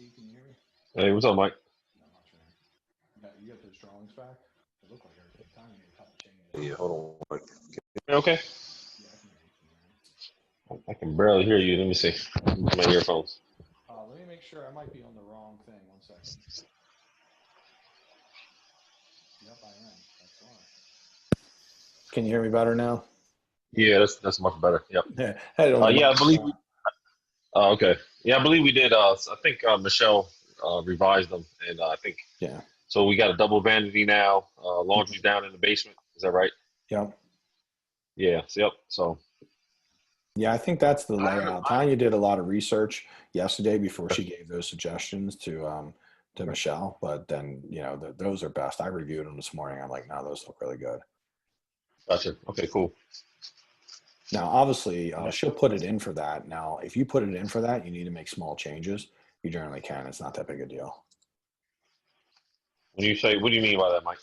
see. Can you hear me? Hey, what's up, Mike? Not much, man. You got those drawings back? It looked like every time you made a couple changes. Yeah, hold on. Mike. Okay. Yeah, I can hear you. Can you hear me? I can barely hear you. Let me see. My earphones. Let me make sure. I might be on the wrong thing. 1 second. Yep, I am. That's why. Can you hear me better now? Yeah, that's much better. Yep. Yeah, I had it on the Yeah, I believe. microphone. Okay. Yeah, I believe we did. I think Michelle revised them, and I think Yeah. so. We got a double vanity now. Laundry down in the basement. Is that right? Yep. Yeah. Yep. So. Yeah, I think that's the I haven't. layout. Tanya did a lot of research yesterday before she gave those suggestions to Michelle, but then those are best. I reviewed them this morning. I'm like, no, those look really good. Gotcha. Okay. Cool. Now, obviously, she'll put it in for that. Now, if you put it in for that, you need to make small changes. You generally can. It's not that big a deal. When you say, what do you mean by that, Mike?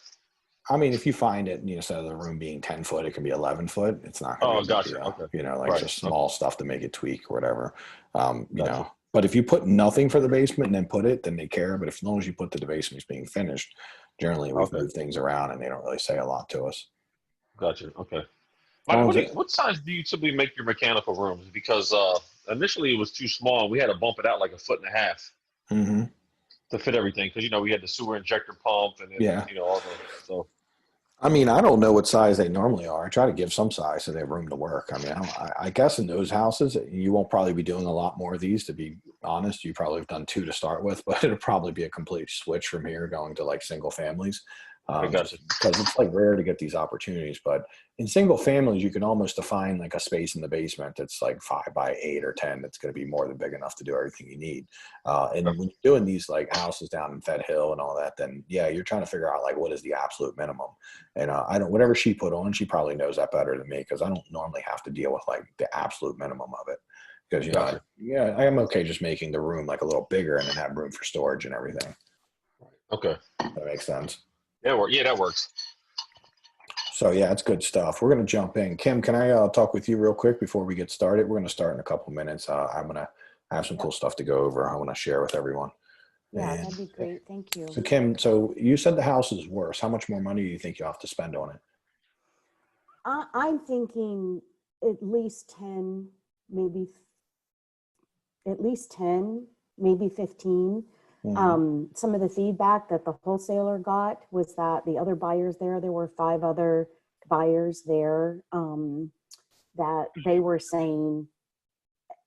I mean, if you find it, instead of the room being 10 foot, it can be 11 foot. It's not going to Oh, be a big gotcha. deal. Okay. Like Right. just Okay. small stuff to make it tweak or whatever. Gotcha. But if you put nothing for the basement and then put it, then they care. But as long as you put the basement's being finished, generally we've moved things around and they don't really say a lot to us. Gotcha. Okay. As long Mike, as what size do you typically make your mechanical rooms? Because initially it was too small. We had to bump it out like 1.5 feet Mm-hmm. to fit everything because we had the sewer injector pump and then Yeah. all the so. I mean, I don't know what size they normally are. I try to give some size so they have room to work. I mean, I guess in those houses, you won't probably be doing a lot more of these, to be honest. You probably have done 2 to start with, but it'll probably be a complete switch from here going to like single families. I got you. Because it's like rare to get these opportunities. But in single families, you can almost define like a space in the basement that's like 5 by 8 or 10. That's going to be more than big enough to do everything you need. And when you're doing these like houses down in Fed Hill and all that, then yeah, you're trying to figure out like what is the absolute minimum. And whatever she put on, she probably knows that better than me because I don't normally have to deal with like the absolute minimum of it. Because Gotcha. I am okay just making the room like a little bigger and then have room for storage and everything. Okay. That makes sense. Yeah, that works. So yeah, it's good stuff. We're going to jump in. Kim, can I talk with you real quick before we get started? We're going to start in a couple minutes. I'm going to have some cool stuff to go over. I want to share with everyone. Yeah, that'd be great. Thank you. So Kim, so you said the house is worse. How much more money do you think you'll have to spend on it? I'm thinking at least 10, maybe 15. Mm-hmm. Some of the feedback that the wholesaler got was that the other buyers there were 5 other buyers there that they were saying,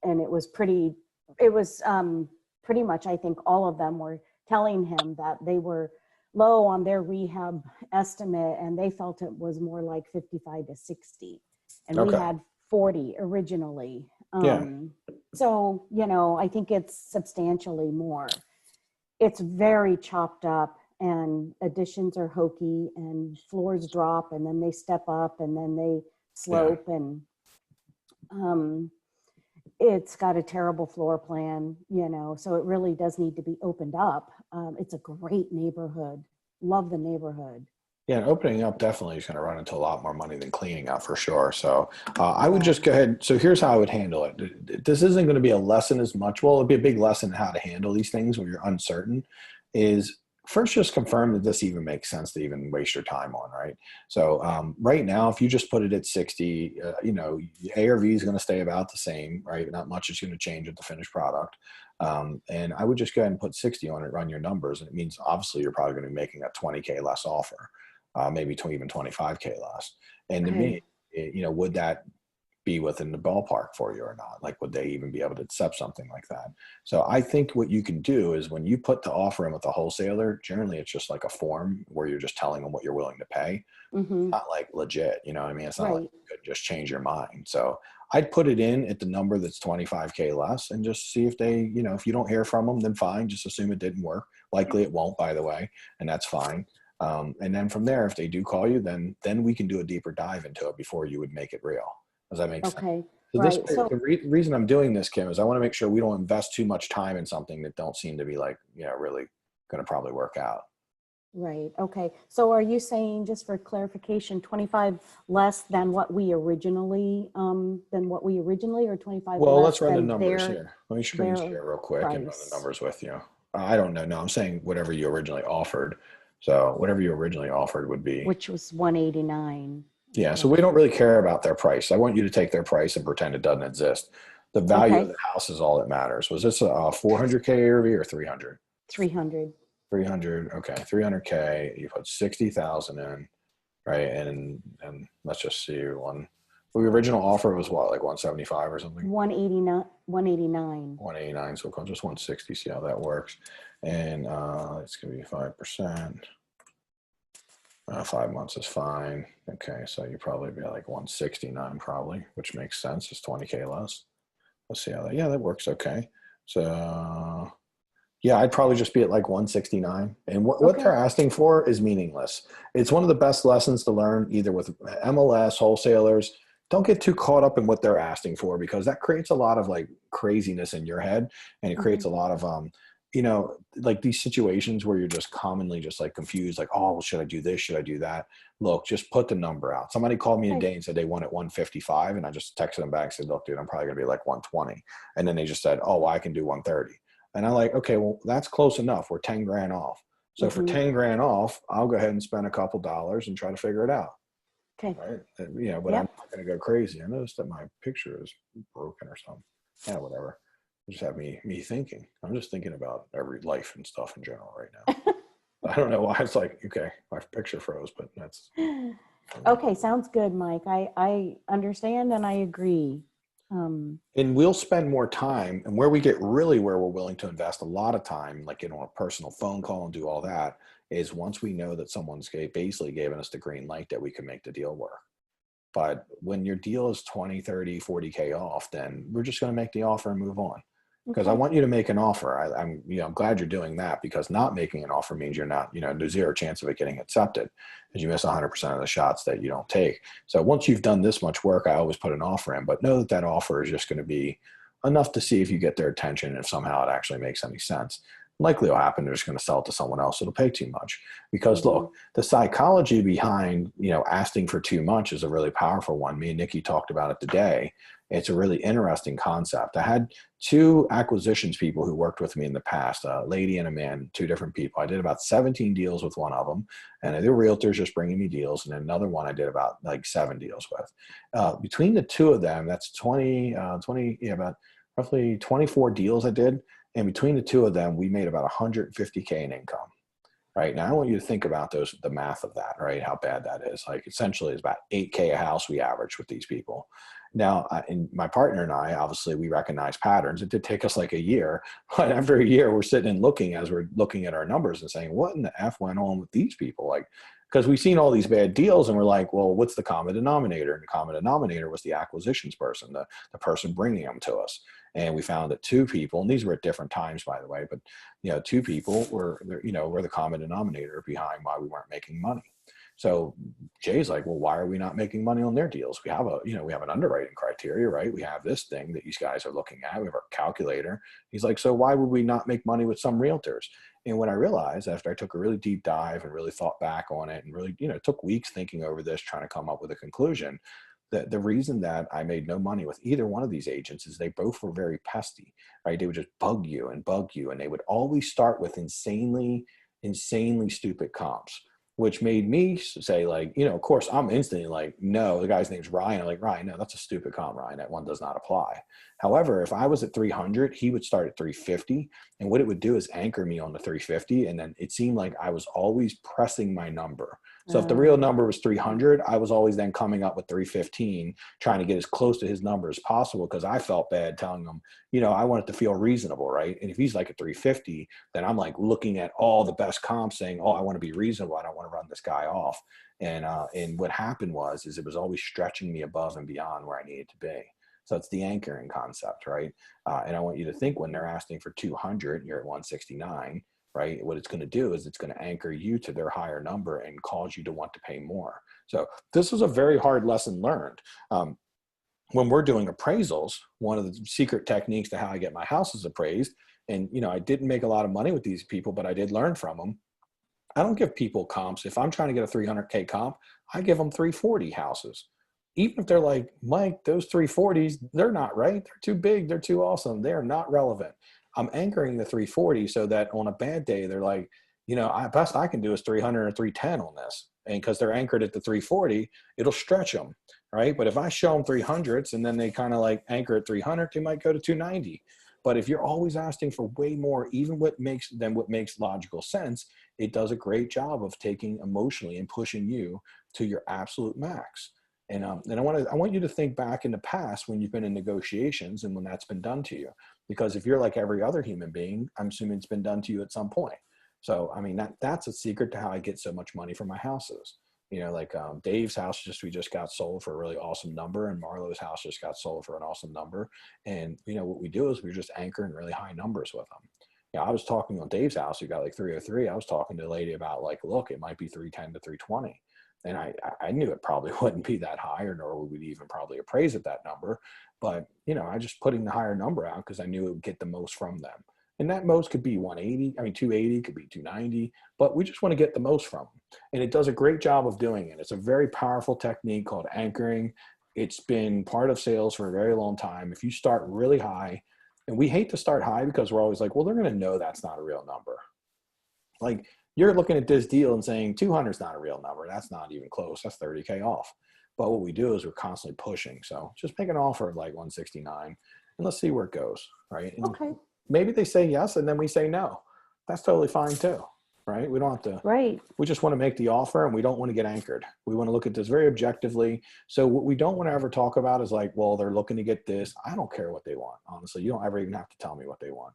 and it was pretty much, I think all of them were telling him that they were low on their rehab estimate and they felt it was more like 55 to 60. And we had 40 originally. So, I think it's substantially more. It's very chopped up and additions are hokey and floors drop and then they step up and then they slope and it's got a terrible floor plan, so it really does need to be opened up. It's a great neighborhood. Love the neighborhood. Yeah, opening up definitely is going to run into a lot more money than cleaning out for sure. So I would just go ahead. So here's how I would handle it. This isn't going to be a lesson as much. Well, it'd be a big lesson in how to handle these things when you're uncertain. Is first just confirm that this even makes sense to even waste your time on, right? So right now, if you just put it at 60, ARV is going to stay about the same, right? Not much is going to change with the finished product. And I would just go ahead and put 60 on it, run your numbers. And it means obviously you're probably going to be making a 20K less offer. Maybe even 25K less. And to me, would that be within the ballpark for you or not? Like, would they even be able to accept something like that? So I think what you can do is when you put the offer in with the wholesaler, generally it's just like a form where you're just telling them what you're willing to pay. Mm-hmm. It's not like legit, you know what I mean? It's not like you could just change your mind. So I'd put it in at the number that's 25K less and just see if they, if you don't hear from them, then fine. Just assume it didn't work. Likely it won't, by the way, and that's fine. And then from there, if they do call you, then we can do a deeper dive into it before you would make it real. Does that make sense? Okay. So the reason I'm doing this, Kim, is I want to make sure we don't invest too much time in something that don't seem to be like, really going to probably work out. Right. Okay. So are you saying, just for clarification, 25 less than what we originally, or 25 Well, less let's run the than numbers here. Let me screen share real quick and run the price? numbers with you. I don't know. No, I'm saying whatever you originally offered. So whatever you originally offered would be, which was 189. yeah. So Okay. we don't really care about their price. I want you to take their price and pretend it doesn't exist. The value of Okay. the house is all that matters. Was this a 400K ARV or 300? 300. 300. Okay. 300K. You put 60,000 in, right? And let's just see one. Well, the original offer was what, like 175 or something? 189. 189. 189. So we'll call just 160. See how that works. And it's going to be 5%. 5 months is fine. Okay, so you probably be like 169 probably, which makes sense. It's 20K less. Let's see how that. Yeah, that works. Okay, so yeah, I'd probably just be at like 169. And what Okay. they're asking for is meaningless. It's one of the best lessons to learn, either with MLS wholesalers. Don't get too caught up in what they're asking for, because that creates a lot of like craziness in your head, and it creates a lot of like these situations where you're just commonly just like confused, like, oh, well, should I do this? Should I do that? Look, just put the number out. Somebody called me Okay. today and said they want it 155, and I just texted them back and said, look, dude, I'm probably gonna be like 120. And then they just said, oh, well, I can do 130. And I'm like, okay, well, that's close enough. We're 10 grand off. So for 10 grand off, I'll go ahead and spend a couple dollars and try to figure it out. Okay. Right. But I'm not going to go crazy. I noticed that my picture is broken or something. Yeah, whatever. Just have me thinking. I'm just thinking about every life and stuff in general right now. I don't know why it's like, okay, my picture froze, but that's. Okay. Sounds good, Mike. I understand and I agree. And we'll spend more time, and where we're willing to invest a lot of time, like a personal phone call and do all that, is once we know that someone's basically given us the green light that we can make the deal work. But when your deal is 20, 30, 40K off, then we're just going to make the offer and move on. Because I want you to make an offer. I'm glad you're doing that, because not making an offer means you're not, there's zero chance of it getting accepted, because you miss 100% of the shots that you don't take. So once you've done this much work, I always put an offer in, but know that that offer is just going to be enough to see if you get their attention and if somehow it actually makes any sense. Likely will happen, they're just going to sell it to someone else. It'll pay too much. Because look, the psychology behind, asking for too much is a really powerful one. Me and Nikki talked about it today. It's a really interesting concept. I had two acquisitions people who worked with me in the past, a lady and a man, two different people. I did about 17 deals with one of them, and they were realtors just bringing me deals. And another one I did about like 7 deals with. Between the two of them, that's about roughly 24 deals I did. And between the two of them, we made about 150K in income. Right now, I want you to think about the math of that, right? How bad that is. Like essentially, it's about 8K a house we average with these people. Now, and my partner and I, obviously, we recognize patterns. It did take us like a year, but after a year, we're sitting and looking as we're looking at our numbers and saying, what in the F went on with these people? Like, because we've seen all these bad deals and we're like, well, what's the common denominator? And the common denominator was the acquisitions person, the person bringing them to us. And we found that 2 people, and these were at different times, by the way, but 2 people were the common denominator behind why we weren't making money. So Jay's like, well, why are we not making money on their deals? We have we have an underwriting criteria, right? We have this thing that these guys are looking at. We have our calculator. He's like, so why would we not make money with some realtors? And when I realized, after I took a really deep dive and really thought back on it and really, it took weeks thinking over this, trying to come up with a conclusion, that the reason that I made no money with either one of these agents is they both were very pesty, right? They would just bug you, and they would always start with insanely stupid comps, which made me say, like, of course, I'm instantly like, no, the guy's name's Ryan. I'm like, Ryan, no, that's a stupid comp, Ryan. That one does not apply. However, if I was at 300, he would start at 350. And what it would do is anchor me on the 350. And then it seemed like I was always pressing my number. So if the real number was 300, I was always then coming up with 315, trying to get as close to his number as possible, because I felt bad telling him, I want it to feel reasonable, right? And if he's like at 350, then I'm like looking at all the best comps saying, oh, I want to be reasonable. I don't want to run this guy off. And what happened was it was always stretching me above and beyond where I needed to be. So it's the anchoring concept, right? And I want you to think, when they're asking for 200, you're at 169, right? What it's going to do is it's going to anchor you to their higher number and cause you to want to pay more. So this was a very hard lesson learned. When we're doing appraisals, one of the secret techniques to how I get my houses appraised, and I didn't make a lot of money with these people, but I did learn from them. I don't give people comps. If I'm trying to get a 300K comp, I give them 340 houses. Even if they're like, Mike, those 340s, they're not right. They're too big. They're too awesome. They're not relevant. I'm anchoring the 340 so that on a bad day, they're like, best I can do is 300 or 310 on this. And because they're anchored at the 340, it'll stretch them, right? But if I show them 300s and then they kind of like anchor at 300, they might go to 290. But if you're always asking for way more, even what makes logical sense, it does a great job of taking emotionally and pushing you to your absolute max. And I want you to think back in the past when you've been in negotiations and when that's been done to you, because if you're like every other human being, I'm assuming it's been done to you at some point. So, I mean, that's a secret to how I get so much money for my houses. Like Dave's house we just got sold for a really awesome number, and Marlo's house just got sold for an awesome number. And what we do is we just anchor in really high numbers with them. I was talking on Dave's house, who got like 303. I was talking to a lady about like, look, it might be 310 to 320. And I knew it probably wouldn't be that high, or nor would we even probably appraise at that number. But, I just putting the higher number out because I knew it would get the most from them. And that most could be 280, could be 290, but we just want to get the most from them. And it does a great job of doing it. It's a very powerful technique called anchoring. It's been part of sales for a very long time. If you start really high, and we hate to start high because we're always like, well, they're going to know that's not a real number. Like you're looking at this deal and saying 200 is not a real number. That's not even close. That's 30K off. But what we do is we're constantly pushing. So just make an offer of like 169 and let's see where it goes. Right. And Okay. maybe they say yes, and then we say no. That's totally fine too, right? We don't have to, Right. We just want to make the offer, and we don't want to get anchored. We want to look at this very objectively. So what we don't want to ever talk about is like, well, they're looking to get this. I don't care what they want. Honestly, you don't ever even have to tell me what they want.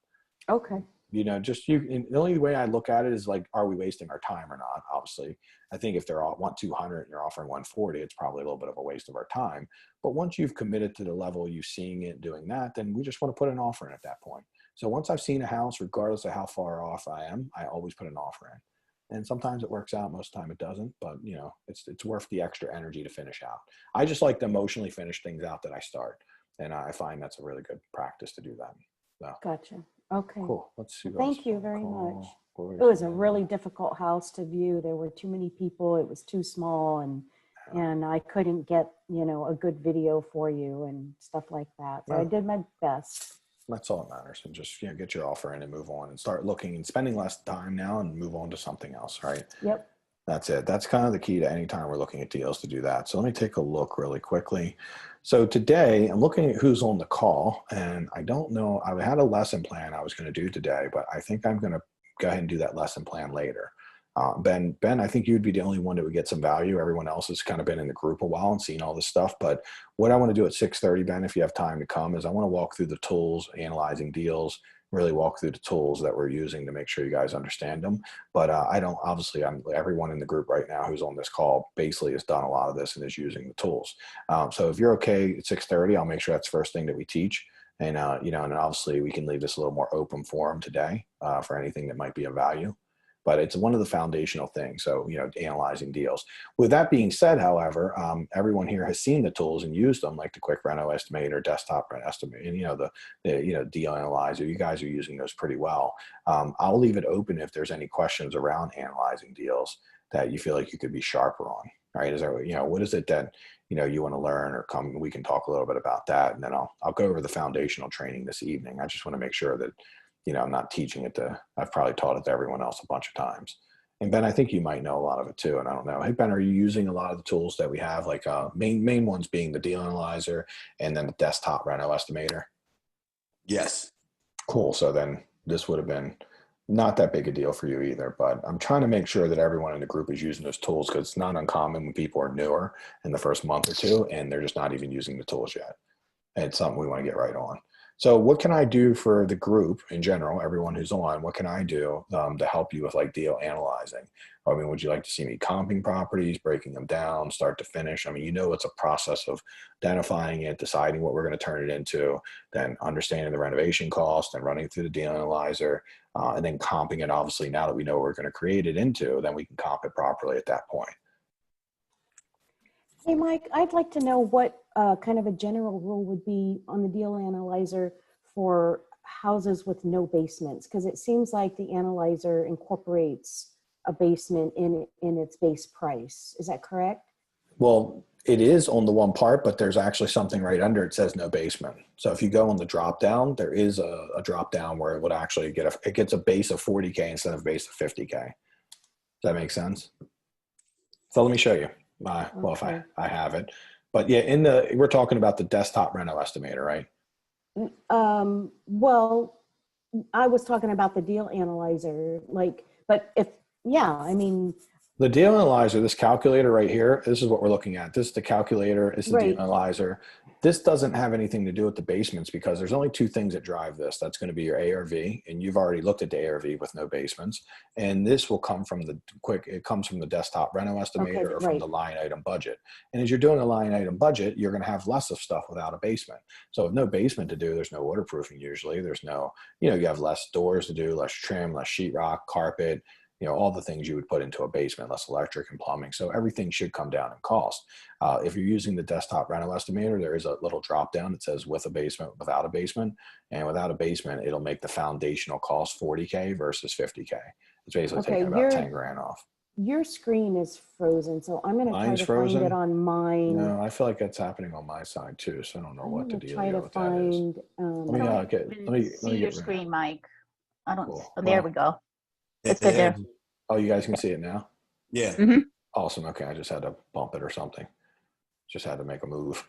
Okay. The only way I look at it is like, are we wasting our time or not? Obviously, I think if want 200 and you're offering 140, it's probably a little bit of a waste of our time. But once you've committed to the level you seeing it doing that, then we just want to put an offer in at that point. So once I've seen a house, regardless of how far off I am, I always put an offer in. And sometimes it works out, most of the time it doesn't, but it's worth the extra energy to finish out. I just like to emotionally finish things out that I start. And I find that's a really good practice to do that. So, Gotcha. Okay. cool. Let's see. Thank you very much. It was a really difficult house to view. There were too many people. It was too small, and I couldn't get, a good video for you and stuff like that. So I did my best. That's all that matters. And just, get your offer in and move on and start looking and spending less time now and move on to something else. Right. Yep. That's it. That's kind of the key to any time we're looking at deals, to do that. So let me take a look really quickly. So today I'm looking at who's on the call, and I don't know, I had a lesson plan I was going to do today, but I think I'm going to go ahead and do that lesson plan later. Ben, I think you'd be the only one that would get some value. Everyone else has kind of been in the group a while and seen all this stuff. But what I want to do at 6:30, Ben, if you have time to come, is I want to walk through the tools, analyzing deals, really walk through the tools that we're using to make sure you guys understand them. But everyone in the group right now who's on this call basically has done a lot of this and is using the tools. So if you're okay at 6:30, I'll make sure that's the first thing that we teach. And, and obviously we can leave this a little more open forum today for anything that might be of value. But it's one of the foundational things. So, analyzing deals. With that being said, however, everyone here has seen the tools and used them, like the quick reno estimator, desktop rent estimator, and the deal analyzer. You guys are using those pretty well. I'll leave it open if there's any questions around analyzing deals that you feel like you could be sharper on. Right? Is there, what is it that you want to learn, or come? We can talk a little bit about that, and then I'll go over the foundational training this evening. I just want to make sure that I'm not teaching it I've probably taught it to everyone else a bunch of times. And Ben, I think you might know a lot of it too. And I don't know. Hey, Ben, are you using a lot of the tools that we have, like main ones being the deal analyzer and then the desktop reno estimator? Yes. Cool. So then this would have been not that big a deal for you either, but I'm trying to make sure that everyone in the group is using those tools, because it's not uncommon when people are newer in the first month or two and they're just not even using the tools yet. And it's something we want to get right on. So what can I do for the group in general, everyone who's on, what can I do to help you with like deal analyzing? I mean, would you like to see me comping properties, breaking them down, start to finish? I mean, it's a process of identifying it, deciding what we're going to turn it into, then understanding the renovation cost and running through the deal analyzer, and then comping it. Obviously, now that we know what we're going to create it into, then we can comp it properly at that point. Hey, Mike, I'd like to know what kind of a general rule would be on the deal analyzer for houses with no basements, because it seems like the analyzer incorporates a basement in its base price. Is that correct? Well, It is on the one part, but there's actually something right under it says no basement. So if you go on the drop down, there is a drop down where it would actually it gets a base of 40K instead of a base of 50K. Does that make sense? So let me show you. Well, if I have it, but yeah, we're talking about the desktop reno estimator, right? Well, I was talking about the deal analyzer, but I mean, the deal analyzer, this calculator right here, this is what we're looking at. This is the calculator, it's the deal analyzer. This doesn't have anything to do with the basements because there's only two things that drive this. That's going to be your ARV, and you've already looked at the ARV with no basements. And this will come from it comes from the desktop reno estimator or from the line item budget. And as you're doing a line item budget, you're going to have less of stuff without a basement. So with no basement to do, there's no waterproofing usually. There's no, you have less doors to do, less trim, less sheetrock, carpet, all the things you would put into a basement, less electric and plumbing. So everything should come down in cost. If you're using the desktop reno estimator, there is a little drop down that says with a basement, without a basement. And without a basement, it'll make the foundational cost 40K versus 50K. It's basically taking about 10 grand off. Your screen is frozen, so I'm going to try to find it on mine. No, I feel like that's happening on my side too, so I don't know what the deal with that is. Let me see your screen, Mike. I don't. Cool. Oh, there we go. It's good there. Oh, you guys can see it now? Yeah. Mm-hmm. Awesome. Okay, I just had to bump it or something. Just had to make a move.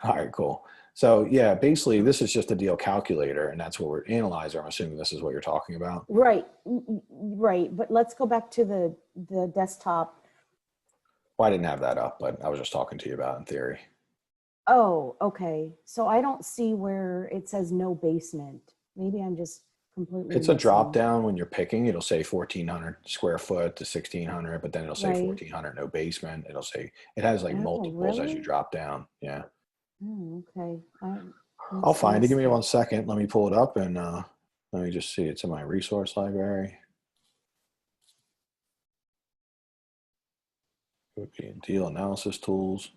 All right, cool. So yeah, basically this is just a deal calculator, and that's what we're analyzer. I'm assuming this is what you're talking about. Right. But let's go back to the desktop. Well, I didn't have that up, but I was just talking to you about it in theory. Oh, okay. So I don't see where it says no basement. Maybe I'm just completely. It's a drop down when you're picking. It'll say 1,400 square foot to 1,600, but then it'll say 1,400 no basement. It'll say it has like multiples as you drop down. Yeah. Oh, okay. I'll find it. Give me 1 second. Let me pull it up and let me just see. It's in my resource library. It would be in deal analysis tools.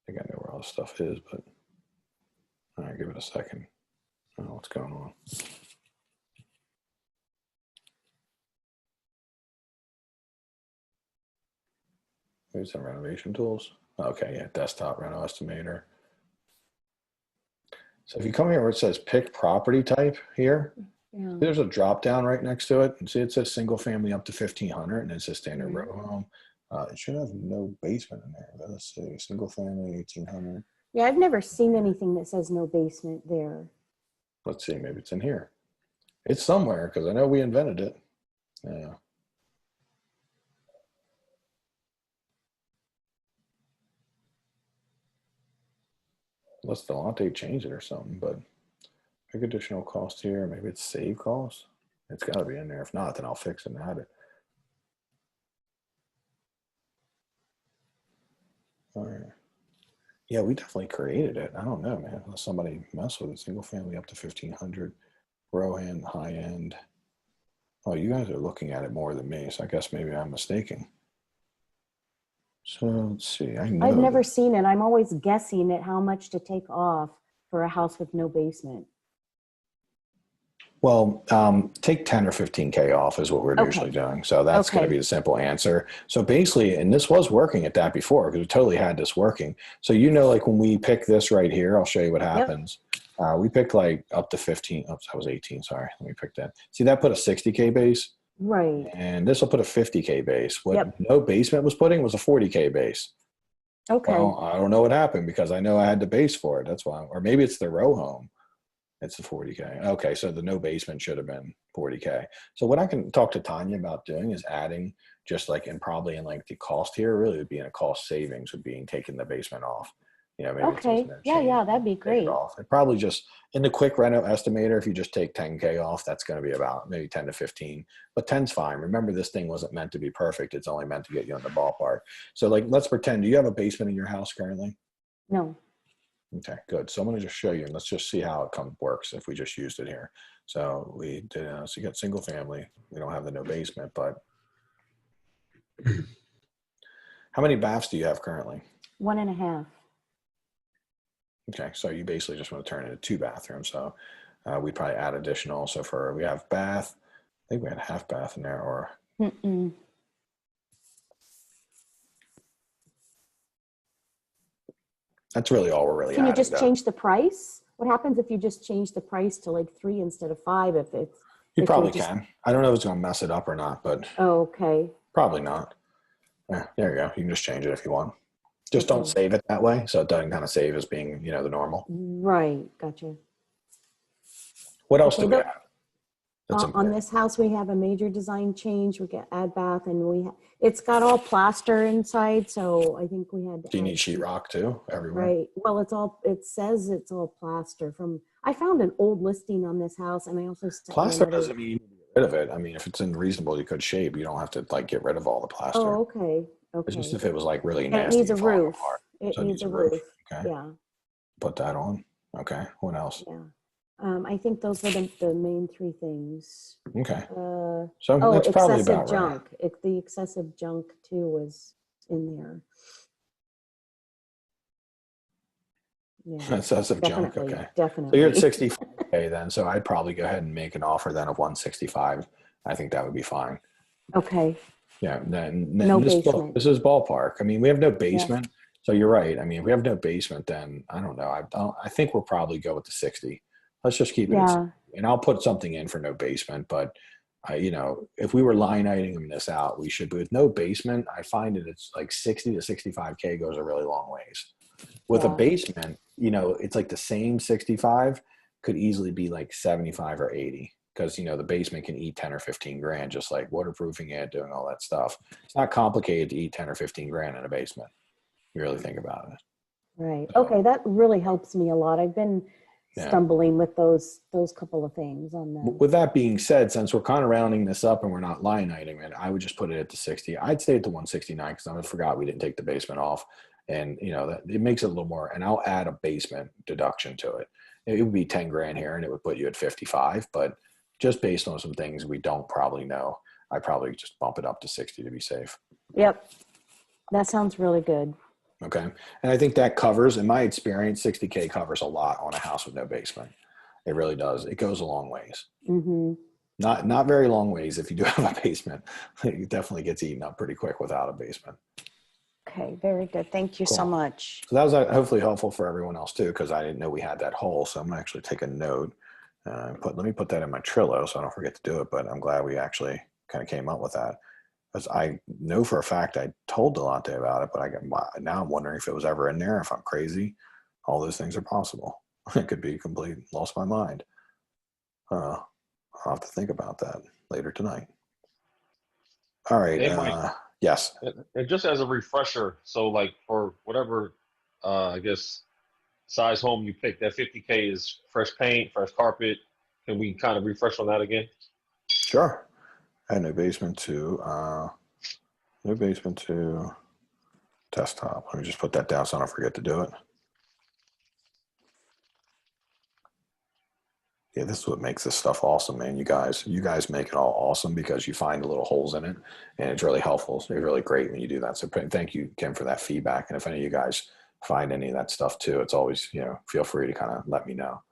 I think I know where all this stuff is, but all right, give it a second. I don't know what's going on. Maybe some renovation tools. Okay, yeah, desktop reno estimator. So if you come here where it says pick property type here, there's a drop down right next to it. And see, it says single family up to 1,500, and it says standard row home. It should have no basement in there. But let's see, single family 1,800. Yeah, I've never seen anything that says no basement there. Let's see, maybe it's in here. It's somewhere because I know we invented it. Yeah. Unless Delonte changed it or something, but big additional cost here. Maybe it's save cost. It's got to be in there. If not, then I'll fix it and add it. All right. Yeah, we definitely created it. I don't know, man. Unless somebody messed with it. Single family up to 1,500. Row end, high end. Oh, you guys are looking at it more than me, so I guess maybe I'm mistaken. So let's see. I've never seen it. I'm always guessing at how much to take off for a house with no basement. Well, take 10 or 15K off is what we're usually doing. So that's going to be the simple answer. So basically, and this was working at that before because we totally had this working. So, like when we pick this right here, I'll show you what happens. We picked like up to 15. Oops, that was 18. Sorry. Let me pick that. See, that put a 60K base. Right. And this will put a 50K base. What no basement was putting was a 40K base. Okay. Well, I don't know what happened because I know I had the base for it. That's why. Or maybe it's the row home. It's the 40K. Okay, so the no basement should have been 40K. So what I can talk to Tanya about doing is adding just like, and probably in like the cost here, really would be in a cost savings would be taking the basement off. Maybe okay. Yeah, that'd be great. It probably just in the quick reno estimator, if you just take 10K off, that's going to be about maybe 10 to 15, but 10's fine. Remember, this thing wasn't meant to be perfect. It's only meant to get you in the ballpark. So like, let's pretend, do you have a basement in your house currently? No. Okay, good. So I'm going to just show you, and let's just see how it works if we just used it here. So we did, so you got single family. We don't have the no basement, but how many baths do you have currently? 1.5. Okay, so you basically just want to turn it into 2 bathrooms. So we probably add additional. So we have bath, I think we had half bath in there, or That's really all we're really Can you adding, just though. change the price? What happens if you just change the price to like 3 instead of 5? You if probably just, can. I don't know if it's going to mess it up or not, but oh, okay. probably not. Yeah, there you go. You can just change it if you want. Just don't Okay. save it that way, so it doesn't kind of save as being, the normal. Right. Gotcha. What else Okay, do we have? That's on important. this house, we have a major design change. We get add bath, and it's got all plaster inside. So I think we had. Do you need sheetrock too everywhere? Right. Well, it says it's all plaster. I found an old listing on this house, and I also sent Plaster doesn't mean you need to get rid of it. I mean, if it's in reasonable, you could shape. You don't have to like get rid of all the plaster. Oh, okay. It's just Okay. if it was like really And it nasty. needs a and falling roof. apart. It So needs a roof. Okay. Yeah. Put that on. Okay. What else? Yeah. I think those were the main 3 things. Okay. So that's probably excessive about junk. right. The excessive junk too was in there. Yeah. Excessive junk. Definitely. Okay. Definitely. So you're at 65K then. So I'd probably go ahead and make an offer then of 165. I think that would be fine. Okay. Yeah. Then No basement. this is ballpark. I mean, we have no basement. Yeah. So you're right. I mean, if we have no basement, then I don't know. I think we'll probably go with the 60. Let's just keep it. Yeah. And I'll put something in for no basement, but if we were line iteming this out, we should. But with no basement, I find that it's like 60 to 65K goes a really long ways. With a basement, it's like the same 65 could easily be like 75 or 80 because, the basement can eat 10 or 15 grand, just like waterproofing it, doing all that stuff. It's not complicated to eat 10 or 15 grand in a basement. You really think about it. Right. Okay. That really helps me a lot. I've been stumbling with those couple of things on them. With that being said, since we're kind of rounding this up and we're not line iteming it, I would just put it at the 60. I'd stay at the 169 because I forgot we didn't take the basement off. And, that it makes it a little more, and I'll add a basement deduction to it. It would be 10 grand here and it would put you at 55, but just based on some things we don't probably know, I probably just bump it up to 60 to be safe. Yep. That sounds really good. Okay. And I think that covers, in my experience, 60K covers a lot on a house with no basement. It really does. It goes a long ways. Mm-hmm. Not very long ways. If you do have a basement, it definitely gets eaten up pretty quick without a basement. Okay. Very good. Thank you so much. So that was hopefully helpful for everyone else too, because I didn't know we had that hole. So I'm going to actually take a note. Let me put that in my Trello so I don't forget to do it. But I'm glad we actually kind of came up with that. Because I know for a fact I told Delonte about it, but now I'm wondering if it was ever in there. If I'm crazy, all those things are possible. It could be completely lost my mind. I'll have to think about that later tonight. All right. Hey, Mike, yes. and just as a refresher, so like for whatever, I guess, size home you pick, that 50K is fresh paint, fresh carpet. Can we kind of refresh on that again? Sure. Add no basement to desktop. Let me just put that down so I don't forget to do it. Yeah, this is what makes this stuff awesome, man. You guys make it all awesome because you find the little holes in it, and it's really helpful. It's really great when you do that. So thank you, Kim, for that feedback. And if any of you guys find any of that stuff too, it's always, feel free to kind of let me know.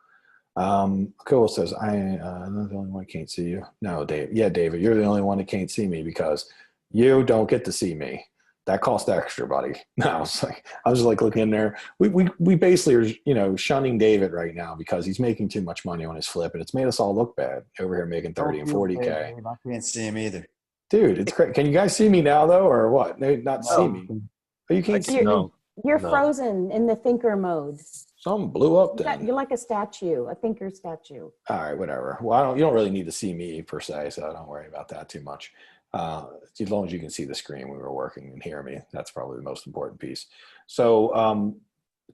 Cool says, I'm the only one who can't see you. No, Dave. Yeah, David, you're the only one that can't see me because you don't get to see me. That cost extra, buddy. No, I was like looking in there. We basically are, shunning David right now because he's making too much money on his flip, and it's made us all look bad over here making 30 and 40K. I can't see him either. Dude, it's great. Can you guys see me now though, or what? No, not see me. Oh, you can't see me. You're frozen in the thinker mode. Something blew up then. You're like a statue, a thinker statue. All right, whatever. Well, you don't really need to see me per se, so don't worry about that too much. As long as you can see the screen when we were working and hear me, that's probably the most important piece. So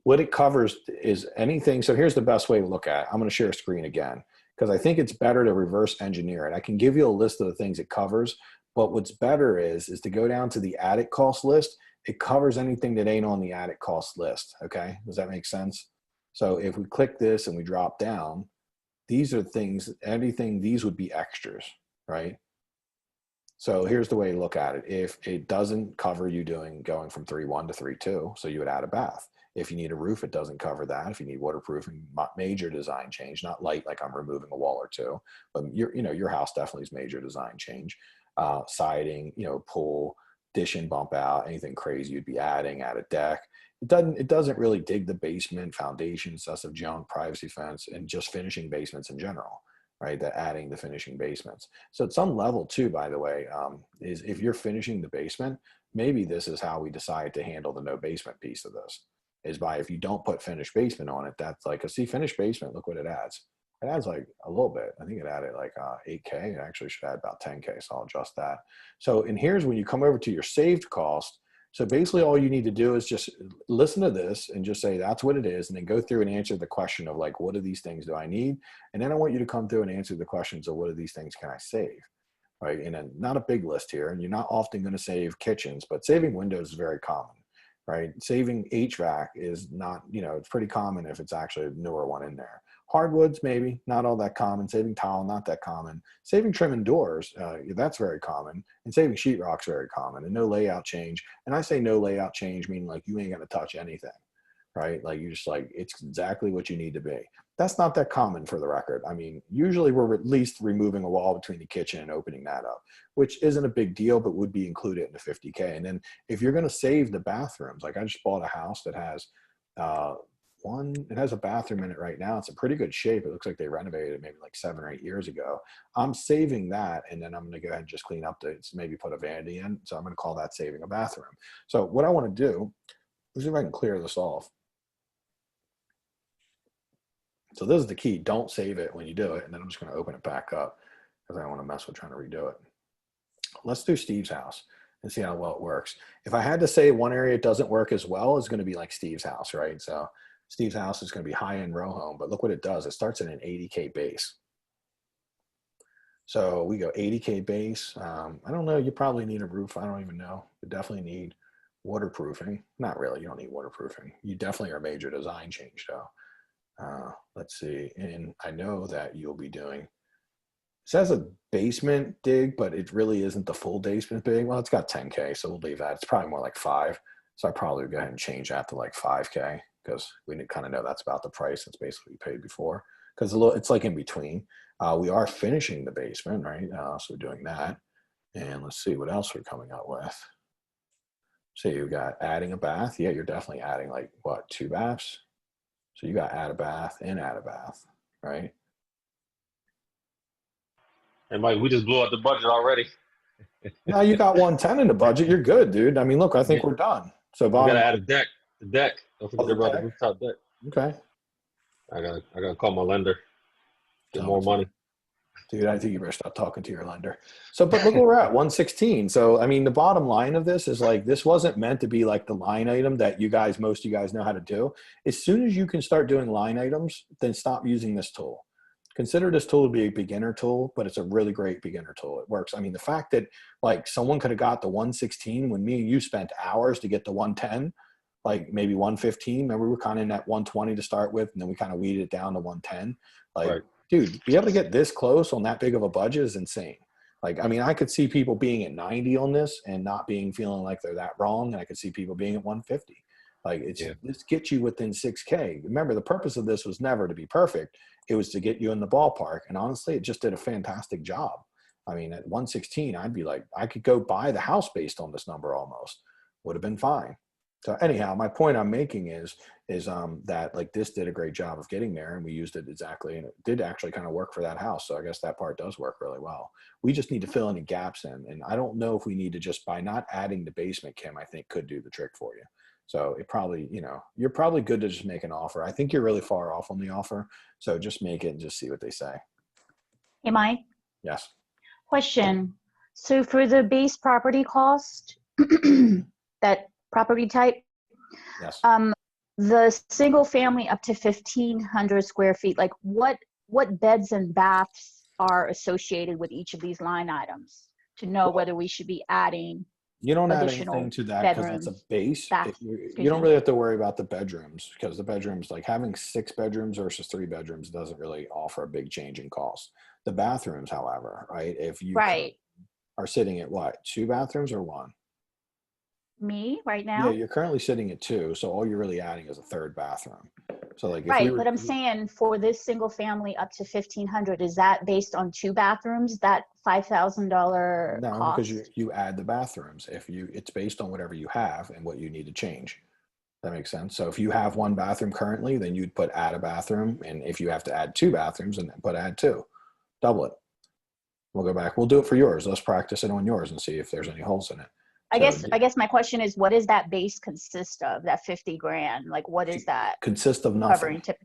what it covers is anything. So here's the best way to look at it. I'm going to share a screen again because I think it's better to reverse engineer it. I can give you a list of the things it covers, but what's better is to go down to the added cost list. It covers anything that ain't on the added cost list. Okay, does that make sense? So if we click this and we drop down, these are things, anything, these would be extras, right? So here's the way to look at it. If it doesn't cover you going from 3.1 to 3.2, so you would add a bath. If you need a roof, it doesn't cover that. If you need waterproofing, major design change, not light like I'm removing a wall or two, but your house definitely is major design change. Siding, pool, addition bump out, anything crazy you'd be adding, add a deck. It doesn't really dig the basement, foundation, excessive junk, privacy fence, and just finishing basements in general, right? That adding the finishing basements. So at some level too, by the way, is if you're finishing the basement, maybe this is how we decide to handle the no basement piece of this, is by if you don't put finished basement on it, that's like a see finished basement, look what it adds. It adds like a little bit. I think it added like 8K. It actually should add about 10K. So I'll adjust that. So, and here's when you come over to your saved cost. So basically all you need to do is just listen to this and just say, that's what it is. And then go through and answer the question of like, what are these things do I need? And then I want you to come through and answer the questions of what are these things can I save? Right. And then not a big list here. And you're not often going to save kitchens, but saving windows is very common, right? Saving HVAC is not, it's pretty common if it's actually a newer one in there. Hardwoods, maybe not all that common. Saving tile, not that common. Saving trim and doors, that's very common. And saving sheetrock's very common. And no layout change. And I say no layout change, meaning like you ain't gonna touch anything, right? Like you just like, it's exactly what you need to be. That's not that common for the record. I mean, usually we're at least removing a wall between the kitchen and opening that up, which isn't a big deal, but would be included in the 50K. And then if you're gonna save the bathrooms, like I just bought a house that has, it has a bathroom in it right now. It's in pretty good shape. It looks like they renovated it maybe like 7 or 8 years ago. I'm saving that, and then I'm going to go ahead and just clean up maybe put a vanity in. So I'm going to call that saving a bathroom. So what I want to do, let's see if I can clear this off. So this is the key. Don't save it when you do it. And then I'm just going to open it back up because I don't want to mess with trying to redo it. Let's do Steve's house and see how well it works. If I had to say one area it doesn't work as well, it's going to be like Steve's house, right? So Steve's house is going to be high-end row home, but look what it does. It starts at an 80K base. So we go 80K base. I don't know. You probably need a roof. I don't even know. You definitely need waterproofing. Not really. You don't need waterproofing. You definitely are a major design change though. Let's see. And I know that you'll be doing, it says a basement dig, but it really isn't the full basement dig. Well, it's got 10K, so we'll leave that. It's probably more like 5. So I probably would go ahead and change that to like 5K. Because we kind of know that's about the price that's basically paid before, because it's like in between. We are finishing the basement, right? So we're doing that. And let's see what else we're coming up with. So you got adding a bath. Yeah, you're definitely adding like what, 2 baths? So you got add a bath and add a bath, right? And Mike, we just blew out the budget already. Now you got 110 in the budget. You're good, dude. I mean, look, I think we're done. So we gotta add a deck. The deck. Don't forget about the rooftop deck. Okay. I gotta call my lender. Get more money. Dude, I think you better stop talking to your lender. So, but look where we're at, 116. So, I mean, the bottom line of this is like, this wasn't meant to be like the line item that most of you guys know how to do. As soon as you can start doing line items, then stop using this tool. Consider this tool to be a beginner tool, but it's a really great beginner tool. It works. I mean, the fact that like someone could have got the 116 when me and you spent hours to get the 110, like maybe 115. Remember, we were kind of in that 120 to start with, and then we kind of weeded it down to 110. Like, right. Dude, be able to get this close on that big of a budget is insane. Like, I mean, I could see people being at 90 on this and not feeling like they're that wrong. And I could see people being at 150. Like, let's get you within 6K. Remember, the purpose of this was never to be perfect. It was to get you in the ballpark. And honestly, it just did a fantastic job. I mean, at 116, I'd be like, I could go buy the house based on this number almost. Would have been fine. So anyhow, my point I'm making is that like this did a great job of getting there, and we used it exactly, and it did actually kind of work for that house. So I guess that part does work really well. We just need to fill any gaps in, and I don't know if we need to just by not adding the basement, Kim, I think could do the trick for you. So it probably, you're probably good to just make an offer. I think you're really far off on the offer, so just make it and just see what they say. Hey, Mike. Yes. Question. So for the base property cost, that property type, yes. The single family up to 1,500 square feet, like what beds and baths are associated with each of these line items to know whether we should be adding you don't add anything to that because that's a base. You don't really have to worry about the bedrooms, because the bedrooms, like having 6 bedrooms versus 3 bedrooms doesn't really offer a big change in cost. The bathrooms, however, right? If you are sitting at what, 2 bathrooms or 1? Me right Yeah, now? you're currently sitting at 2, so all you're really adding is a third bathroom. So like if we Right, were, but I'm saying for this single family up to 1,500, is that based on 2 bathrooms, that $5,000 no, because cost? you add the bathrooms. If you, it's based on whatever you have and what you need to change. That makes sense. So if you have 1 bathroom currently, then you'd put add a bathroom. And if you have to add 2 bathrooms, then put add 2, double it. We'll go back. We'll do it for yours. Let's practice it on yours and see if there's any holes in it. I So guess I guess my question is, what does that base consist of? That 50 grand? Like, what is that consist of nothing. covering? Tip?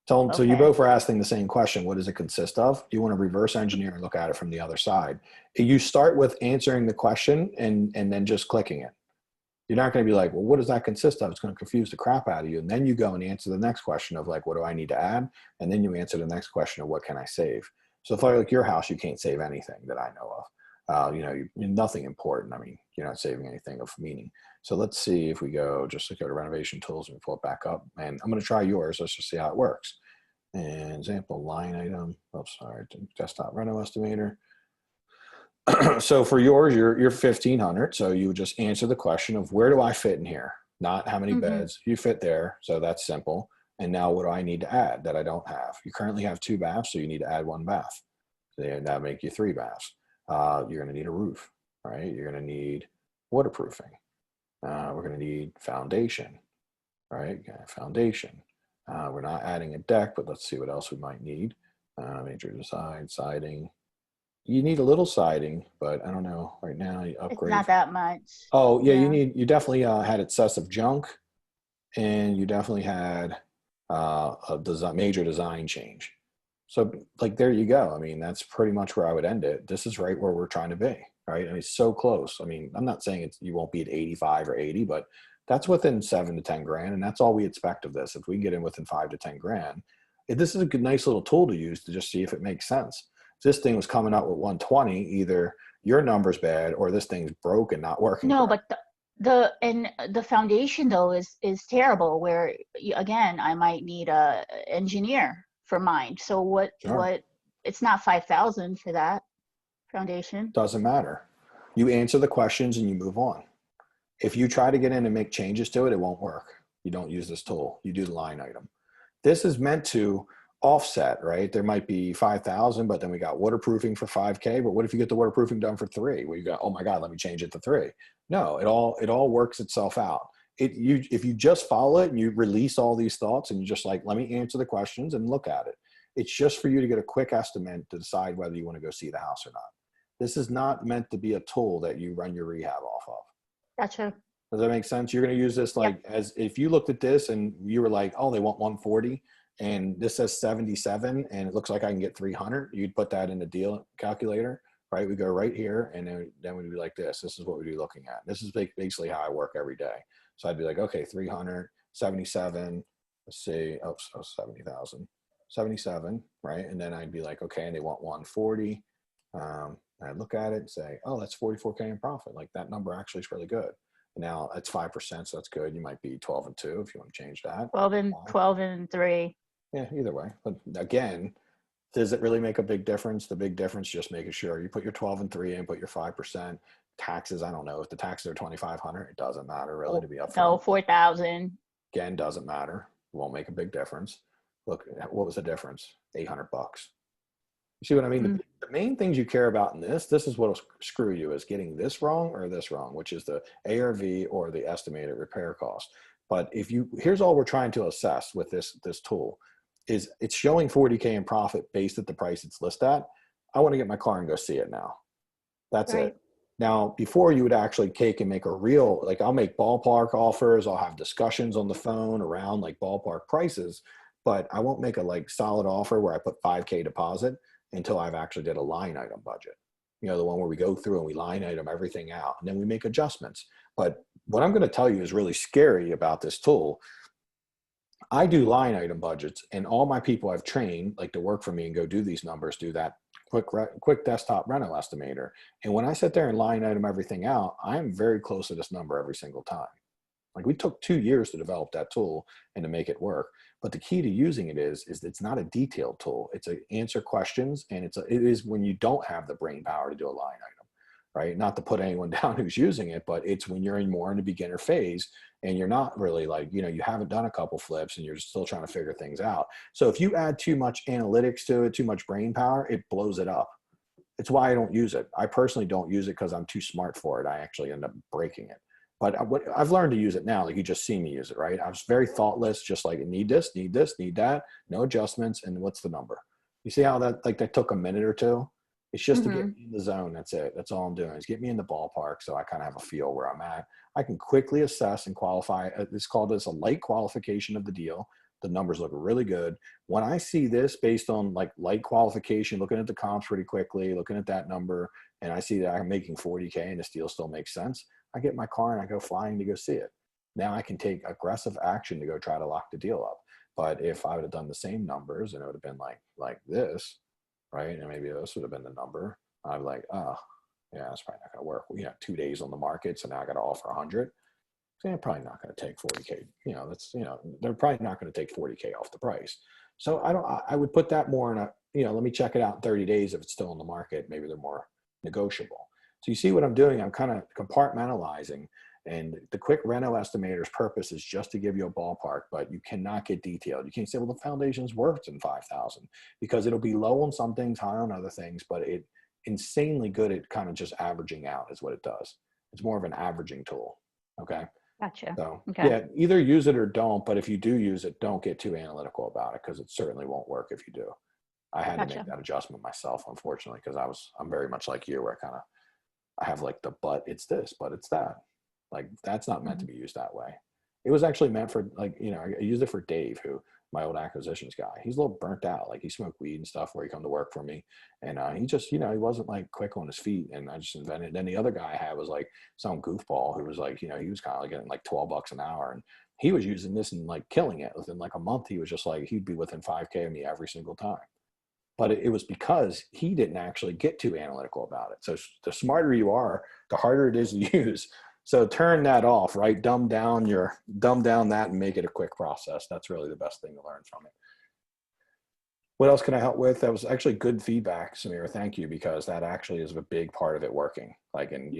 So you Okay. both were asking the same question. What does it consist of? You want to reverse engineer and look at it from the other side. You start with answering the question and then just clicking it. You're not going to be like, well, what does that consist of? It's going to confuse the crap out of you. And then you go and answer the next question of like, what do I need to add? And then you answer the next question of what can I save? So if I like your house, you can't save anything that I know of. Nothing important. I mean, you're not saving anything of meaning. So let's see if we go, just go to renovation tools and pull it back up. And I'm going to try yours. Let's just see how it works. And example line item. Oh, sorry, desktop reno estimator. So for yours, you're 1,500. So you would just answer the question of where do I fit in here? Not how many Mm-hmm. beds you fit there. So that's simple. And now what do I need to add that I don't have? You currently have 2 baths, so you need to add 1 bath. So that make you 3 baths. You're going to need a roof, right? You're going to need waterproofing. We're going to need foundation, right? Foundation. We're not adding a deck, but let's see what else we might need. Major design, siding. You need a little siding, but I don't know. Right now, you It's upgrade. not that much. Oh, yeah, Yeah. you definitely had excessive junk, and you definitely had a major design change. So, like, there you go. I mean, that's pretty much where I would end it. This is right where we're trying to be, right? I mean, it's so close. I mean, I'm not saying you won't be at 85 or 80, but that's within 7 to 10 grand, and that's all we expect of this. If we can get in within 5 to 10 grand, this is a good, nice little tool to use to just see if it makes sense. If this thing was coming out with 120, either your number's bad or this thing's broke and not working No, correctly. but the foundation though is terrible. Where again, I might need a engineer for mine. So Sure. what? It's not 5,000 for that foundation. Doesn't matter. You answer the questions and you move on. If you try to get in and make changes to it, it won't work. You don't use this tool. You do the line item. This is meant to offset, right? There might be 5,000, but then we got waterproofing for 5K. But what if you get the waterproofing done for 3? Well, you got, oh my God, let me change it to 3. No, it all works itself out. If you just follow it and you release all these thoughts and you just like, let me answer the questions and look at it. It's just for you to get a quick estimate to decide whether you want to go see the house or not. This is not meant to be a tool that you run your rehab off of. Gotcha. Does that make sense? You're going to use this Yep. like as if you looked at this and you were like, oh, they want 140 and this says 77 and it looks like I can get 300. You'd put that in the deal calculator, right? We go right here and then we'd be like this. This is what we'd be looking at. This is basically how I work every day. So I'd be like, okay, 377. Let's see. Oh, so 70,000. 77, right? And then I'd be like, okay, and they want 140. I'd look at it and say, oh, that's 44K in profit. Like that number actually is really good. Now it's 5%, so that's good. You might be 12 and 2 if you want to change that. 12 and 3. Yeah, either way. But again, does it really make a big difference? The big difference, just making sure you put your 12 and 3 in, put your 5%. Taxes, I don't know. If the taxes are 2,500, it doesn't matter really to be upfront. No, 4,000. Again, doesn't matter. It won't make a big difference. Look, what was the difference? $800. You see what I mean? Mm. The main things you care about in this is what will screw you is getting this wrong or this wrong, which is the ARV or the estimated repair cost. But here's all we're trying to assess with this tool is it's showing 40K in profit based at the price it's listed at. I want to get my car and go see it now. That's Right. it. Now, before you would actually take and make a real, like I'll make ballpark offers. I'll have discussions on the phone around like ballpark prices, but I won't make a like solid offer where I put 5K deposit until I've actually did a line item budget. You know, the one where we go through and we line item everything out and then we make adjustments. But what I'm going to tell you is really scary about this tool. I do line item budgets and all my people I've trained like to work for me and go do these numbers, do that quick desktop rental estimator. And when I sit there and line item everything out, I'm very close to this number every single time. Like we took 2 years to develop that tool and to make it work. But the key to using it is it's not a detailed tool. It's a answer questions, and it is when you don't have the brain power to do a line item, right? Not to put anyone down who's using it, but it's when you're more in the beginner phase and you're not really like, you haven't done a couple flips and you're still trying to figure things out. So if you add too much analytics to it, too much brain power, it blows it up. It's why I don't use it. I personally don't use it because I'm too smart for it. I actually end up breaking it. But I've learned to use it now. Like you just see me use it, right? I was very thoughtless, just like need this, need that, no adjustments, and what's the number? You see how that took a minute or two? It's just to get me in the zone. That's it. That's all I'm doing is get me in the ballpark so I kind of have a feel where I'm at. I can quickly assess and qualify. It's called as a light qualification of the deal. The numbers look really good. When I see this based on like light qualification, looking at the comps pretty quickly, looking at that number, and I see that I'm making 40K and this deal still makes sense, I get my car and I go flying to go see it. Now I can take aggressive action to go try to lock the deal up. But if I would have done the same numbers and it would have been like this, right? And maybe this would have been the number. I'm like, oh, yeah, that's probably not going to work. We have 2 days on the market, so now I got to offer 100. So they're probably not going to take 40K. They're probably not going to take 40K off the price. So I would put that more in let me check it out in 30 days if it's still in the market. Maybe they're more negotiable. So you see what I'm doing? I'm kind of compartmentalizing. And the quick reno estimator's purpose is just to give you a ballpark, but you cannot get detailed. You can't say, well, the foundation's worth in 5,000 because it'll be low on some things, high on other things, but it insanely good at kind of just averaging out is what it does. It's more of an averaging tool. Okay. Gotcha. So okay. yeah, either use it or don't, but if you do use it, don't get too analytical about it because it certainly won't work if you do. I had to make that adjustment myself, unfortunately, because I'm very much like you where I have like but it's this, but it's that. Like that's not meant to be used that way. It was actually meant for I used it for Dave, who my old acquisitions guy. He's a little burnt out. Like he smoked weed and stuff where he come to work for me. And he just, he wasn't like quick on his feet. And I just invented. Then the other guy I had was like some goofball who was like, he was kind of like getting like $12 an hour. And he was using this and like killing it. Within like a month, he was just like, he'd be within 5K of me every single time. But it was because he didn't actually get too analytical about it. So the smarter you are, the harder it is to use. So turn that off, right? Dumb down that and make it a quick process. That's really the best thing to learn from it. What else can I help with? That was actually good feedback, Samira. Thank you, because that actually is a big part of it working. Like, and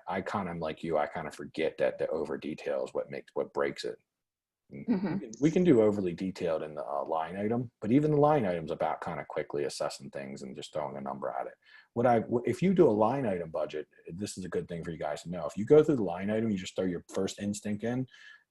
I kind of like you, I kind of forget that the over detail is what breaks it. We can do overly detailed in the line item, but even the line item's about kind of quickly assessing things and just throwing a number at it. If you do a line item budget, this is a good thing for you guys to know. If you go through the line item, you just throw your first instinct in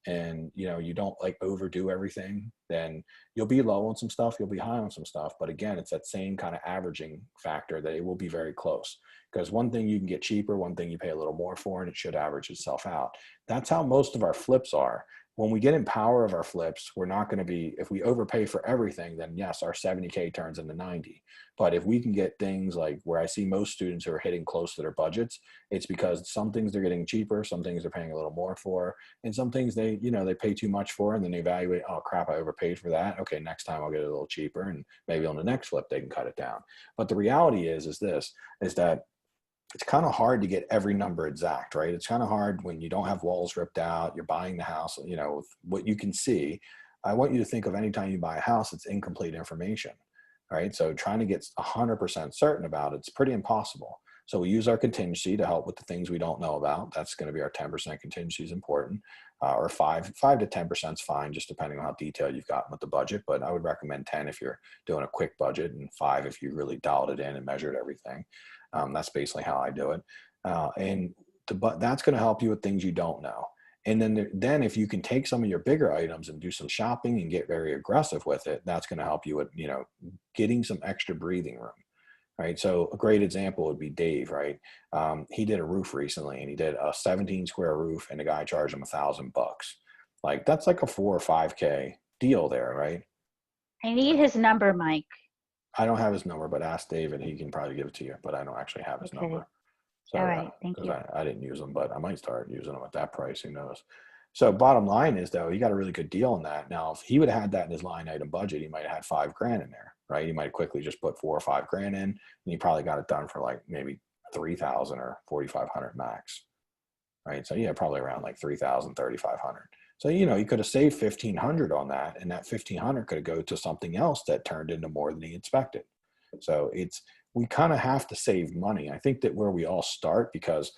and you don't like overdo everything, then you'll be low on some stuff, you'll be high on some stuff. But again, it's that same kind of averaging factor that it will be very close, because one thing you can get cheaper, one thing you pay a little more for, and it should average itself out. That's how most of our flips are. When we get in power of our flips, we're not going to be, if we overpay for everything, then yes, our 70K turns into 90. But if we can get things like where I see most students who are hitting close to their budgets, it's because some things they're getting cheaper, some things they're paying a little more for, and some things they pay too much for, and then they evaluate, oh crap, I overpaid for that. Okay, next time I'll get it a little cheaper, and maybe on the next flip they can cut it down. But the reality is that it's kind of hard to get every number exact, right? It's kind of hard when you don't have walls ripped out, you're buying the house, with what you can see. I want you to think of any time you buy a house, it's incomplete information, right? So trying to get 100% certain about it's pretty impossible. So we use our contingency to help with the things we don't know about. That's going to be our 10% contingency is important, or 5 to 10% is fine, just depending on how detailed you've gotten with the budget. But I would recommend 10 if you're doing a quick budget, and 5 if you really dialed it in and measured everything. That's basically how I do it. But that's going to help you with things you don't know. And then if you can take some of your bigger items and do some shopping and get very aggressive with it, that's going to help you with, getting some extra breathing room, right? So a great example would be Dave, right? He did a roof recently, and he did a 17 square roof, and the guy charged him $1,000. Like that's like a 4 or 5K deal there, right? I need his number, Mike. I don't have his number, but ask David. He can probably give it to you, but I don't actually have his number. So, all right, thank you. I didn't use them, but I might start using them at that price. Who knows? So bottom line is, though, he got a really good deal on that. Now, if he would have had that in his line item budget, he might have had $5,000 in there, right? He might quickly just put $4,000 or $5,000 in, and he probably got it done for like maybe $3,000 or $4,500 max, right? So yeah, probably around like $3,000, $3,500. So, he could have saved $1,500 on that, and that $1,500 could have go to something else that turned into more than he expected. So we kind of have to save money. I think that where we all start, because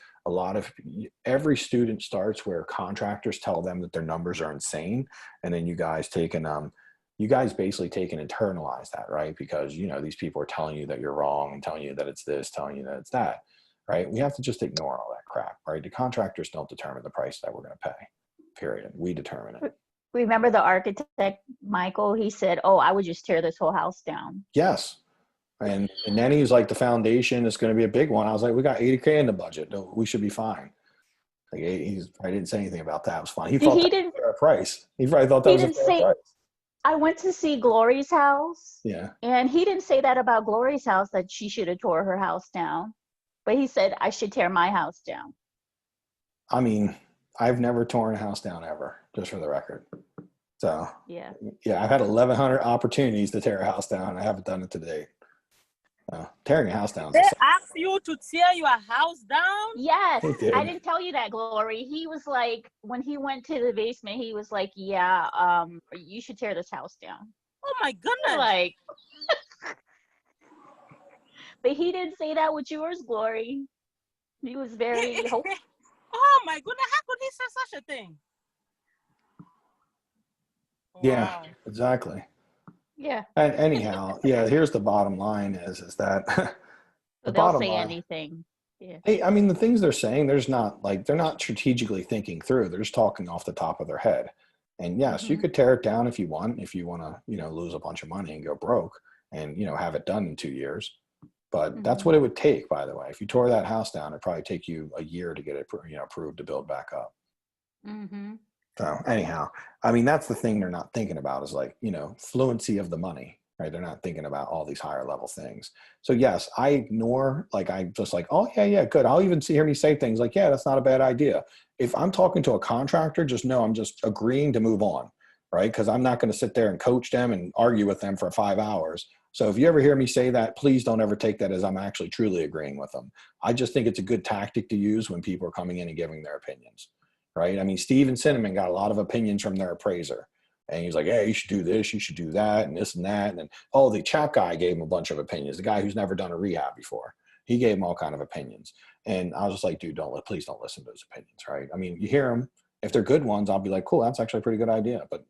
every student starts where contractors tell them that their numbers are insane. And then you guys basically take and internalize that, right? Because, these people are telling you that you're wrong and telling you that it's this, telling you that it's that, right? We have to just ignore all that crap, right? The contractors don't determine the price that we're going to pay, period. We determine it. Remember the architect, Michael? He said, oh, I would just tear this whole house down. Yes. And then he's like, the foundation is going to be a big one. I was like, we got $80K in the budget. We should be fine. Like, I didn't say anything about that. It was fine. He thought that was a fair price. He probably thought that was a fair price. I went to see Glory's house. Yeah. And he didn't say that about Glory's house, that she should have tore her house down. But he said, I should tear my house down. I mean, I've never torn a house down ever, just for the record. So, yeah, I've had 1,100 opportunities to tear a house down. I haven't done it to date. Tearing a house down. They asked you to tear your house down? Yes. I didn't tell you that, Glory. He was like, when he went to the basement, he was like, yeah, you should tear this house down. Oh my goodness. Like, but he didn't say that with yours, Glory. He was very hopeful. Oh my goodness, how could he say such a thing? Yeah, wow. Exactly. Yeah. And anyhow, here's the bottom line is that so they'll say anything. Yeah. Hey, I mean, the things they're saying, they're not strategically thinking through. They're just talking off the top of their head. And yes, you could tear it down if you want to, lose a bunch of money and go broke and, have it done in 2 years. But that's what it would take, by the way. If you tore that house down, it'd probably take you a year to get it, approved to build back up. Mm-hmm. So anyhow, I mean, that's the thing they're not thinking about is fluency of the money, right? They're not thinking about all these higher level things. So yes, I ignore, I'm just like, oh yeah, good. I'll even hear me say things like, yeah, that's not a bad idea. If I'm talking to a contractor, just know I'm just agreeing to move on, right? Because I'm not going to sit there and coach them and argue with them for 5 hours. So if you ever hear me say that, please don't ever take that as I'm actually truly agreeing with them. I just think it's a good tactic to use when people are coming in and giving their opinions. Right. I mean, Steve and Cinnamon got a lot of opinions from their appraiser. And he's like, hey, you should do this, you should do that, and this and that. And then, the chat guy gave him a bunch of opinions. The guy who's never done a rehab before, he gave him all kind of opinions. And I was just like, dude, please don't listen to those opinions. Right. I mean, you hear them. If they're good ones, I'll be like, cool, that's actually a pretty good idea. But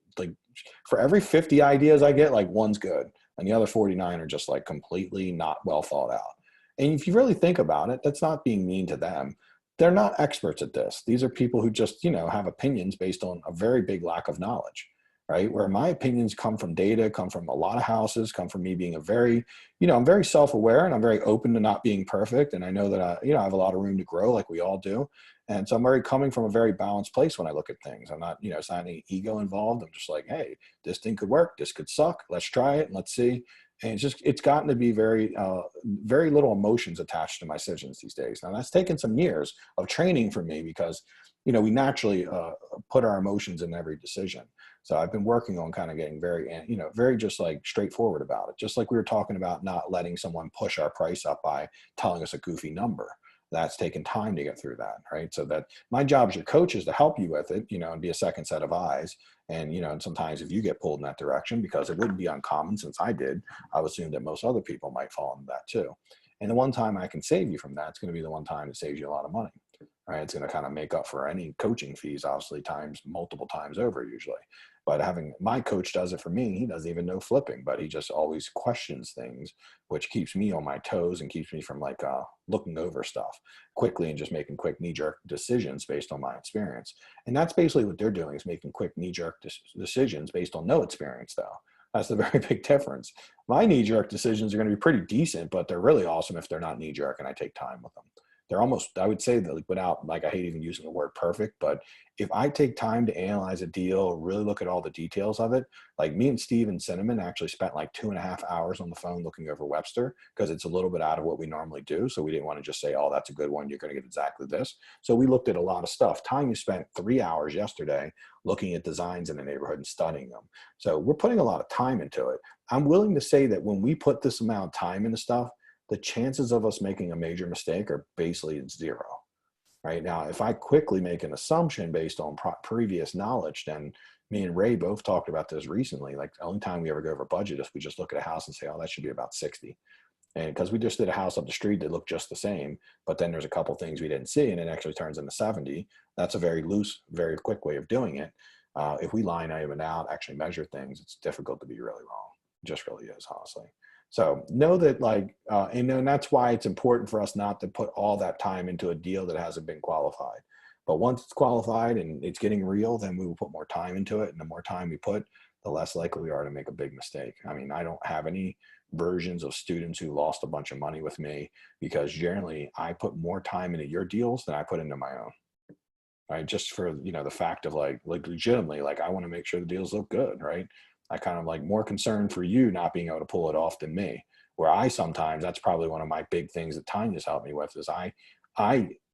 for every 50 ideas I get, one's good. And the other 49 are just completely not well thought out. And if you really think about it, that's not being mean to them. They're not experts at this. These are people who just, have opinions based on a very big lack of knowledge, right? Where my opinions come from data, come from a lot of houses, come from me being I'm very self-aware and I'm very open to not being perfect. And I know that, I have a lot of room to grow like we all do. And so I'm coming from a very balanced place when I look at things. I'm not, it's not any ego involved. I'm just like, hey, this thing could work. This could suck. Let's try it and let's see. And it's gotten to be very, very little emotions attached to my decisions these days. Now that's taken some years of training for me because, we naturally put our emotions in every decision. So I've been working on kind of getting very just straightforward about it. Just like we were talking about not letting someone push our price up by telling us a goofy number. That's taken time to get through that, right? So that my job as your coach is to help you with it, and be a second set of eyes. And, and sometimes if you get pulled in that direction, because it wouldn't be uncommon since I did, I would assume that most other people might fall into that too. And the one time I can save you from that, it's going to be the one time that saves you a lot of money, right? It's going to kind of make up for any coaching fees, obviously multiple times over usually. But having my coach does it for me, he doesn't even know flipping, but he just always questions things, which keeps me on my toes and keeps me from looking over stuff quickly and just making quick knee-jerk decisions based on my experience. And that's basically what they're doing, is making quick knee-jerk decisions based on no experience though. That's the very big difference. My knee-jerk decisions are going to be pretty decent, but they're really awesome if they're not knee-jerk and I take time with them. They're almost, I would say that without, I hate even using the word perfect, but if I take time to analyze a deal, really look at all the details of it, me and Steve and Cinnamon actually spent 2.5 hours on the phone looking over Webster because it's a little bit out of what we normally do. So we didn't want to just say, oh, that's a good one, you're going to get exactly this. So we looked at a lot of stuff. Tanya spent 3 hours yesterday looking at designs in the neighborhood and studying them. So we're putting a lot of time into it. I'm willing to say that when we put this amount of time into stuff, the chances of us making a major mistake are basically zero. Right now, if I quickly make an assumption based on previous knowledge, then me and Ray both talked about this recently. The only time we ever go over budget is we just look at a house and say, oh, that should be about 60. And because we just did a house up the street that looked just the same, but then there's a couple things we didn't see and it actually turns into 70. That's a very loose, very quick way of doing it. If we line item it out, actually measure things, it's difficult to be really wrong. It just really is, honestly. So know that, like, and that's why it's important for us not to put all that time into a deal that hasn't been qualified. But once it's qualified and it's getting real, then we will put more time into it. And the more time we put, the less likely we are to make a big mistake. I mean, I don't have any versions of students who lost a bunch of money with me because generally I put more time into your deals than I put into my own. Right? Just for, the fact of like legitimately, like I want to make sure the deals look good, right? I kind of like more concerned for you not being able to pull it off than me. Where I sometimes, that's probably one of my big things that Tanya's helped me with is I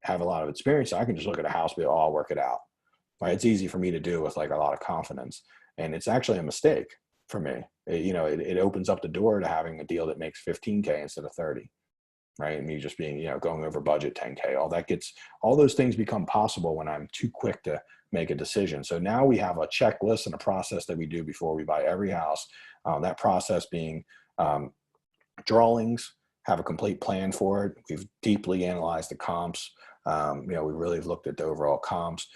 have a lot of experience. So I can just look at a house and be, oh, I'll work it out. Right? It's easy for me to do with like a lot of confidence. And it's actually a mistake for me. It opens up the door to having a deal that makes 15K instead of 30. Right. And me just being, going over budget 10K, all those things become possible when I'm too quick to make a decision. So now we have a checklist and a process that we do before we buy every house. That process being drawings, have a complete plan for it. We've deeply analyzed the comps. We really looked at the overall comps.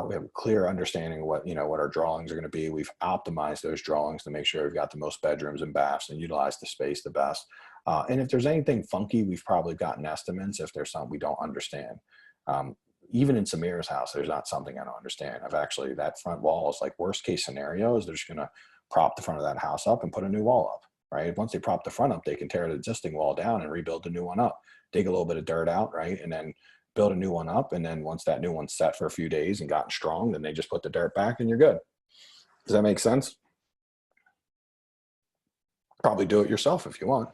We have a clear understanding of what our drawings are going to be. We've optimized those drawings to make sure we've got the most bedrooms and baths and utilize the space the best. And if there's anything funky, we've probably gotten estimates if there's something we don't understand. Even in Samir's house, there's not something I don't understand. That front wall is like worst case scenario is they're just going to prop the front of that house up and put a new wall up, right? Once they prop the front up, they can tear the existing wall down and rebuild the new one up, dig a little bit of dirt out, right? And then build a new one up. And then once that new one's set for a few days and gotten strong, then they just put the dirt back and you're good. Does that make sense? Probably do it yourself if you want.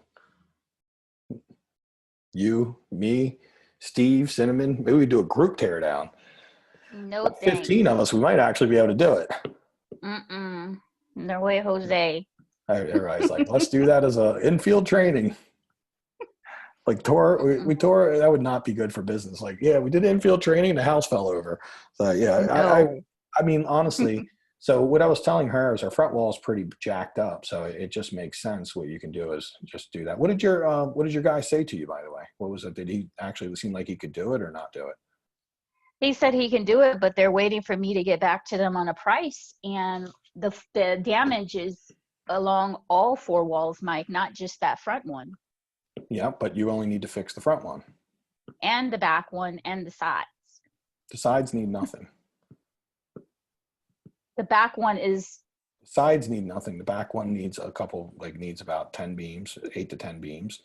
You, me, Steve, Cinnamon, maybe we do a group tear down. No, Like thanks. 15 of us, we might actually be able to do it. No way, Jose. Everybody's like, let's do that as a infield training. Like we tore, that would not be good for business. Like, yeah, we did infield training and the house fell over. So yeah, No. I mean, honestly, so what I was telling her is our front wall is pretty jacked up. So it just makes sense. What you can do is just do that. What did your guy say to you, by the way? What was it? Did he actually seem like he could do it or not do it? He said he can do it, but they're waiting for me to get back to them on a price. And the damage is along all four walls, Mike, not just that front one. Yeah, but you only need to fix the front one. And the back one and the sides. The sides need nothing. The back one is... The sides need nothing. The back one needs needs about 10 beams, 8 to 10 beams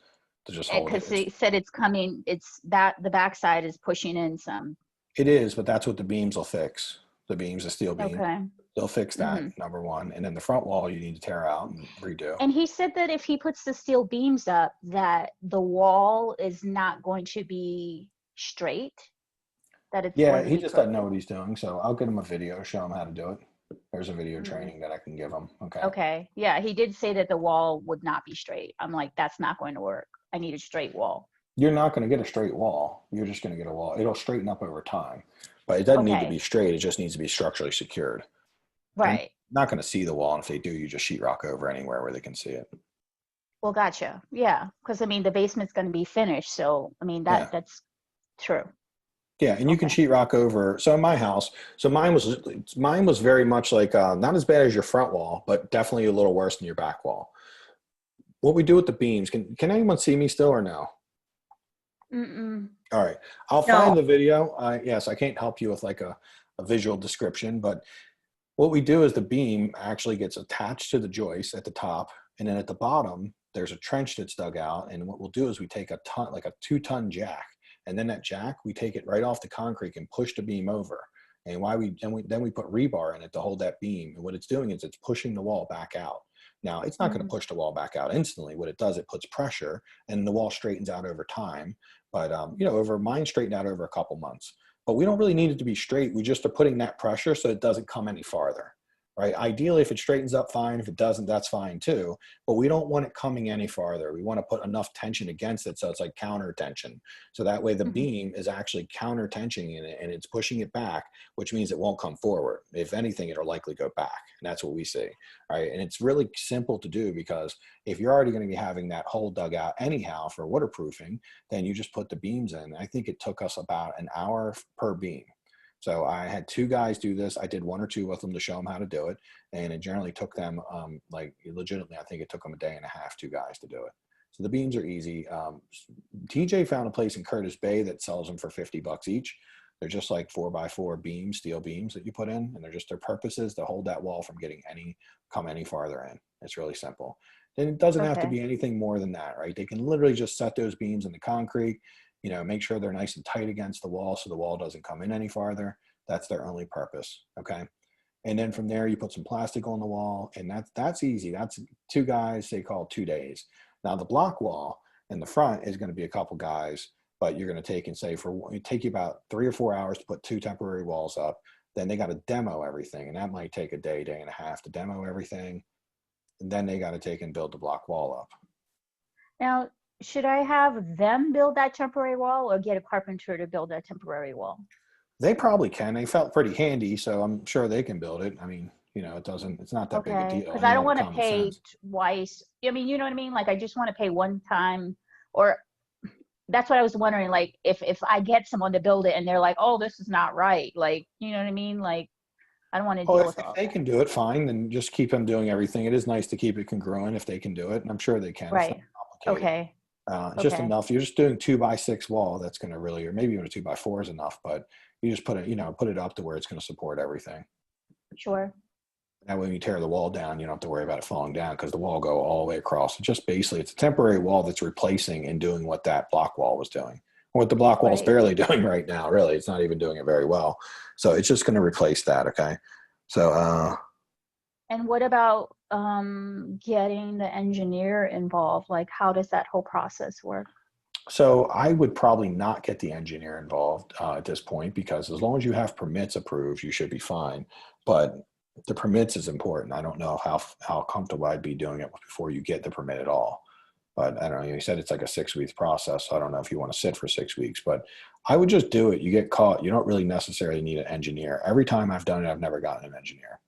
to just hold it. Because they said it's coming, the back side is pushing in some. It is, but that's what the beams will fix. The beams, the steel beams. Okay. They'll fix that, number one. And then the front wall you need to tear out and redo. And he said that if he puts the steel beams up, that the wall is not going to be straight. That it's he just doesn't know what he's doing. So I'll get him a video, show him how to do it. There's a video training that I can give him. Okay. Okay. Yeah, he did say that the wall would not be straight. I'm like, that's not going to work. I need a straight wall. You're not going to get a straight wall. You're just going to get a wall. It'll straighten up over time. But it doesn't need to be straight. It just needs to be structurally secured. Right. Not going to see the wall. And if they do, you just sheetrock over anywhere where they can see it. Well, gotcha. Yeah. Because, I mean, the basement's going to be finished. So, I mean, that's true. Yeah, and you can sheetrock over. So in my house, mine was very much like not as bad as your front wall, but definitely a little worse than your back wall. What we do with the beams, can anyone see me still or no? All right, I'll find the video. Yes, I can't help you with like a visual description, but what we do is the beam actually gets attached to the joist at the top, and then at the bottom there's a trench that's dug out, and what we'll do is we take a 2-ton jack. And then that jack, we take it right off the concrete and push the beam over. And then we put rebar in it to hold that beam. And what it's doing is it's pushing the wall back out. Now, it's not going to push the wall back out instantly. What it does, it puts pressure and the wall straightens out over time. But, mine straightened out over a couple months. But we don't really need it to be straight. We just are putting that pressure so it doesn't come any farther, right? Ideally, if it straightens up, fine. If it doesn't, that's fine too. But we don't want it coming any farther. We want to put enough tension against it so it's like counter tension. So that way the beam is actually counter tensioning in it and it's pushing it back, which means it won't come forward. If anything, it'll likely go back. And that's what we see, right? And it's really simple to do because if you're already going to be having that hole dug out anyhow for waterproofing, then you just put the beams in. I think it took us about an hour per beam. So I had 2 guys do this. I did 1 or 2 with them to show them how to do it. And it generally took them, like legitimately, I think it took them a day and a half, 2 guys to do it. So the beams are easy. TJ found a place in Curtis Bay that sells them for $50 each. They're just like 4x4 beams, steel beams that you put in. And they're just, their purpose is to hold that wall from getting come any farther in. It's really simple. And it doesn't have to be anything more than that, right? They can literally just set those beams in the concrete, you know, make sure they're nice and tight against the wall so the wall doesn't come in any farther. That's their only purpose, okay? And then from there, you put some plastic on the wall, and that's easy. That's 2 guys, they call 2 days. Now, the block wall in the front is going to be a couple guys, but you're going to take and say, it take you about 3 or 4 hours to put 2 temporary walls up. Then they got to demo everything, and that might take a day, day and a half to demo everything. And then they got to take and build the block wall up. Now, should I have them build that temporary wall or get a carpenter to build that temporary wall? They probably can. They felt pretty handy, so I'm sure they can build it. I mean, you know, it's not that big a deal. Because I don't want to pay twice. I mean, you know what I mean? Like, I just want to pay one time, or that's what I was wondering. Like, if I get someone to build it and they're like, oh, this is not right. Like, you know what I mean? Like, I don't want to deal with all if they can do it, fine. Then just keep them doing everything. It is nice to keep it congruent if they can do it. And I'm sure they can. Right. It's not complicated. Okay. Just enough. You're just doing 2x6 wall. That's going to really, or maybe even a 2x4 is enough, but you just put it up to where it's going to support everything. Sure. That way when you tear the wall down, you don't have to worry about it falling down because the wall go all the way across. It's just basically, it's a temporary wall that's replacing and doing what that block wall was doing. What the block wall is barely doing right now, really. It's not even doing it very well. So it's just going to replace that, okay? So, and what about getting the engineer involved? Like, how does that whole process work? So I would probably not get the engineer involved at this point, because as long as you have permits approved, you should be fine. But the permits is important. I don't know how comfortable I'd be doing it before you get the permit at all. But I don't know, you said it's like a 6-week process. So I don't know if you want to sit for 6 weeks, but I would just do it. You get caught. You don't really necessarily need an engineer. Every time I've done it, I've never gotten an engineer.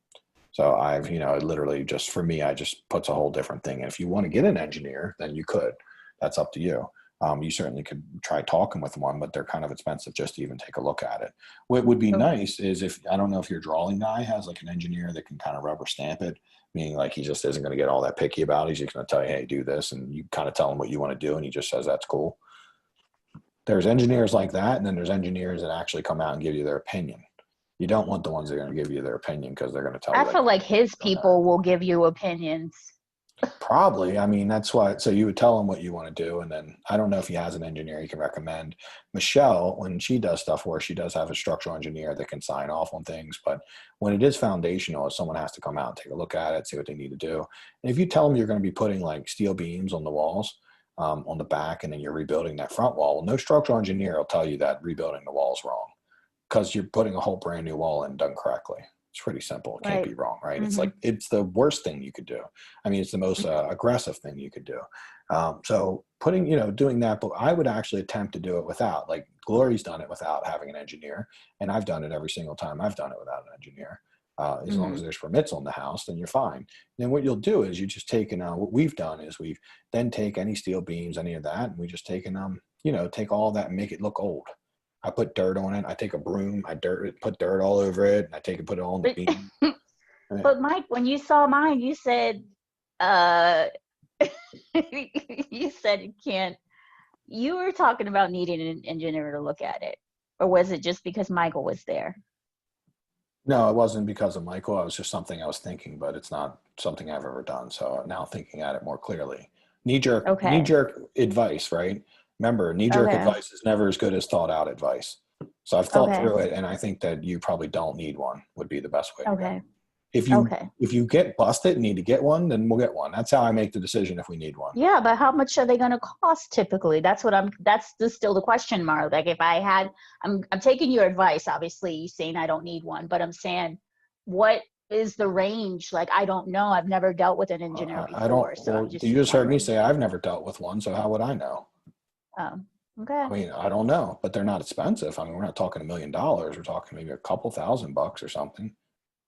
So I've, literally just, for me, I just puts a whole different thing. And if you want to get an engineer, then you could. That's up to you. You certainly could try talking with one, but they're kind of expensive just to even take a look at it. What would be nice is I don't know if your drawing guy has like an engineer that can kind of rubber stamp it, meaning like he just isn't going to get all that picky about it. He's just going to tell you, hey, do this. And you kind of tell him what you want to do. And he just says, that's cool. There's engineers like that. And then there's engineers that actually come out and give you their opinion. You don't want the ones that are going to give you their opinion because they're going to tell you. I feel like his people will give you opinions. Probably. I mean, that's why. So you would tell him what you want to do. And then I don't know if he has an engineer he can recommend. Michelle, when she does stuff where she does have a structural engineer that can sign off on things. But when it is foundational, someone has to come out and take a look at it, see what they need to do. And if you tell them you're going to be putting like steel beams on the walls, on the back, and then you're rebuilding that front wall, well, no structural engineer will tell you that rebuilding the wall is wrong because you're putting a whole brand new wall in done correctly. It's pretty simple. It can't be wrong, right? Mm-hmm. It's like, it's the worst thing you could do. I mean, it's the most aggressive thing you could do. So putting, doing that, but I would actually attempt to do it without, like Glory's done it without having an engineer. And I've done it every single time I've done it without an engineer. As long as there's permits on the house, then you're fine. And then what you'll do is you just take, what we've done is we've then take any steel beams, any of that, and we just taken take all that and make it look old. I put dirt on it. I take a broom, put dirt all over it, and I take and put it on the beam. But Mike, when you saw mine, you said, you were talking about needing an engineer to look at it. Or was it just because Michael was there? No, it wasn't because of Michael. It was just something I was thinking, but it's not something I've ever done. So now thinking at it more clearly. Knee-jerk advice, right? Remember, knee-jerk advice is never as good as thought-out advice. So I've thought through it, and I think that you probably don't need one would be the best way to go. If you get busted and need to get one, then we'll get one. That's how I make the decision if we need one. Yeah, but how much are they going to cost typically? That's still the question mark. Like if I had, I'm taking your advice, obviously saying I don't need one, but I'm saying what is the range? Like, I don't know. I've never dealt with an engineer I don't, before, so well, I'm just you just heard me wondering. say I've never dealt with one, so how would I know? Okay. I mean, I don't know, but they're not expensive. I mean, we're not talking $1 million. We're talking maybe a couple $1,000 or something.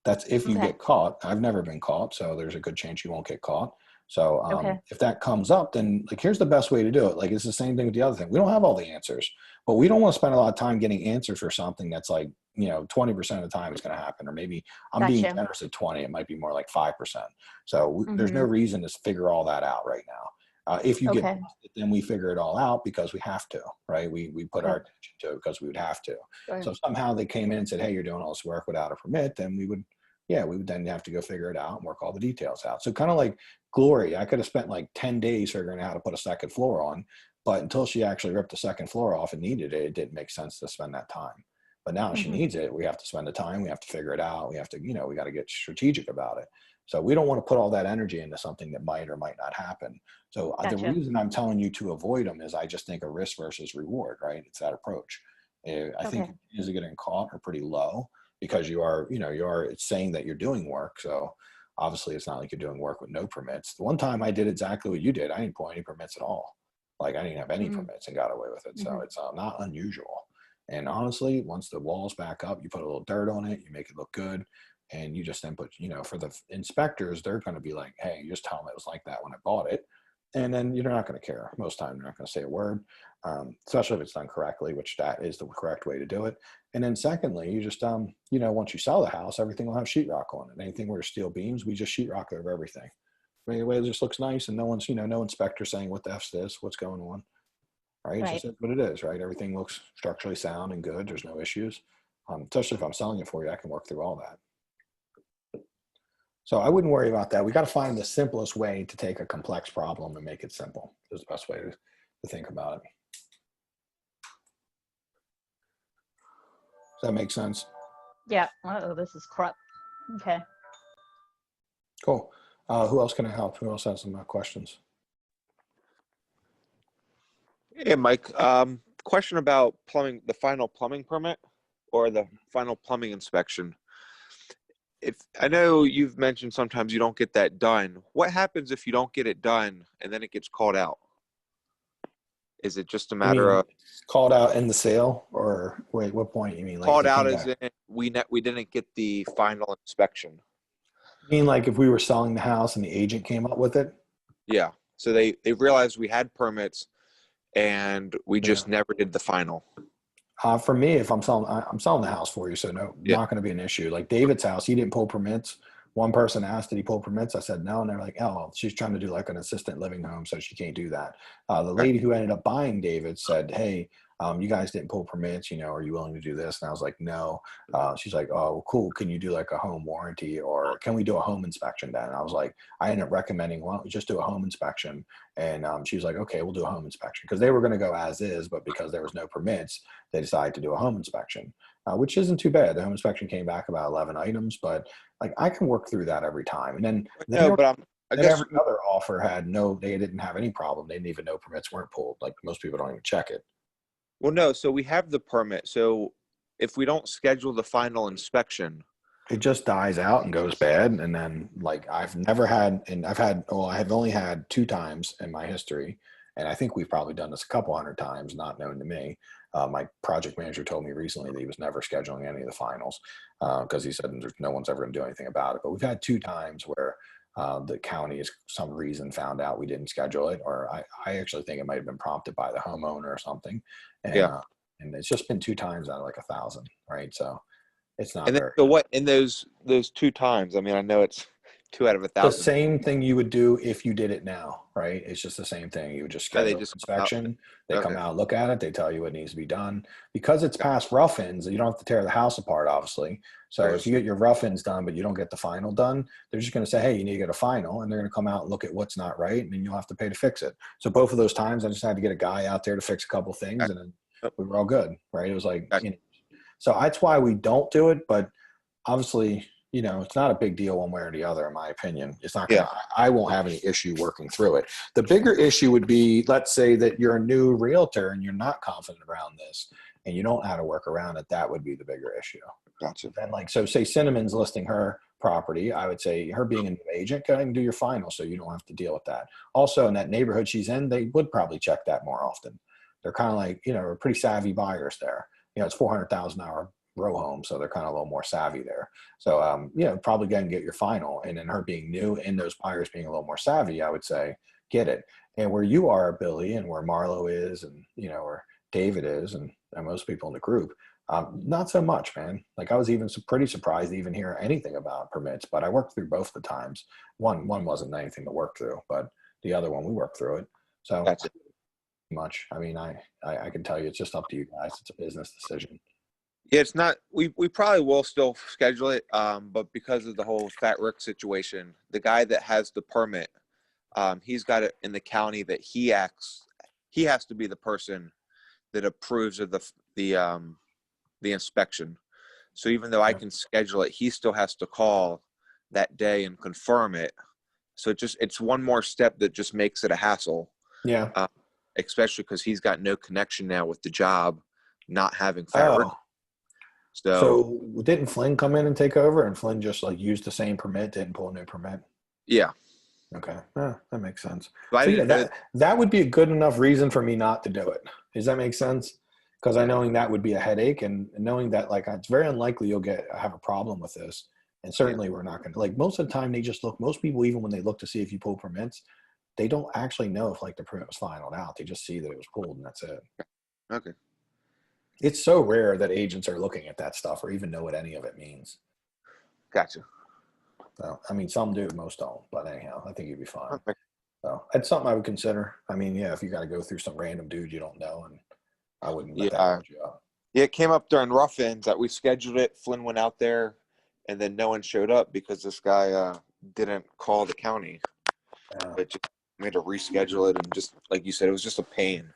That's if you Okay. get caught. I've never been caught, so there's a good chance you won't get caught. So Okay. if that comes up, then like here's the best way to do it. Like it's the same thing with the other thing. We don't have all the answers, but we don't want to spend a lot of time getting answers for something that's like 20% of the time it's going to happen, or maybe I'm being Gotcha. generous at 20. It might be more like 5%. So there's no Mm-hmm. reason to figure all that out right now. If you get Okay. busted, then we figure it all out because we have to, right? We put our Okay. attention to it because we would have to. Sure. So if somehow they came in and said, hey, you're doing all this work without a permit, then we would then have to go figure it out and work all the details out. So kind of like Glory, I could have spent like 10 days figuring out how to put a second floor on, but until she actually ripped the second floor off and needed it, it didn't make sense to spend that time. But now she Mm-hmm. needs it. We have to spend the time. We have to figure it out. We have to, we got to get strategic about it. So we don't want to put all that energy into something that might or might not happen. So the Gotcha. reason I'm telling you to avoid them is I just think a risk versus reward, right? It's that approach. I think is getting caught are pretty low because it's saying that you're doing work. So obviously it's not like you're doing work with no permits. The one time I did exactly what you did, I didn't pull any permits at all. Like I didn't have any permits and got away with it. So it's not unusual. And honestly, once the wall's back up, you put a little dirt on it, you make it look good. And you just then put, for the inspectors, they're going to be like, hey, you just tell them it was like that when I bought it. And then you're not going to care. Most time, they're not going to say a word, especially if it's done correctly, which that is the correct way to do it. And then secondly, you just, once you sell the house, everything will have sheetrock on it. Anything where there's steel beams, we just sheetrock over everything. Anyway, it just looks nice. And no one's, no inspector saying, what the F's this, what's going on, right? It's just what it is, right? Everything looks structurally sound and good. There's no issues. Especially if I'm selling it for you, I can work through all that. So I wouldn't worry about that. We got to find the simplest way to take a complex problem and make it simple. Is the best way to think about it. Does that make sense? Yeah. Oh, this is crap. Okay. Cool. Who else can I help? Who else has some questions? Hey, Mike. Question about plumbing, the final plumbing permit or the final plumbing inspection. If I know you've mentioned sometimes you don't get that done. What happens if you don't get it done and then it gets called out? Is it just a matter of called out in the sale, or wait, what point you mean? Like called out as in we didn't get the final inspection? You mean like if we were selling the house and the agent came up with it? Yeah. So they realized we had permits and we just never did the final. For me, if I'm selling the house for you, so not going to be an issue. Like David's house, he didn't pull permits. One person asked, did he pull permits? I said no, and they're like, oh, she's trying to do like an assistant living home, so she can't do that. The lady who ended up buying David said, hey, you guys didn't pull permits, are you willing to do this? And I was like, no. She's like, oh, cool. Can you do like a home warranty, or can we do a home inspection then? And I was like, I ended up recommending, why don't we just do a home inspection? And she was like, okay, we'll do a home inspection, because they were going to go as is, but because there was no permits, they decided to do a home inspection, which isn't too bad. The home inspection came back about 11 items, but like I can work through that every time. And then I guess every other offer they didn't have any problem. They didn't even know permits weren't pulled. Like most people don't even check it. Well, no. So we have the permit. So if we don't schedule the final inspection, it just dies out and goes bad. And then like I have only had 2 times in my history. And I think we've probably done this a couple hundred times, not known to me. My project manager told me recently that he was never scheduling any of the finals because he said no one's ever going to do anything about it. But we've had 2 times where the county, is some reason, found out we didn't schedule it, or I actually think it might have been prompted by the homeowner or something. And, and it's just been 2 times out of like 1,000, right? So it's not. And then, so what in those 2 times? I mean, I know it's 2 out of 1,000. The same thing you would do if you did it now, right? It's just the same thing. You would just schedule inspection. They come out, look at it. They tell you what needs to be done. Because it's past rough-ins, you don't have to tear the house apart, obviously. So if you get your rough-ins done, but you don't get the final done, they're just going to say, hey, you need to get a final. And they're going to come out and look at what's not right, and then you'll have to pay to fix it. So both of those times, I just had to get a guy out there to fix a couple things, and then we were all good, right? It was like, so that's why we don't do it. But obviously, it's not a big deal one way or the other, in my opinion. It's not gonna, I won't have any issue working through it. The bigger issue would be, let's say that you're a new realtor and you're not confident around this and you don't know how to work around it. That would be the bigger issue. Gotcha. And like, so say Cinnamon's listing her property, I would say her being a new agent, go ahead and do your final so you don't have to deal with that. Also, in that neighborhood she's in, they would probably check that more often. They're kind of like, pretty savvy buyers there. It's $400,000 row home, so they're kind of a little more savvy there. So, probably go and get your final. And then her being new and those buyers being a little more savvy, I would say get it. And where you are, Billy, and where Marlo is, and where David is, and most people in the group, not so much, man. Like I was even pretty surprised to even hear anything about permits, but I worked through both the times. One wasn't anything to work through, but the other one we worked through it. So Gotcha. much. I mean, I can tell you, it's just up to you guys. It's a business decision. Yeah, it's not. We probably will still schedule it, but because of the whole Fat Rick situation, the guy that has the permit, he's got it in the county that he acts. He has to be the person that approves of the inspection. So even though I can schedule it, he still has to call that day and confirm it. So it's one more step that just makes it a hassle. Yeah. Especially because he's got no connection now with the job, not having Fat Rick. So didn't Flynn come in and take over, and Flynn just like used the same permit, didn't pull a new permit? Yeah. Okay. That makes sense. So yeah, that would be a good enough reason for me not to do it. Does that make sense? Because I knowing that would be a headache, and knowing that like it's very unlikely you'll have a problem with this. And certainly we're not going to, like, most of the time they just look, most people, even when they look to see if you pull permits, they don't actually know if like the permit was finalized out. They just see that it was pulled and that's it. Okay. It's so rare that agents are looking at that stuff or even know what any of it means. Gotcha. So, I mean, some do, most don't. But anyhow, I think you'd be fine. Okay. So it's something I would consider. I mean, yeah, if you got to go through some random dude you don't know, and I wouldn't let that hold you up. Yeah, it came up during rough ends that we scheduled it. Flynn went out there, and then no one showed up because this guy didn't call the county. But just, we had to reschedule it, and just like you said, it was just a pain.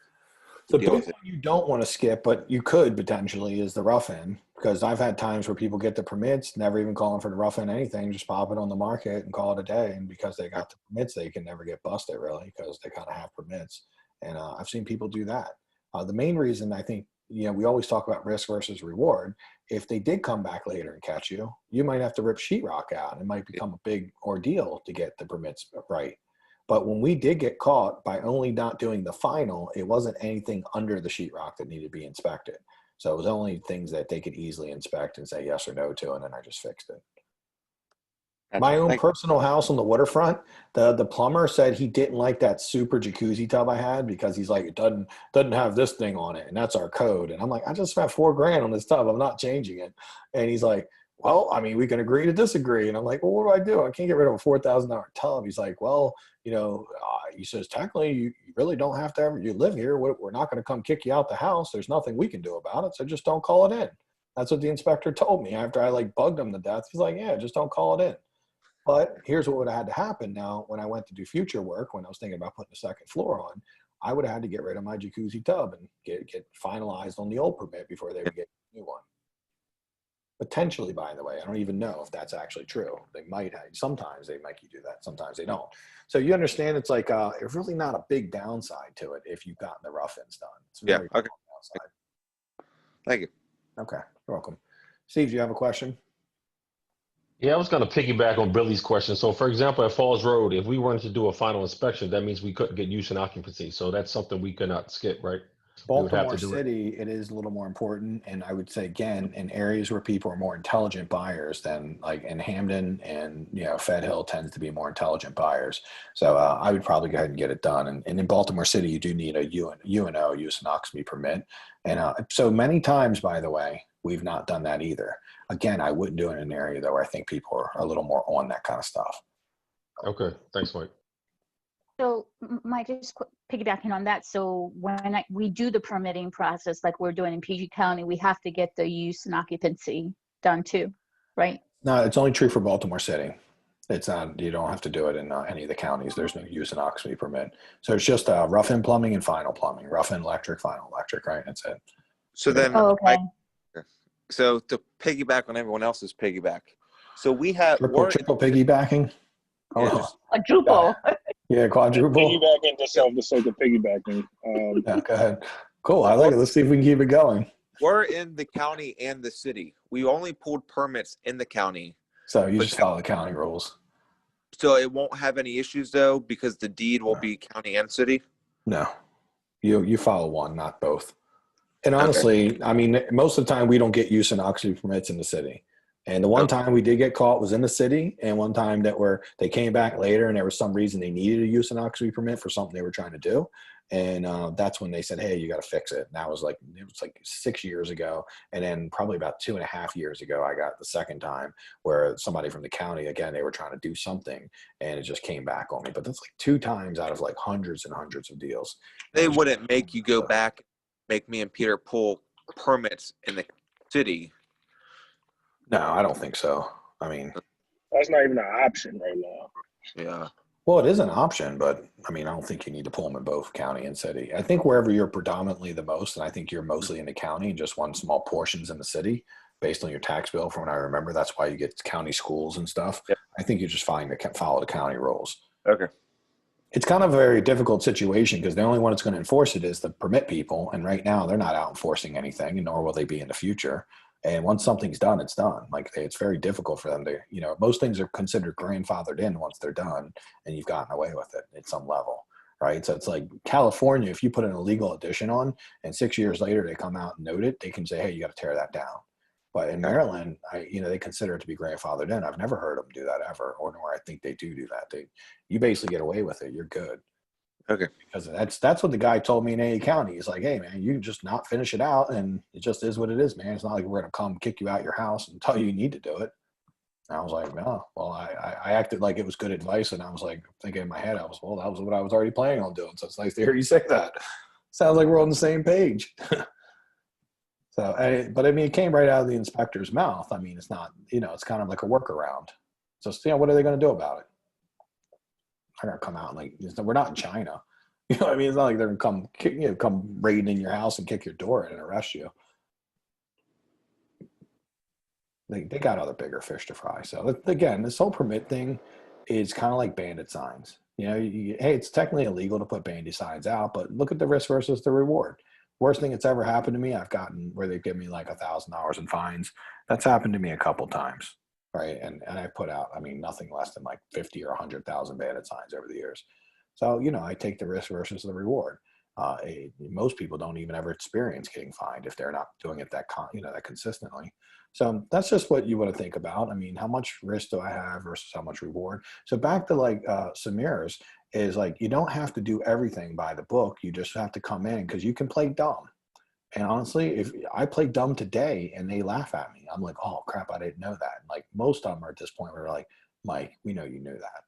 The big one you don't want to skip, but you could potentially, is the rough end, because I've had times where people get the permits, never even calling for the rough end anything, just pop it on the market and call it a day. And because they got the permits, they can never get busted really, because they kind of have permits. And I've seen people do that. The main reason I think, we always talk about risk versus reward. If they did come back later and catch you, you might have to rip sheetrock out. It might become a big ordeal to get the permits right. But when we did get caught by only not doing the final, it wasn't anything under the sheetrock that needed to be inspected. So it was only things that they could easily inspect and say yes or no to, and then I just fixed it. Gotcha. My own personal house on the waterfront, the plumber said he didn't like that super jacuzzi tub I had because he's like, it doesn't have this thing on it, and that's our code. And I'm like, I just spent $4,000 on this tub. I'm not changing it. And he's like, well, I mean, we can agree to disagree. And I'm like, well, what do? I can't get rid of a $4,000 tub. He's like, well, he says, technically, you really don't have to you live here. We're not going to come kick you out the house. There's nothing we can do about it. So just don't call it in. That's what the inspector told me after I like bugged him to death. He's like, yeah, just don't call it in. But here's what would have had to happen. Now, when I went to do future work, when I was thinking about putting the second floor on, I would have had to get rid of my jacuzzi tub and get finalized on the old permit before they would get a new one. Potentially, by the way, I don't even know if that's actually true. They might have. Sometimes they make you do that. Sometimes they don't. So you understand, it's like it's really not a big downside to it if you've gotten the rough ends done. It's very okay. Downside. Thank you. Okay, you're welcome. Steve, do you have a question? Yeah, I was going to piggyback on Billy's question. So, for example, at Falls Road, if we wanted to do a final inspection, that means we couldn't get use and occupancy. So that's something we could not skip, right? Baltimore City, it is a little more important. And I would say, again, in areas where people are more intelligent buyers than like in Hamden and, Fed Hill tends to be more intelligent buyers. So I would probably go ahead and get it done. And in Baltimore City, you do need a UNO, use and occupancy permit. And so many times, by the way, we've not done that either. Again, I wouldn't do it in an area though where I think people are a little more on that kind of stuff. Okay. Thanks, Mike. So, Mike, just piggybacking on that. So when we do the permitting process, like we're doing in PG County, we have to get the use and occupancy done too, right? No, it's only true for Baltimore City. It's not, you don't have to do it in any of the counties. There's no use and occupancy permit. So it's just rough in plumbing and final plumbing, rough in electric, final electric, right? That's it. So then, okay. So to piggyback on everyone else's piggyback. So we have triple piggybacking. Quadruple. Yeah, quadruple. Piggybacking just for the sake of piggybacking. Yeah, go ahead. Cool. I like it. Let's see if we can keep it going. We're in the county and the city. We only pulled permits in the county. So you But just follow the county rules. So it won't have any issues though, because the deed will be county and city. No, you follow one, not both. And Okay. honestly, I mean, most of the time we don't get use and occupancy permits in the city. And the one Okay. time we did get caught was in the city, and one time that they came back later and there was some reason they needed a use and occupancy permit for something they were trying to do. And that's when they said, hey, you got to fix it. And that was like, it was like 6 years ago. And then probably about 2.5 years ago, I got the second time where somebody from the county, again, they were trying to do something and it just came back on me. But that's like 2 times out of like hundreds and hundreds of deals. They wouldn't make you go back, make me and Peter pull permits in the city. No, I don't think so. I mean, That's not even an option right now. Yeah. well, it is an option, but I mean, I don't think you need to pull them in both county and city. I think wherever you're predominantly the most, and I think you're mostly in the county and just one small portions in the city based on your tax bill. From what I remember, that's why you get county schools and stuff. Yep. I think you just follow the county rules. Okay. It's kind of a very difficult situation because the only one that's going to enforce it is the permit people. And right now they're not out enforcing anything, and nor will they be in the future. And once something's done, it's done. Like it's very difficult for them to, most things are considered grandfathered in once they're done and you've gotten away with it at some level, right? So it's like California, if you put an illegal addition on and 6 years later they come out and note it, they can say, hey, you got to tear that down. But in Maryland, they consider it to be grandfathered in. I've never heard them do that ever, or nor I think they do that. You basically get away with it. You're good. Okay. Because that's what the guy told me in A County. He's like, hey, man, you can just not finish it out, and it just is what it is, man. It's not like we're going to come kick you out your house and tell you need to do it. And I was like, no. Well, I acted like it was good advice, and I was like thinking in my head, that was what I was already planning on doing. So it's nice to hear you say that. Sounds like we're on the same page. But I mean, it came right out of the inspector's mouth. I mean, it's not, it's kind of like a workaround. So, what are they going to do about it? They're going to come out and we're not in China. You know what I mean? It's not like they're going to come raiding in your house and kick your door in and arrest you. They got other bigger fish to fry. So again, this whole permit thing is kind of like bandit signs. Hey, it's technically illegal to put bandit signs out, but look at the risk versus the reward. Worst thing that's ever happened to me, I've gotten where they've given me like $1,000 in fines. That's happened to me a couple times, right? And I put out, nothing less than like 50 or 100,000 bandit signs over the years. So, I take the risk versus the reward. Most people don't even ever experience getting fined if they're not doing it that consistently. So that's just what you want to think about. How much risk do I have versus how much reward? So back to Samir's is like, you don't have to do everything by the book. You just have to come in because you can play dumb. And honestly, if I play dumb today and they laugh at me, I'm like, oh crap, I didn't know that. Like most of them are at this point where they're like, Mike, we know you knew that.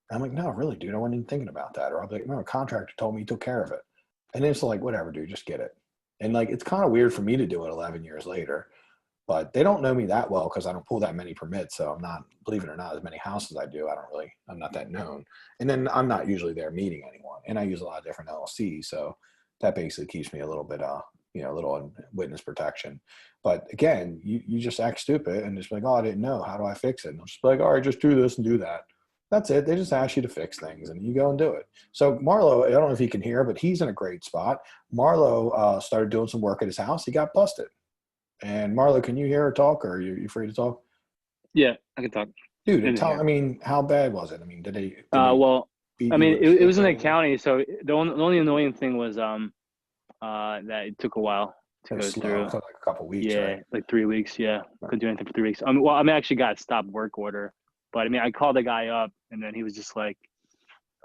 And I'm like, no, really, dude, I wasn't even thinking about that. Or I'll be like, no, a contractor told me he took care of it. And it's like, whatever, dude, just get it. And like, it's kind of weird for me to do it 11 years later, but they don't know me that well because I don't pull that many permits. So I'm not, believe it or not, as many houses I do, I'm not that known. And then I'm not usually there meeting anyone. And I use a lot of different LLCs. So that basically keeps me a little bit, a little on witness protection. But again, you just act stupid and just like, oh, I didn't know. How do I fix it? And I'm just like, all right, just do this and do that. That's it. They just ask you to fix things and you go and do it. So Marlo, I don't know if he can hear, but he's in a great spot. Marlo started doing some work at his house. He got busted. And Marlo, can you hear or talk, or are you free to talk? Yeah, I can talk. Dude, how bad was it? Did they well, beat it was in the county, so the only annoying thing was that it took a while to go through. Like a couple weeks, yeah, right? like 3 weeks. Yeah, couldn't do anything for 3 weeks. I actually got a stop work order, but I called the guy up, and then he was just like,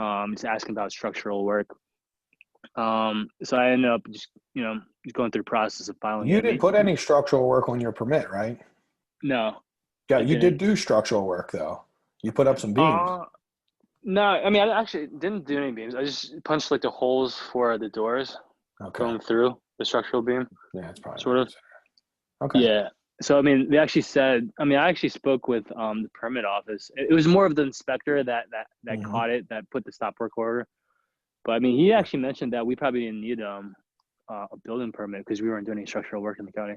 just asking about structural work. So I ended up just going through the process of filing. You didn't put any structural work on your permit, right? No. Yeah, you did do structural work though. You put up some beams. No, I actually didn't do any beams. I just punched like the holes for the doors. Okay. Going through the structural beam. Yeah, it's probably sort of. Okay. Yeah. So they actually said. I actually spoke with the permit office. It was more of the inspector that caught it, that put the stop work order. But he actually mentioned that we probably didn't need a building permit because we weren't doing any structural work in the county.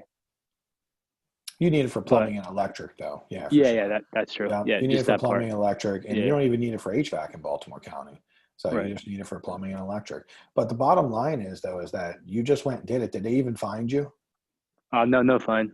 You need it for plumbing and electric, though. Yeah. Yeah, that's true. Yeah, you need it for plumbing and electric, and you don't even need it for HVAC in Baltimore County. So you just need it for plumbing and electric. But the bottom line is that you just went and did it. Did they even find you? No fine.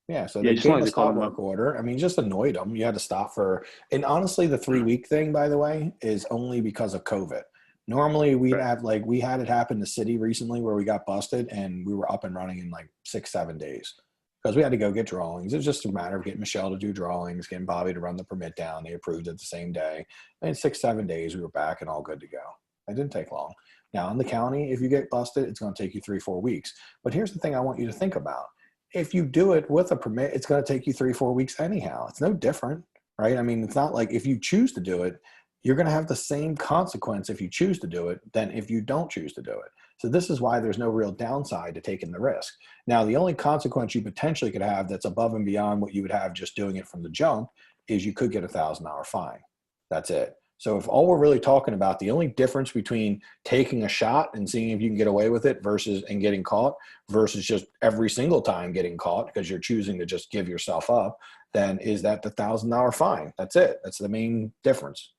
Yeah, so Yeah, they just as long gave as a they call stop them work up. order. I mean, just annoyed them. You had to stop for, and honestly, the 3 week thing, by the way, is only because of COVID. Normally, we'd Right. have like we had it happen in the city recently where we got busted, and we were up and running in like 6-7 days because we had to go get drawings. It was just a matter of getting Michelle to do drawings, getting Bobby to run the permit down. They approved it the same day. And in 6-7 days, we were back and all good to go. It didn't take long. Now in the county, if you get busted, it's going to take you 3-4 weeks. But here's the thing I want you to think about: if you do it with a permit, it's going to take you 3-4 weeks anyhow. It's no different, right? I mean, it's not like if you choose to do it, you're going to have the same consequence if you choose to do it than if you don't choose to do it. So this is why there's no real downside to taking the risk. Now, the only consequence you potentially could have that's above and beyond what you would have just doing it from the jump is you could get a $1,000 fine. That's it. So if all we're really talking about, the only difference between taking a shot and seeing if you can get away with it versus and getting caught versus just every single time getting caught because you're choosing to just give yourself up, then is that the $1,000 fine. That's it. That's the main difference.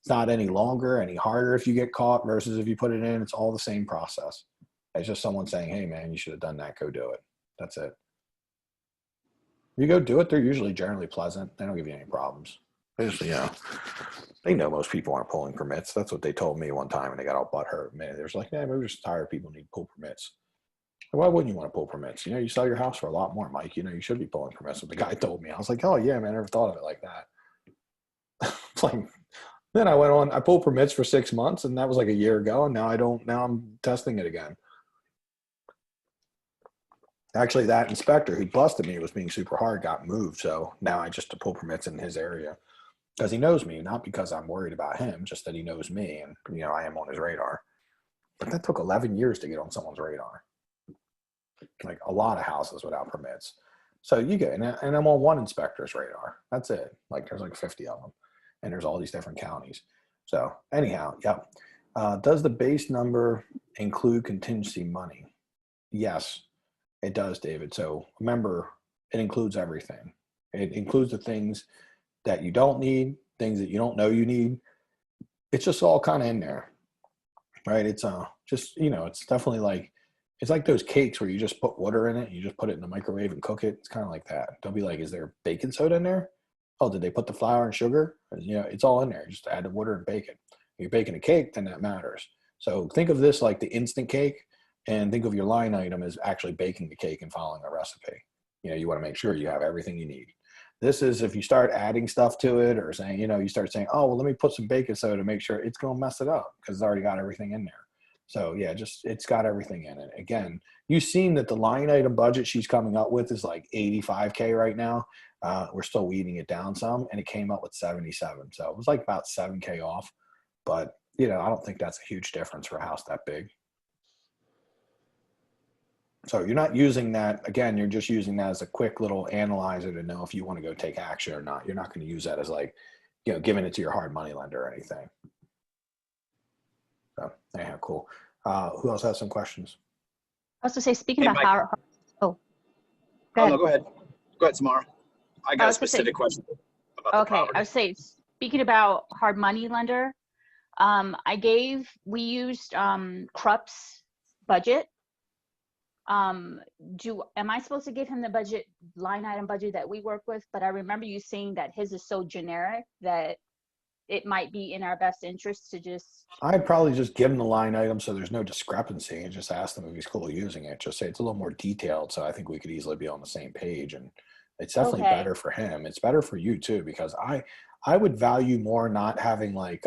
It's not any longer, any harder if you get caught versus if you put it in. It's all the same process. It's just someone saying, hey, man, you should have done that. Go do it. That's it. If you go do it, they're usually generally pleasant. They don't give you any problems. They just, they know most people aren't pulling permits. That's what they told me one time, and they got all butthurt. Man, they're just like, yeah, we're just tired of people need to pull permits. Why wouldn't you want to pull permits? You sell your house for a lot more, Mike. You should be pulling permits. What the guy told me. I was like, oh, yeah, man, I never thought of it like that. It's like, then I pulled permits for 6 months, and that was like a year ago, and now I'm testing it again. Actually, that inspector who busted me was being super hard, got moved. So now I just pull permits in his area because he knows me, not because I'm worried about him, just that he knows me and, I am on his radar. But that took 11 years to get on someone's radar. Like a lot of houses without permits. So you get, and I'm on one inspector's radar. That's it. Like there's like 50 of them, and there's all these different counties. So anyhow, yep. Does the base number include contingency money? Yes, it does, David. So remember, it includes everything. It includes the things that you don't need, things that you don't know you need. It's just all kind of in there, right? It's just, it's definitely like, it's like those cakes where you just put water in it, you just put it in the microwave and cook it. It's kind of like that. Don't be like, is there baking soda in there? Oh, did they put the flour and sugar? It's all in there. Just add the water and bake it. If you're baking a cake, then that matters. So think of this like the instant cake, and think of your line item as actually baking the cake and following a recipe. You want to make sure you have everything you need. This is if you start adding stuff to it or saying, you start saying, oh, well, let me put some baking soda to make sure, it's going to mess it up because it's already got everything in there. So yeah, it's got everything in it. Again, you've seen that the line item budget she's coming up with is like 85K right now. We're still weeding it down some, and it came up with 77. So it was like about 7K off. But, I don't think that's a huge difference for a house that big. So you're not using that, again, you're just using that as a quick little analyzer to know if you want to go take action or not. You're not going to use that as like, giving it to your hard money lender or anything. So anyhow, cool. Who else has some questions? I was to say, speaking Hey, about Mike. how, oh, Oh, no, go ahead. Go ahead, Samara. I got a was gonna say- specific question about the okay, property. I would say, speaking about hard money lender, we used Krupp's budget. Am I supposed to give him the budget, line item budget that we work with? But I remember you saying that his is so generic that it might be in our best interest to just. I'd probably just give him the line item so there's no discrepancy and just ask him if he's cool using it. Just say it's a little more detailed, so I think we could easily be on the same page. And it's definitely Okay. better for him. It's better for you too, because I would value more not having like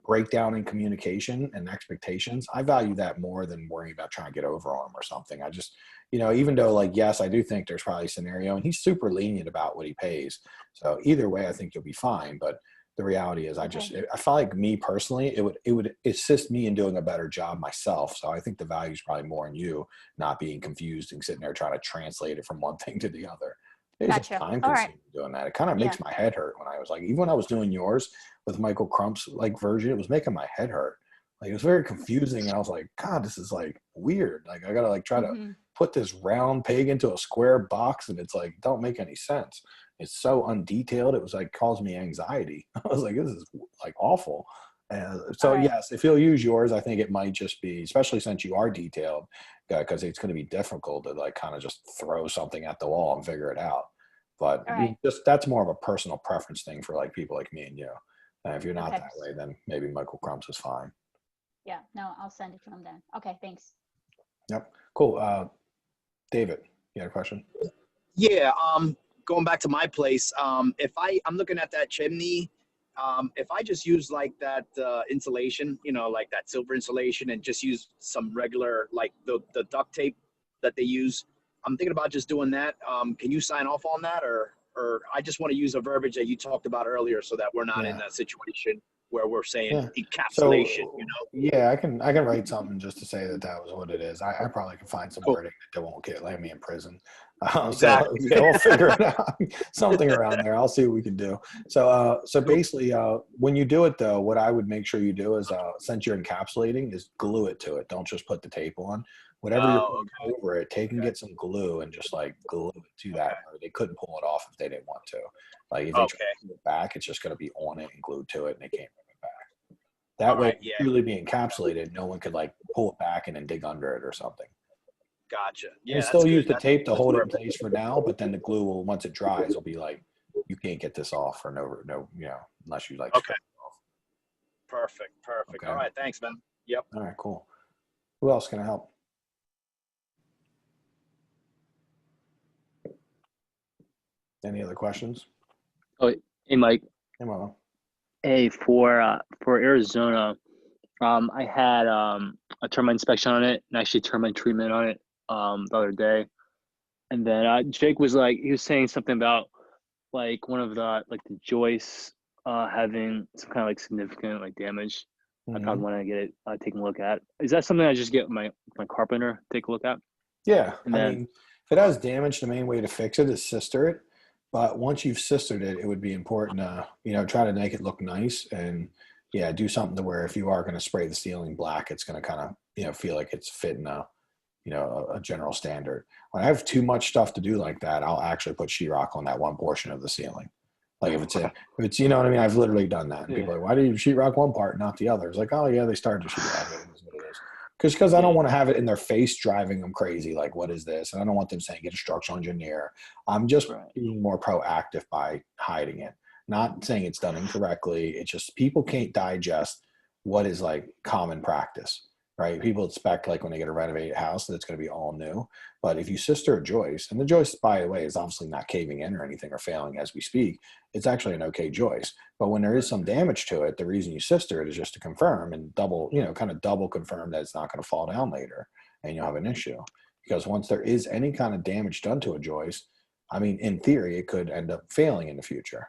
breakdown in communication and expectations. I value that more than worrying about trying to get over on him or something. I just, even though like, yes, I do think there's probably a scenario, and he's super lenient about what he pays. So either way, I think you'll be fine. But the reality is I feel like me personally, it would assist me in doing a better job myself. So I think the value is probably more in you not being confused and sitting there trying to translate it from one thing to the other. It's Gotcha. just time All right. consuming doing that. It kind of makes my head hurt when I was like, even when I was doing yours with Michael Crump's like version, it was making my head hurt. Like it was very confusing. And I was like, God, this is like weird. Like I got to like try to put this round peg into a square box, and it's like, don't make any sense. It's so undetailed. It was like caused me anxiety. I was like, this is like awful. So yes, if he'll use yours, I think it might just be, especially since you are detailed, because it's going to be difficult to like kind of just throw something at the wall and figure it out. But All right. that's more of a personal preference thing for like people like me and you. And if you're not Okay. that way, then maybe Michael Crumps is fine. Yeah, no, I'll send it to him then. Okay, thanks. Yep. Cool. David, you had a question? Yeah. Going back to my place, if I'm looking at that chimney, if I just use like that insulation, like that silver insulation, and just use some regular like the duct tape that they use, I'm thinking about just doing that. Can you sign off on that, or I just want to use a verbiage that you talked about earlier, so that we're not in that situation where we're saying encapsulation. So yeah, I can write something just to say that was what it is. I probably can find some wording that won't land me in prison. Exactly. So we'll figure it out, something around there. I'll see what we can do. So basically, when you do it though, what I would make sure you do is, since you're encapsulating, is glue it to it. Don't just put the tape on. Whatever you're putting over it, take and get some glue and just like glue it to that. Or they couldn't pull it off if they didn't want to. Like if they try to pull it back, it's just going to be on it and glued to it, and they can't move it back. That way, truly be encapsulated, no one could like pull it back and then dig under it or something. Gotcha. Yeah, and still use the tape to hold it in place for now, but then the glue will, once it dries, will be like, you can't get this off or no, unless you like. Okay. Perfect. Okay. All right. Thanks, man. Yep. All right, cool. Who else can I help? Any other questions? Oh, hey, Mike. Hey, Mama. Hey, for Arizona, I had a termite inspection on it, and actually termite treatment on it the other day. And then Jake was saying something about like one of the joists having some kind of like significant like damage. I probably want to get it taken a look at. Is that something I just get my carpenter take a look at? Yeah, and I mean, if it has damage, the main way to fix it is sister it. But once you've sistered it, it would be important to try to make it look nice, and do something to where if you are going to spray the ceiling black, it's going to kind of feel like it's fitting a general standard. When I have too much stuff to do like that, I'll actually put sheetrock on that one portion of the ceiling. Like if it's you know what I mean, I've literally done that. And people are like, why do you sheetrock one part, not the other? It's like, oh yeah, they started to sheetrock it. It is what it is. Because I don't want to have it in their face driving them crazy. Like, what is this? And I don't want them saying get a structural engineer. I'm just being more proactive by hiding it. Not saying it's done incorrectly. It's just people can't digest what is like common practice. Right? People expect like when they get a renovated house that it's going to be all new. But if you sister a joist, and the joist, by the way, is obviously not caving in or anything or failing as we speak, it's actually an okay joist. But when there is some damage to it, the reason you sister it is just to confirm and double confirm that it's not going to fall down later and you'll have an issue. Because once there is any kind of damage done to a joist, I mean, in theory, it could end up failing in the future.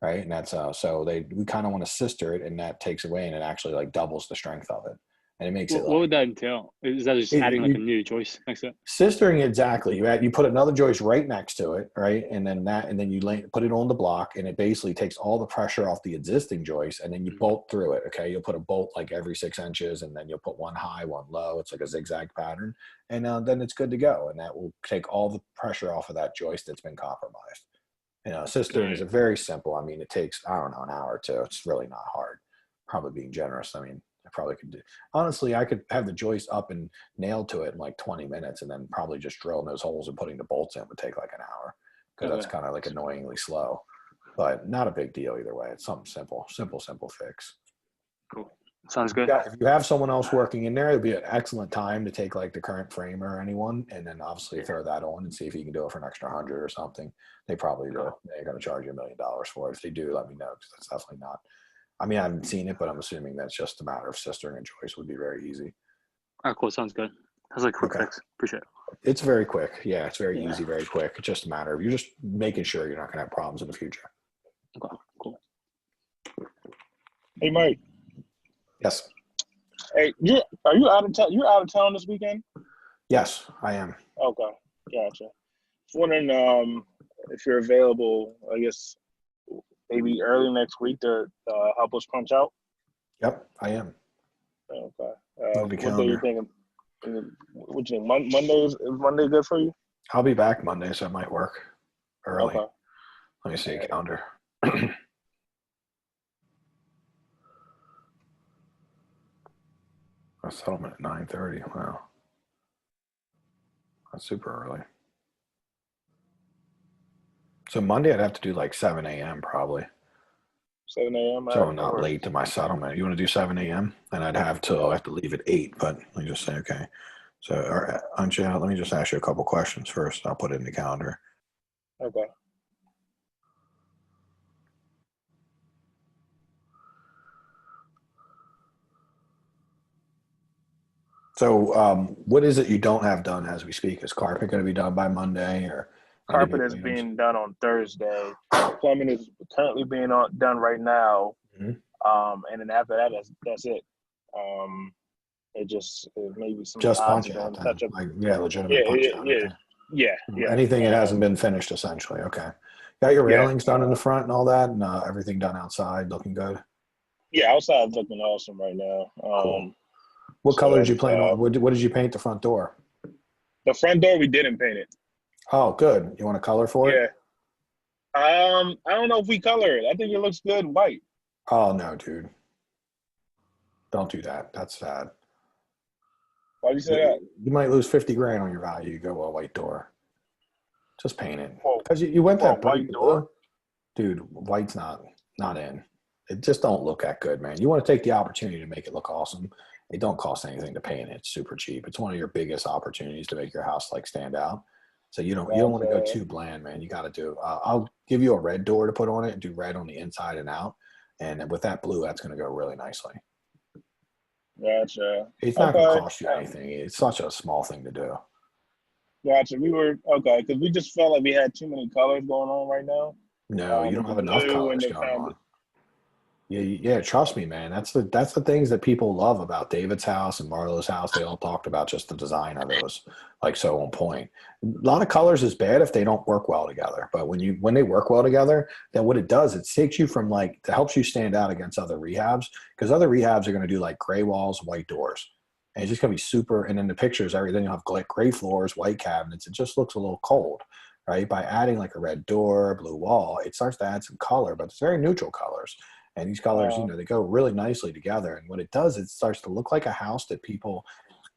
Right? And that's we kind of want to sister it, and that takes away and it actually like doubles the strength of it. And it makes it. What would that entail? Is that just adding like a new joist next to it? Sistering, exactly. You put another joist right next to it, right, and then you put it on the block, and it basically takes all the pressure off the existing joist, and then you bolt through it. Okay, you'll put a bolt like every 6 inches, and then you'll put one high, one low. It's like a zigzag pattern, and then it's good to go, and that will take all the pressure off of that joist that's been compromised. Sistering is a very simple. I mean, it takes an hour or two. It's really not hard. Probably being generous. I mean. I probably could do. Honestly, I could have the joist up and nailed to it in like 20 minutes, and then probably just drilling those holes and putting the bolts in would take like an hour because that's kind of like annoyingly slow, but not a big deal either way. It's something simple fix. Cool. Sounds good. Yeah, if you have someone else working in there, it'd be an excellent time to take like the current framer or anyone, and then obviously throw that on and see if you can do it for an extra 100 or something. They probably do. They're going to charge you $1 million for it. If they do, let me know, because that's definitely not. I mean, I haven't seen it, but I'm assuming that's just a matter of sistering and joist would be very easy. All right, cool. Sounds good. That's like quick fix. Appreciate it. It's very quick. Yeah, it's very easy, very quick. It's just a matter of you just making sure you're not going to have problems in the future. Okay, cool. Hey, Mike. Yes. Hey, are you out of town? You're out of town this weekend? Yes, I am. Okay, gotcha. Just wondering if you're available, I guess, maybe early next week to help us punch out. Yep, I am. Okay. What day are you thinking? What you think? Monday is Monday good for you? I'll be back Monday, so it might work early. Okay. Let me see a calendar. A settlement at 9:30. Wow. That's super early. So Monday I'd have to do like 7 a.m. probably. 7 a.m. So I'm That not works. late to my settlement. You want to do 7 a.m.? And I have to leave at 8, but let me just say, okay. So, all right, Ansha, let me just ask you a couple questions first. I'll put it in the calendar. Okay. So, what is it you don't have done as we speak? Is carpet going to be done by Monday or any Carpet big is items? being done on Thursday. Plumbing is currently being done right now. Mhm. And then after that, that's it. It maybe some Just odds punch and out ends then. touch up. Like, yeah, Yeah, legitimate punch yeah, out. yeah, Okay. yeah, yeah. Anything that hasn't been finished, essentially. Okay. Got your Yeah, railings done in the front and all that, and everything done outside, looking good. yeah. Outside's looking awesome right now. Cool. What So color did you that's plan on? What did you paint the front door? the front door. We didn't paint it. Oh, good. You want a color for it? Yeah. I don't know if we color it. I think it looks good white. Oh no, dude. Don't do that. That's sad. Why do you say that? You might lose 50 grand on your value. You go a white door. Just paint it. For, Because you went for a that bright white door? blue. Dude, white's not in. It just don't look that good, man. You want to take the opportunity to make it look awesome. It don't cost anything to paint it. It's super cheap. It's one of your biggest opportunities to make your house like stand out. So you don't want to go too bland, man. You got to do. I'll give you a red door to put on it and do red on the inside and out. And with that blue, that's going to go really nicely. Gotcha. It's not going to Okay. cost you anything. It's such a small thing to do. Gotcha. We were okay because we just felt like we had too many colors going on right now. No, you don't The have enough blue and colors the going kind of on. Yeah, trust me, man. That's the things that people love about David's house and Marlo's house. They all talked about just the design of it was like so on point. A lot of colors is bad if they don't work well together. But when they work well together, then what it does, it takes you from it helps you stand out against other rehabs because other rehabs are going to do like gray walls, white doors. And it's just going to be super. And in the pictures, everything you'll have gray floors, white cabinets. It just looks a little cold, right? By adding like a red door, blue wall, it starts to add some color, but it's very neutral colors. And these colors, they go really nicely together. And what it does, it starts to look like a house that people,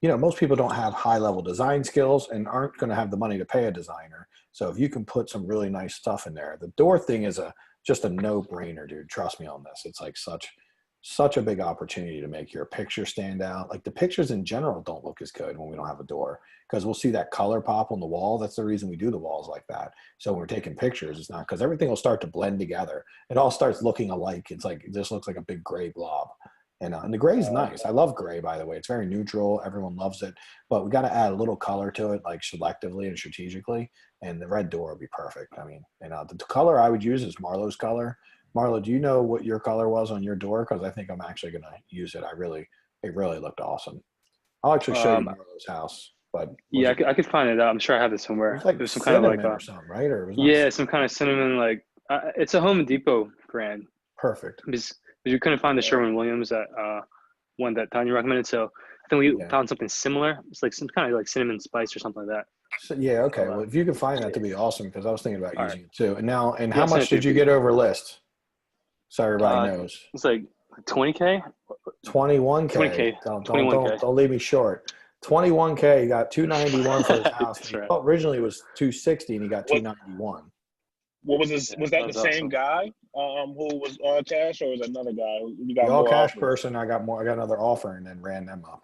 most people don't have high level design skills and aren't going to have the money to pay a designer. So if you can put some really nice stuff in there, the door thing is just a no brainer, dude. Trust me on this. It's like such a big opportunity to make your picture stand out. Like the pictures in general don't look as good when we don't have a door because we'll see that color pop on the wall. That's the reason we do the walls like that. So when we're taking pictures, it's not because everything will start to blend together. It all starts looking alike. It's like, it just looks like a big gray blob. And the gray is nice. I love gray, by the way. It's very neutral. Everyone loves it, but we got to add a little color to it, like selectively and strategically. And the red door would be perfect. I mean, the color I would use is Marlo's color. Marlo, do you know what your color was on your door? Because I think I'm actually going to use it. It really looked awesome. I'll actually show you Marlo's house. But yeah, I could find it out. I'm sure I have it somewhere. It was like some cinnamon kind of or something, right? Or it was some kind of cinnamon. It's a Home Depot brand. Perfect. Because we couldn't find the Sherwin-Williams that one that Tanya recommended. So I think we found something similar. It's like some kind of like cinnamon spice or something like that. So, yeah. Okay. Well, if you can find that, to be awesome because I was thinking about using it too. And how much did you get over list? So everybody knows. It's like 20K. 21K. 21K. Don't leave me short. 21K. You got 291 for his house. That's right. Originally it was 260, and he got 291. What was this? Was that the same guy who was all cash, or was it another guy who you got the all more cash offers? person? I got another offer and then ran them up.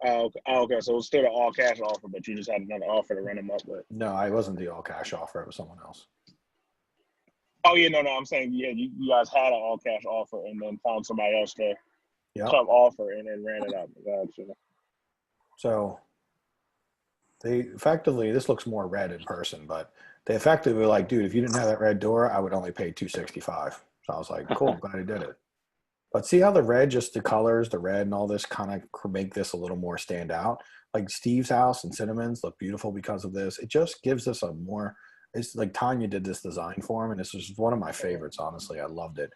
Okay. So it was still an all cash offer, but you just had another offer to run them up with. No, I wasn't the all cash offer. It was someone else. Oh yeah, no. I'm saying you guys had an all cash offer and then found somebody else to come offer and then ran it up. Gotcha. So they effectively, this looks more red in person, but they effectively were like, dude, if you didn't have that red door, I would only pay $265. So I was like, cool, I'm glad he did it. But see how the red, just the colors, the red and all this kind of make this a little more stand out. Like Steve's house and Cinnamon's look beautiful because of this. It just gives us it's like Tanya did this design for him, and this was one of my favorites, honestly. I loved it.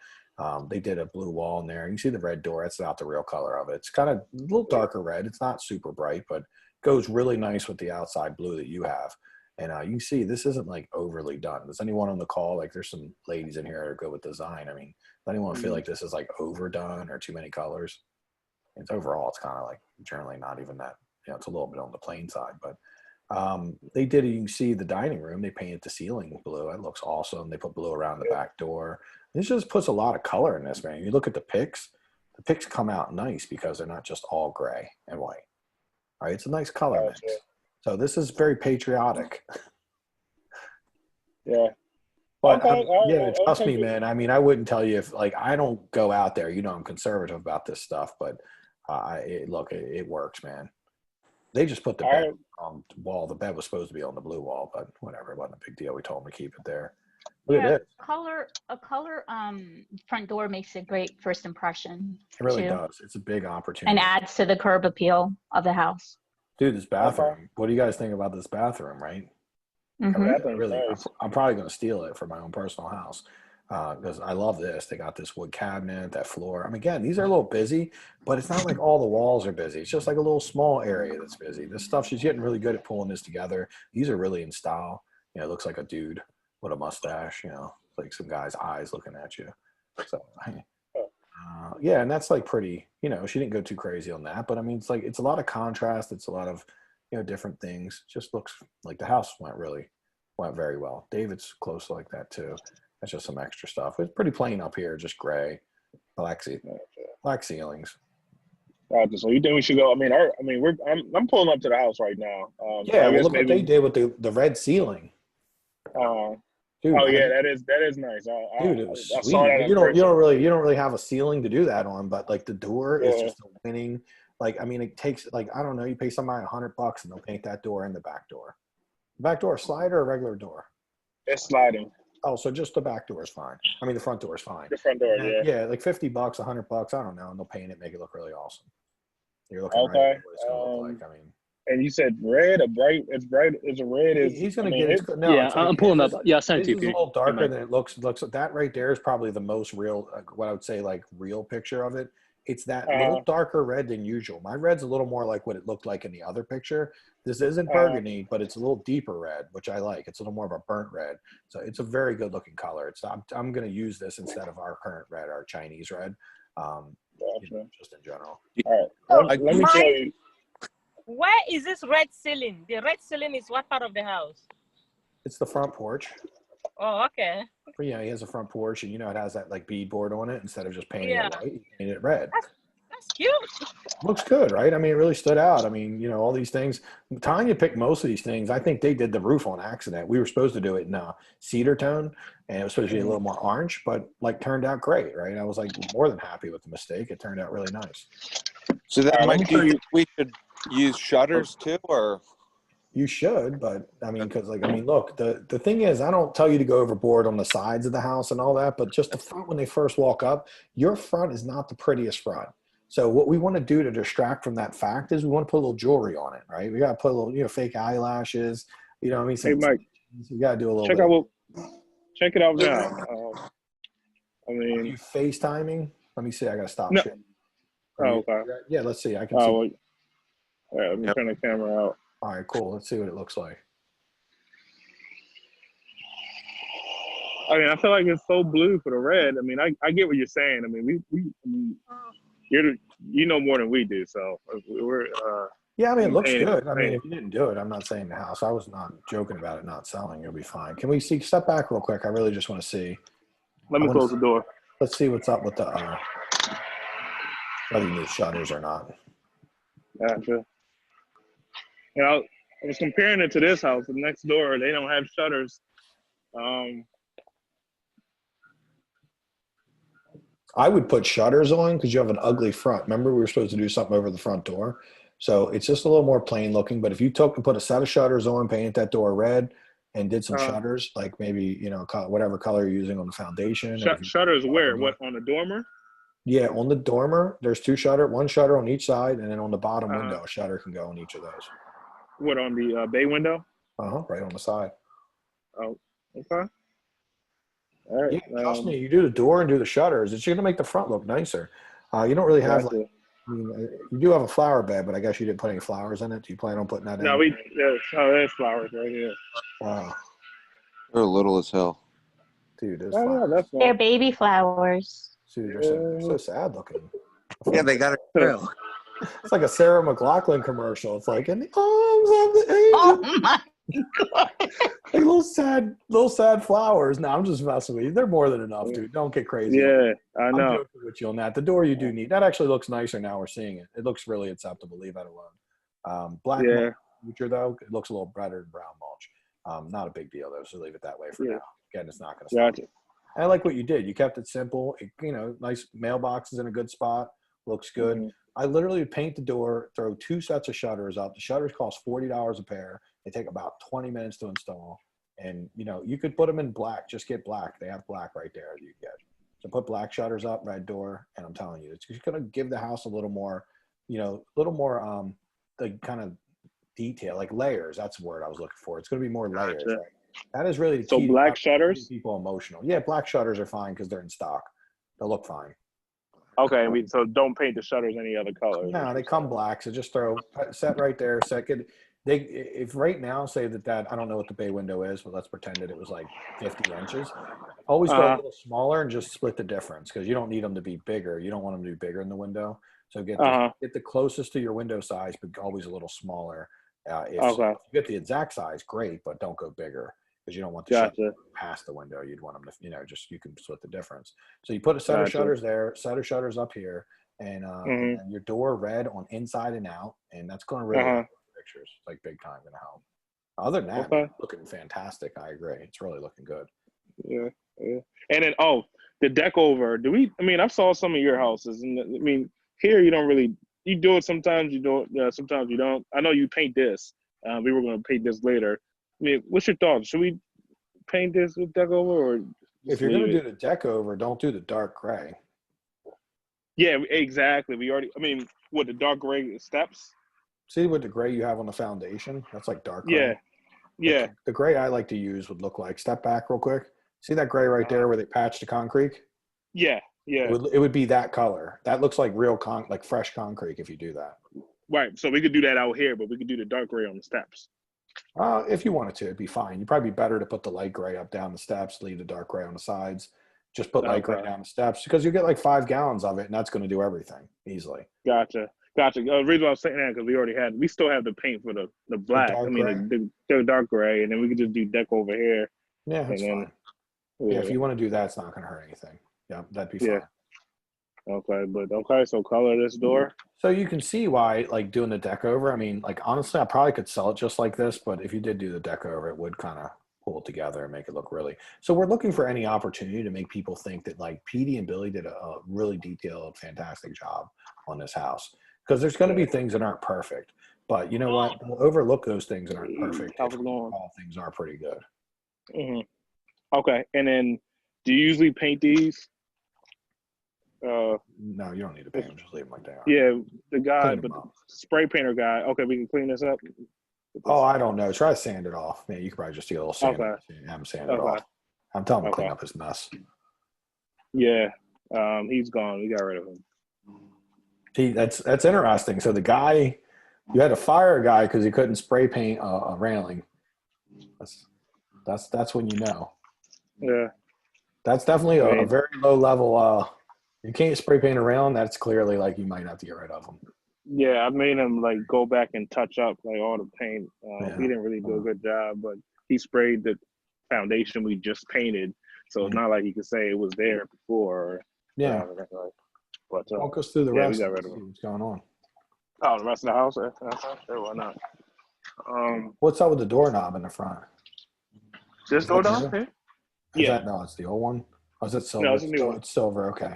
They did a blue wall in there. You can see the red door. That's not the real color of it. It's kind of a little darker red. It's not super bright, but goes really nice with the outside blue that you have. And you can see this isn't like overly done. Does anyone on the call, like there's some ladies in here that are good with design. I mean, does anyone feel like this is like overdone or too many colors? It's overall, it's kind of like generally not even that, it's a little bit on the plain side, but They did, you can see the dining room, they painted the ceiling blue. It looks awesome. They put blue around the back door. This just puts a lot of color in this, man. You look at the pics come out nice because they're not just all gray and white. Right? It's a nice color mix. So this is very patriotic. Yeah. But Okay, trust me, man. I mean, I wouldn't tell you if like I don't go out there. You know, I'm conservative about this stuff, but it works, man. They just put the bed on the wall. The bed was supposed to be on the blue wall, but whatever. It wasn't a big deal. We told them to keep it there. Look at it. A color front door makes a great first impression. It really too. does. It's a big opportunity. And adds to the curb appeal of the house. Dude, this bathroom. What do you guys think about this bathroom, right? Mm-hmm. I'm probably going to steal it for my own personal house because I love this. They got this wood cabinet, that floor. I mean, again, these are a little busy, but it's not like all the walls are busy. It's just like a little small area that's busy. This stuff, she's getting really good at pulling this together. These are really in style. You know, it looks like a dude with a mustache, you know, like some guy's eyes looking at you. So, yeah, and that's like pretty, you know, she didn't go too crazy on that, but I mean, it's like, it's a lot of contrast. It's a lot of, you know, different things. Just looks like the house went very well. David's close like that too. That's just some extra stuff. It's pretty plain up here, just gray, black ceilings. Gotcha. So you think we should go? I mean, I'm pulling up to the house right now. Yeah, well, look what they did with the red ceiling. Dude, yeah, that is nice. Dude, it was sweet. I saw that you don't really have a ceiling to do that on, but like the door is just a winning. Like, I mean, it takes like, I don't know, you pay somebody $100 and they'll paint that door and the back door. The back door slide or a regular door? It's sliding. Oh, so just the back door is fine. I mean, the front door is fine. The front door, yeah. Yeah, like $50, $100, I don't know, and they'll paint it, make it look really awesome. You're looking right at what it's gonna look like. I mean, and you said red, it's bright. It's a red. He's gonna get it. No, yeah, I'm pulling up. Yeah, I'll send it to you. It's a little darker than it looks. That right there is probably the most real. What I would say, like real picture of it. It's that little darker red than usual. My red's a little more like what it looked like in the other picture. This isn't burgundy, but it's a little deeper red, which I like. It's a little more of a burnt red. So it's a very good looking color. It's I'm going to use this instead of our current red, our Chinese red, you know, just in general. All right. Let me tell you. Where is this red ceiling? The red ceiling is what part of the house? It's the front porch. Oh, okay. But yeah, he has a front porch, and you know it has that like beadboard on it. Instead of just painting it white, he painted it red. That's cute. Looks good, right? I mean, it really stood out. I mean, you know, all these things. Tanya picked most of these things. I think they did the roof on accident. We were supposed to do it in cedar tone, and it was supposed to be a little more orange, but like turned out great, right? I was like more than happy with the mistake. It turned out really nice. So that might be we should use shutters too, or you should, but I mean, because like, I mean, look, the thing is, I don't tell you to go overboard on the sides of the house and all that, but just the front when they first walk up, your front is not the prettiest front. So what we want to do to distract from that fact is we want to put a little jewelry on it, right? We got to put a little, you know, fake eyelashes, you know what I mean? Hey, Mike, we got to do a little check it out now. I mean, are you FaceTiming? Let me see. I got to stop. No. Shit. Okay. Yeah, let's see. I can see. Well, yeah, let me turn the camera out. All right, cool. Let's see what it looks like. I mean, I feel like it's so blue for the red. I mean, I get what you're saying. I mean, you know more than we do, so we're. Yeah, I mean, it looks good. I mean, if you didn't do it, I'm not saying the house. I was not joking about it not selling. It'll be fine. Can we see? Step back real quick. I really just want to see. Let me close the door. Let's see what's up with the whether you need shutters or not. Gotcha. You know, I was comparing it to this house. The next door, they don't have shutters. I would put shutters on because you have an ugly front. Remember, we were supposed to do something over the front door. So it's just a little more plain looking. But if you took and put a set of shutters on, painted that door red, and did some shutters, like maybe, you know, whatever color you're using on the foundation. Shutters where? What, on the dormer? Yeah, on the dormer, there's one shutter on each side, and then on the bottom window, a shutter can go on each of those. What, on the bay window? Right on the side. Oh, okay. All right. Yeah, trust me, you do the door and do the shutters, it's going to make the front look nicer. You don't really have, like, I mean, you do have a flower bed, but I guess you didn't put any flowers in it. Do you plan on putting that in? No, there's flowers right here. Wow. They're little as hell. Dude, there's flowers. They're baby flowers. Dude, they're so sad looking. Yeah, they got it. It's like a Sarah McLachlan commercial. It's like, in the arms of the angel. Oh my God. Like little sad flowers. No, I'm just messing with you. They're more than enough, dude. Don't get crazy. Yeah, I I'm know. joking with you on that. The door you do need. That actually looks nicer now we're seeing it. It looks really acceptable. Leave that alone. Black Yeah. mulch future though, it looks a little better than brown mulch. Not a big deal though, so leave it that way for Yeah. now. Again, it's not going to stop. Gotcha. I like what you did. You kept it simple. Nice mailboxes in a good spot. Looks good. Mhm. I literally would paint the door, throw 2 sets of shutters up. The shutters cost $40 a pair. They take about 20 minutes to install. And, you could put them in black. Just get black. They have black right there you get. So put black shutters up, red door, and I'm telling you, it's just going to give the house a little more, like kind of detail, like layers. That's the word I was looking for. It's going to be more layers. Gotcha. Right? That is really the So key. black to shutters? people emotional. Yeah, black shutters are fine because they're in stock. They'll look fine. Okay, so don't paint the shutters any other colors. No, they come black. So just set right there. If right now say that I don't know what the bay window is, but let's pretend that it was like 50 inches. Always go a little smaller and just split the difference because you don't need them to be bigger. You don't want them to be bigger in the window. So get the closest to your window size, but always a little smaller. If you get the exact size, great, but don't go bigger because you don't want the shutter past the window. You'd want them to, just you can split the difference. So you put a set of shutters there, set of shutters up here, and your door red on inside and out, and that's going to really help pictures. It's like big time going to help. Other than that, man, looking fantastic. I agree. It's really looking good. Yeah. And then the deck over. I saw some of your houses, and here you don't really. You do it sometimes. You don't. Sometimes you don't. I know you paint this. We were going to paint this later. What's your thoughts? Should we paint this with deck over, or if you're going to do the deck over, don't do the dark gray. Yeah, exactly. We already. What the dark gray steps? See what the gray you have on the foundation? That's like dark gray. Yeah. The gray I like to use would look like. Step back real quick. See that gray right there where they patched the concrete? Yeah. It would be that color. That looks like real like fresh concrete if you do that. Right. So we could do that out here, but we could do the dark gray on the steps. If you wanted to, it'd be fine. You'd probably be better to put the light gray up down the steps, leave the dark gray on the sides. Just put light gray down the steps because you get like 5 gallons of it, and that's going to do everything easily. Gotcha. The reason why I was saying that because we still have the paint for the black. The dark gray, and then we could just do deck over here. Yeah, that's fine. Yeah, if you want to do that, it's not going to hurt anything. Yeah, that'd be fine. Okay, so color this door. So you can see why, like doing the deck over. Honestly, I probably could sell it just like this, but if you did do the deck over, it would kind of pull it together and make it look really. So we're looking for any opportunity to make people think that like Petey and Billy did a really detailed, fantastic job on this house. Because there's going to be things that aren't perfect, but you know what? We'll overlook those things that aren't perfect. All things are pretty good. Mm-hmm. Okay, and then do you usually paint these? No, you don't need to paint them. Just leave them like they are. Yeah, the guy, but the spray painter guy. Okay, we can clean this up. Oh, I don't know. Try to sand it off. Man, you could probably just do a little sand. Have him sand it off. I'm telling him to clean up his mess. Yeah, he's gone. We got rid of him. See, that's interesting. So the guy, you had to fire a guy because he couldn't spray paint a railing. That's when you know. Yeah. That's definitely a very low level. You can't spray paint a railing. That's clearly like you might have to get rid of them. Yeah, I made him like go back and touch up like all the paint. He didn't really do a good job, but he sprayed the foundation we just painted, so it's not like he could say it was there before. Yeah. But walk us through the rest. Of see what's going on. Oh, the rest of the house? Sure, why not? What's up with the doorknob in the front? This doorknob? Yeah. No, it's the old one. Oh, is it silver? No, it's a new one. It's silver. Okay.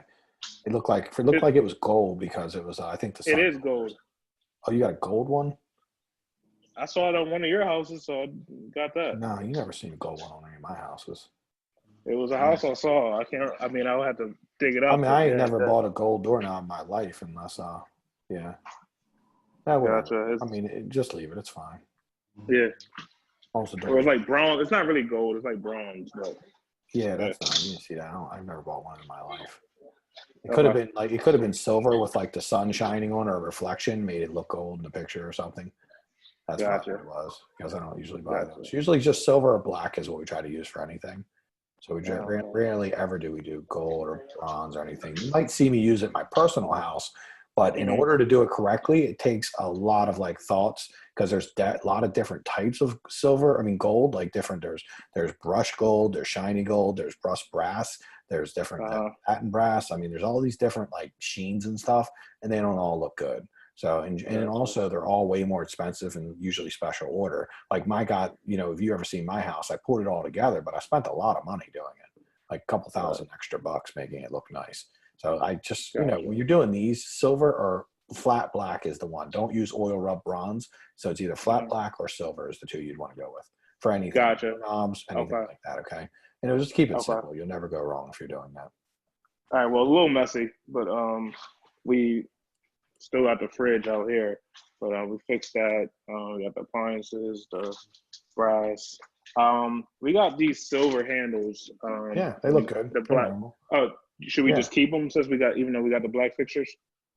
It looked like it was gold because it was. I think the. It is gold. Oh, you got a gold one? I saw it on one of your houses, so I got that. No, you never seen a gold one on any of my houses. It was a house I saw. I would have to dig it up. I ain't never bought a gold doorknob in my life unless, yeah. Gotcha. Just leave it. It's fine. Yeah. Or it's like bronze. It's not really gold. It's like bronze. But yeah, that's fine. You can see that. I've never bought one in my life. It could have been silver with like the sun shining on or a reflection, made it look gold in the picture or something. That's what it was because I don't usually buy those. Usually just silver or black is what we try to use for anything. So we rarely ever do we do gold or bronze or anything. You might see me use it in my personal house But in order to do it correctly, it takes a lot of like thoughts because there's a lot of different types of silver. I mean, gold, like different. There's brushed gold, there's shiny gold, there's brushed brass, there's different patent brass. I mean, there's all these different like sheens and stuff, and they don't all look good. So, and also they're all way more expensive and usually special order. Like my God, you know, if you ever seen my house, I put it all together, but I spent a lot of money doing it, like a couple thousand extra bucks making it look nice. So I just, you know, when you're doing these, silver or flat black is the one. Don't use oil rub bronze. So it's either flat black or silver is the two you'd want to go with for anything. Knobs, anything like that. Okay. And it'll just keep it simple. You'll never go wrong if you're doing that. All right. Well, a little messy, but we still got the fridge out here, but we fixed that. We got the appliances, the brass. We got these silver handles. Yeah, they look good. The black. Oh, should we just keep them since we got, even though we got the black fixtures?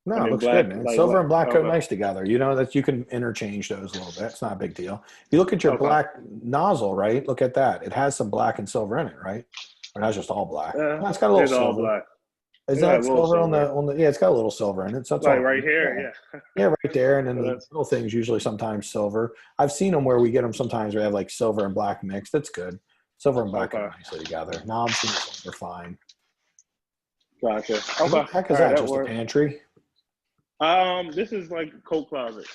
No, it looks good, man. Silver and black go nice together. You know that you can interchange those a little bit. It's not a big deal. If you look at your black nozzle, right? Look at that. It has some black and silver in it, right? Or not just all black. No, it's got a little silver. All black. Is that silver on the? Yeah, it's got a little silver in it. So it's like right here, yeah, right there. And then the little things usually sometimes silver. I've seen them where we get them sometimes where they have like silver and black mixed. That's good. Silver and black go nicely together. Knobs and silver fine. Gotcha. What the heck is that? Just a pantry? This is like a coat closet.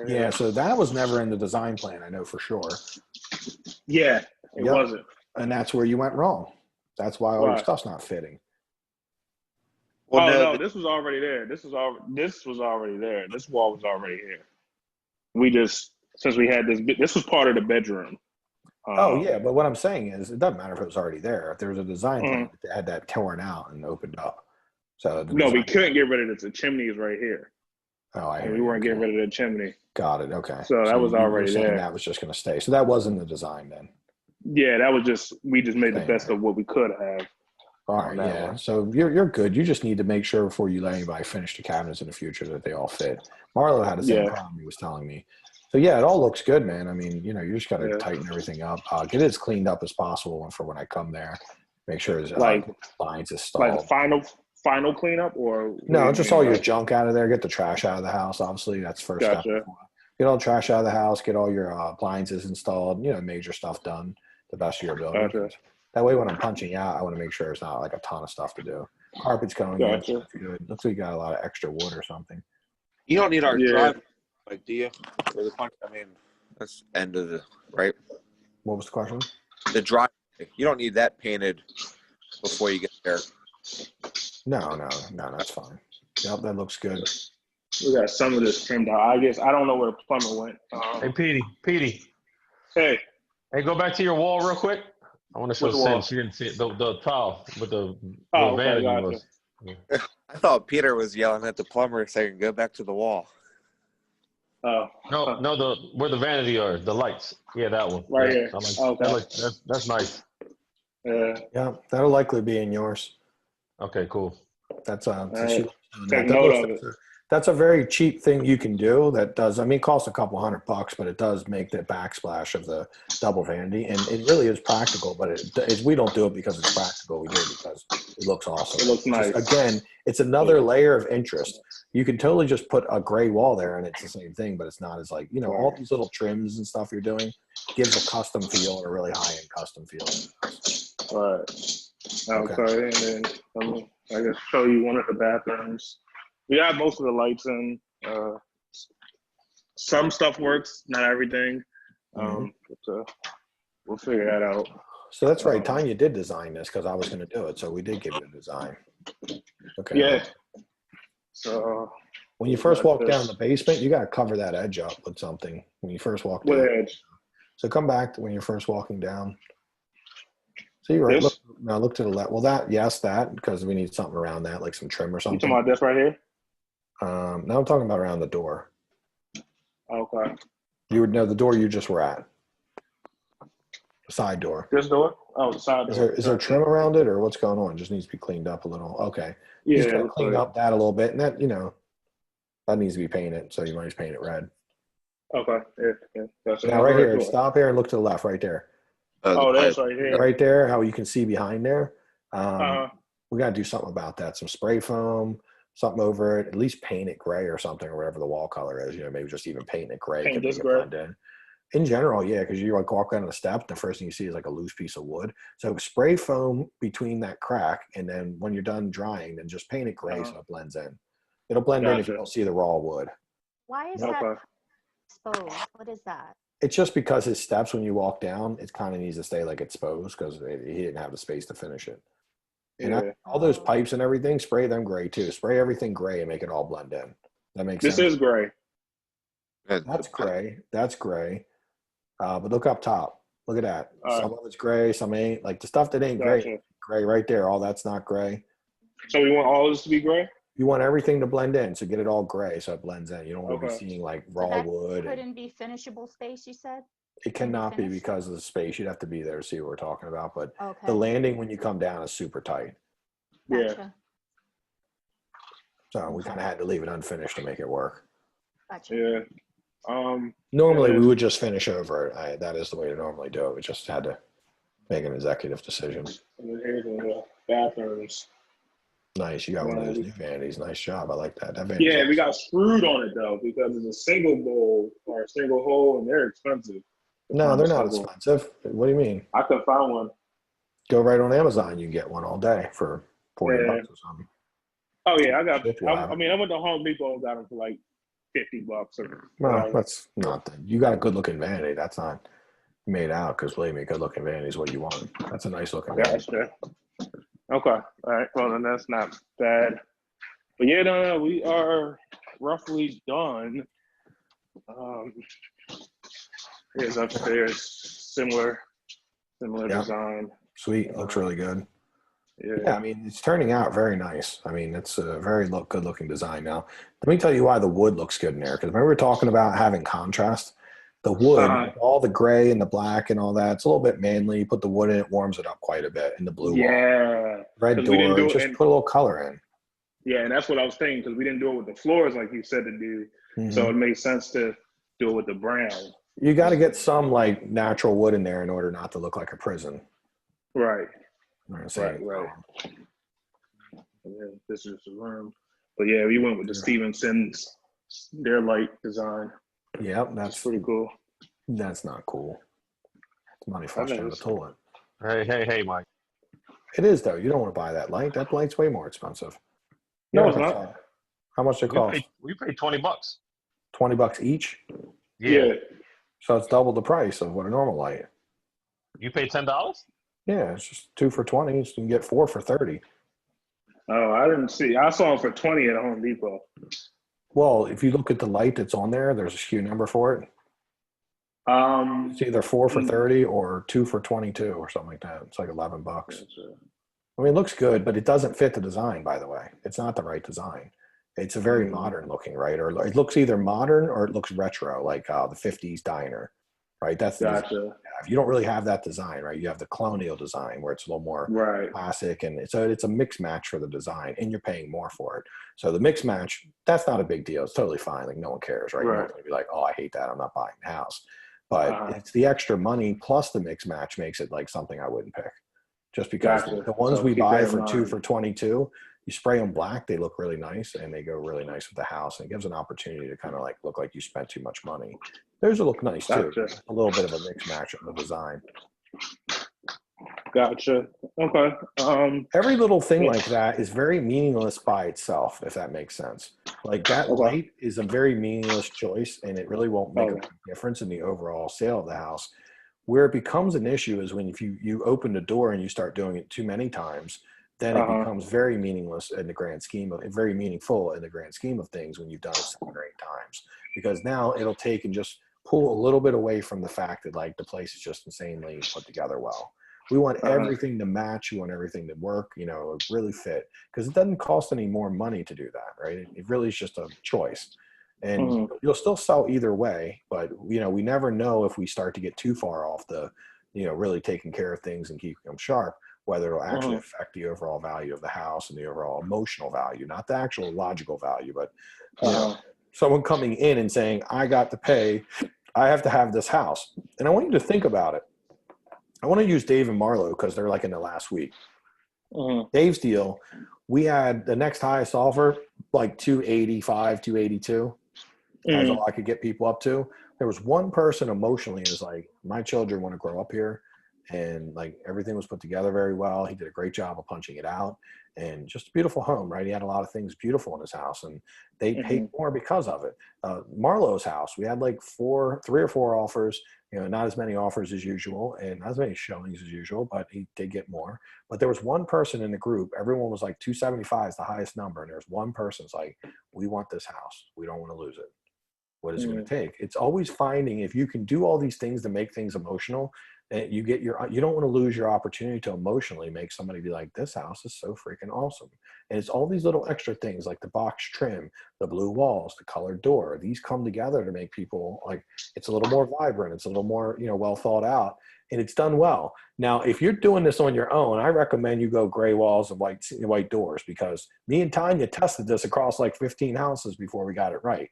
Yeah, so that was never in the design plan, I know for sure. Yeah, it wasn't. And that's where you went wrong. That's why all your stuff's not fitting. Well, no, this was already there. This was already there. This wall was already here. We just, since we had this was part of the bedroom. Yeah, but what I'm saying is, it doesn't matter if it was already there. If there was a design plan that had that torn out and opened up. So no, we couldn't get rid of it. The chimney is right here. Oh, I hear we weren't getting rid of the chimney. Got it. Okay. So that was already there. That was just going to stay. So that wasn't the design then. Yeah, that was just, we just made the best of what we could have. All right, yeah. So you're good. You just need to make sure before you let anybody finish the cabinets in the future that they all fit. Marlo had the same problem he was telling me. So yeah, it all looks good, man. I mean, you know, you just got to tighten everything up. Get it as cleaned up as possible for when I come there. Make sure there's lines installed. Like final cleanup, or no, just all your junk out of there. Get the trash out of the house. Obviously, that's first step. Get all the trash out of the house. Get all your appliances installed. You know, major stuff done the best of your ability. That way, when I'm punching out, I want to make sure it's not like a ton of stuff to do. Carpet's going in. Good. Looks like you got a lot of extra wood or something. You don't need our drive, like, do you? For the punch, I mean, that's end of the right. What was the question? The drive. You don't need that painted before you get there. No, that's fine. Yep, that looks good. We got some of this trimmed out. I guess I don't know where the plumber went. Hey, Petey. Hey, go back to your wall real quick. I want to show Sam. She didn't see it. The tile with the vanity was. I thought Peter was yelling at the plumber saying, "Go back to the wall." Oh no, where the vanity are, the lights. Yeah, that one. Right here. That's nice. Yeah, that'll likely be in yours. Okay, cool. That's take note of it. That's a very cheap thing you can do. That does, I mean, it costs a couple $100, but it does make the backsplash of the double vanity, and it really is practical. But we don't do it because it's practical. We do it because it looks awesome. It looks nice. Again, it's another layer of interest. You can totally just put a gray wall there, and it's the same thing. But it's not as like, you know, all these little trims and stuff you're doing gives a custom feel, a really high end custom feel. All right. Okay, and then I guess show you one of the bathrooms. We got most of the lights in. Some stuff works, not everything. But, we'll figure that out. So that's right. Tanya did design this because I was going to do it. So we did give you a design. Okay. Yeah. So when you first walk down the basement, you got to cover that edge up with something. When you first walk down. What edge? So come back to when you're first walking down. So you're right. Look to the left. Well, that because we need something around that, like some trim or something. You talking about this right here? Now I'm talking about around the door. Okay. You would know the door you just were at. The side door. This door? Oh, the side door. Is there trim around it, or what's going on? It just needs to be cleaned up a little. Okay. Yeah. Just gotta clean up that a little bit, and that, you know, that needs to be painted. So you might just paint it red. Okay. Yeah. Now right here, stop here and look to the left, right there. That's right here. Right there, how you can see behind there. We got to do something about that. Some spray foam, something over it, at least paint it gray or something, or whatever the wall color is, maybe just even paint it gray Paint can make this it gray. blend in general. Yeah. Cause you like walk down the step, the first thing you see is like a loose piece of wood. So spray foam between that crack. And then when you're done drying, then just paint it gray so it blends in. It'll blend in if you Gotcha. don't see the raw wood. Why is Okay. that exposed? What is that? It's just because his steps, when you walk down, it kind of needs to stay like exposed because he didn't have the space to finish it. And Yeah. all those pipes and everything, spray them gray too. Spray everything gray and make it all blend in. That makes This sense. is gray. That's gray. That's gray. But look up top. Look at that. Some of it's gray, some ain't. Like the stuff that ain't Gotcha. gray right there. All that's not gray. So we want all this to be gray? You want everything to blend in, so get it all gray so it blends in. You don't want to be seeing like raw that wood. Couldn't be finishable space, you said? It cannot be because of the space. You'd have to be there to see what we're talking about. But Okay. the landing when you come down is super tight. Gotcha. So we kind of had to leave it unfinished to make it work. Gotcha. Yeah. Normally we would just finish over it. That is the way to normally do it. We just had to make an executive decision. And then here's the bathrooms. Nice. You got one of those new vanities. Nice job. I like that. Yeah, we got screwed on it though because it's a single bowl or a single hole, and they're expensive. No, they're not expensive. What do you mean? I could find one. Go right on Amazon. You can get one all day for $40 or something. Oh yeah, I mean, I went to Home Depot and got them for like $50 or. Well, that's not that. You got a good looking vanity. That's not made out because believe me, good looking vanity is what you want. That's a nice looking vanity. Gotcha. Okay. All right. Well, then that's not bad. But yeah, no, we are roughly done. Here's upstairs, similar design. Sweet. Looks really good. Yeah. I mean, it's turning out very nice. I mean, it's a very good looking design. Now, let me tell you why the wood looks good in there. Because remember we were talking about having contrast. The wood, all the gray and the black and all that, it's a little bit manly. You put the wood in, it warms it up quite a bit. And the blue wall. Red door, just put a little color in. Yeah, and that's what I was thinking because we didn't do it with the floors like you said to do. Mm-hmm. So it made sense to do it with the brown. You got to get some like natural wood in there in order not to look like a prison. Right. Right. Yeah, this is the room. But yeah, we went with the Stevenson's, their light design. Yep, that's pretty cool. That's not cool. It's money flushed down the toilet. Hey, Mike. It is though. You don't want to buy that light. That light's way more expensive. No, it's not. How much it cost? We paid $20. $20 each? Yeah. So it's double the price of what a normal light. You paid $10? Yeah, it's just 2 for $20. So you can get 4 for $30. Oh, I didn't see. I saw them for $20 at Home Depot. Well, if you look at the light that's on there, there's a SKU number for it. It's either 4 for $30 or 2 for $22 or something like that. It's like $11. I mean, it looks good, but it doesn't fit the design, by the way. It's not the right design. It's a very modern looking, right? Or it looks either modern or it looks retro, like the 50s diner, right? That's the design. You don't really have that design, right? You have the colonial design where it's a little more classic, and it's a mix match for the design, and you're paying more for it. So the mix match, that's not a big deal. It's totally fine. Like no one cares, right? You're not going to be like, oh, I hate that. I'm not buying the house. But it's the extra money plus the mix match makes it like something I wouldn't pick. Just because the ones we buy for 2 for $22, you spray them black, they look really nice, and they go really nice with the house, and it gives an opportunity to kind of like look like you spent too much money. Those will look nice too. A little bit of a mix match of the design. Gotcha. Okay. Every little thing like that is very meaningless by itself, if that makes sense. Like that light is a very meaningless choice, and it really won't make a big difference in the overall sale of the house. Where it becomes an issue is when if you open the door and you start doing it too many times, then it becomes very meaningless in the grand scheme of very meaningful in the grand scheme of things when you've done it 7 or 8 times. Because now it'll take and just pull a little bit away from the fact that like the place is just insanely put together well. We want everything to match. We want everything to work, really fit. Because it doesn't cost any more money to do that, right? It really is just a choice. And you'll still sell either way, but we never know if we start to get too far off the, really taking care of things and keeping them sharp, whether it'll actually affect the overall value of the house and the overall emotional value, not the actual logical value, but someone coming in and saying, I got to pay, I have to have this house. And I want you to think about it. I want to use Dave and Marlo because they're like in the last week. Dave's deal, we had the next highest offer, like 285, 282. That was all I could get people up to. There was one person emotionally is like, my children want to grow up here. And like everything was put together very well. He did a great job of punching it out, and just a beautiful home, right? He had a lot of things beautiful in his house, and they paid more because of it. Marlowe's house, we had like 3 or 4 offers, not as many offers as usual and not as many showings as usual, but he did get more. But there was one person in the group, everyone was like 275 is the highest number. And there's one person's like, we want this house. We don't want to lose it. What is it going to take? It's always finding, if you can do all these things to make things emotional, you don't want to lose your opportunity to emotionally make somebody be like, this house is so freaking awesome. And it's all these little extra things like the box trim, the blue walls, the colored door. These come together to make people like, it's a little more vibrant. It's a little more, well thought out, and it's done well. Now, if you're doing this on your own, I recommend you go gray walls and white doors, because me and Tanya tested this across like 15 houses before we got it right.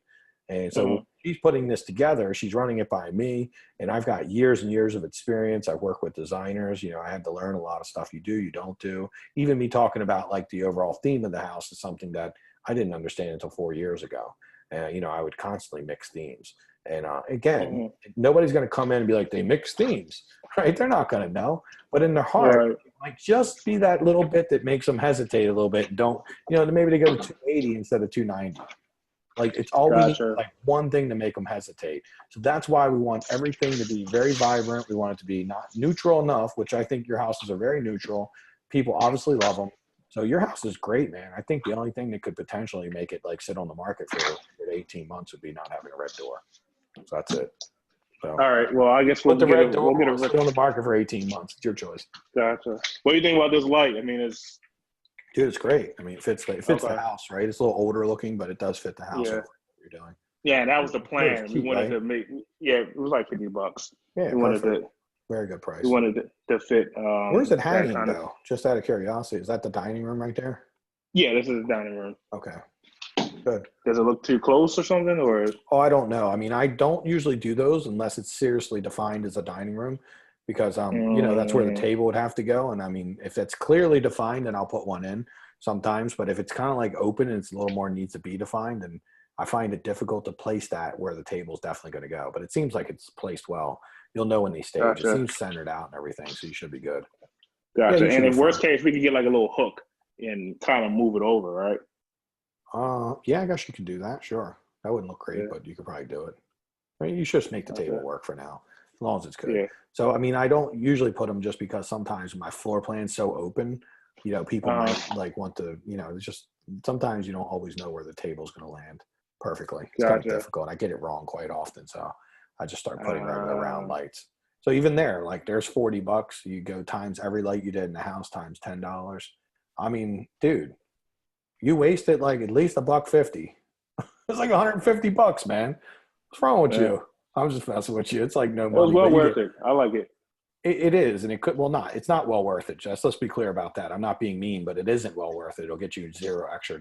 And so she's putting this together. She's running it by me, and I've got years and years of experience. I've worked with designers. I had to learn a lot of stuff you do, you don't do. Even me talking about like the overall theme of the house is something that I didn't understand until 4 years ago. I would constantly mix themes. And again, nobody's going to come in and be like, they mix themes, right? They're not going to know. But in their heart, like just be that little bit that makes them hesitate a little bit. Don't, maybe they go to 280 instead of 290. Like it's all we need, like one thing to make them hesitate. So that's why we want everything to be very vibrant. We want it to be not neutral enough, which I think your houses are very neutral. People obviously love them. So your house is great, man. I think the only thing that could potentially make it like sit on the market for 18 months would be not having a red door. So that's it. So, all right. Well, I guess we'll get a sit on the market for 18 months. It's your choice. Gotcha. What do you think about this light? I mean, Dude, it's great. I mean, it fits the house, right? It's a little older looking, but it does fit the house. Yeah. What you're doing. Yeah, that was the plan. Cheap, we wanted right? to make. Yeah, it was like $50. Yeah, we wanted to. Very good price. We wanted to fit. Where's it hanging though? Just out of curiosity, is that the dining room right there? Yeah, this is the dining room. Okay. Good. Does it look too close or something, or? Oh, I don't know. I mean, I don't usually do those unless it's seriously defined as a dining room, because that's where the table would have to go. And I mean, if it's clearly defined, then I'll put one in sometimes. But if it's kind of like open and it's a little more needs to be defined, then I find it difficult to place that where the table's definitely going to go. But it seems like it's placed well. You'll know when they stage. Gotcha. It seems centered out and everything, so you should be good. Gotcha. And in worst case, we can get like a little hook and kind of move it over, right? Yeah, I guess you can do that. Sure. That wouldn't look great, but you could probably do it. I mean, you should just make the table work for now, as long as it's good. Yeah. So, I mean, I don't usually put them just because sometimes my floor plan's so open, people might like want to, it's just sometimes you don't always know where the table's going to land perfectly. It's kind of difficult. I get it wrong quite often. So I just start putting regular round lights. So even there, like there's $40. You go times every light you did in the house times $10. I mean, dude, you wasted like at least $150. It's like $150, man. What's wrong with you? I'm just messing with you. It's like no money. It was well worth it. I like it. It is, and it could. Well, it's not well worth it. Jess, let's be clear about that. I'm not being mean, but it isn't well worth it. It'll get you $0 extra.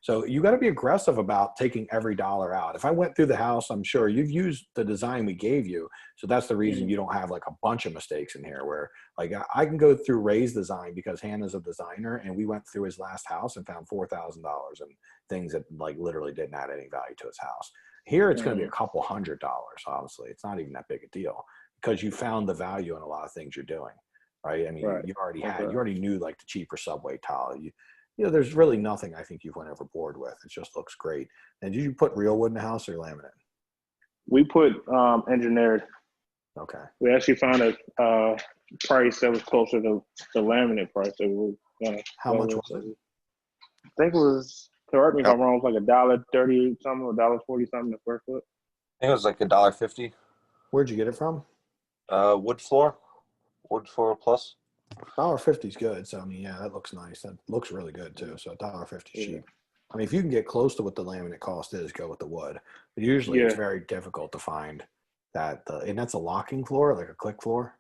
So you got to be aggressive about taking every dollar out. If I went through the house, I'm sure you've used the design we gave you. So that's the reason you don't have like a bunch of mistakes in here. Where like I can go through Ray's design because Hannah's a designer, and we went through his last house and found $4,000 and things that like literally didn't add any value to his house. Here it's going to be a couple $100. Honestly, it's not even that big a deal, because you found the value in a lot of things you're doing, right? I mean, you already knew like the cheaper subway tile. There's really nothing I think you've went overboard with. It just looks great. And did you put real wood in the house or laminate? We put engineered. Okay. We actually found a price that was closer to the laminate price that we were gonna. How much was it? I think it was, correct me if I'm wrong, it was like $1.30 something, or $1.40 something a square foot. I think it was like $1.50. Where'd you get it from? Wood floor plus. $1.50 is good. So I mean, yeah, that looks nice. That looks really good too. So $1.50 is cheap. I mean, if you can get close to what the laminate cost is, go with the wood. But usually it's very difficult to find that. And that's a locking floor, like a click floor.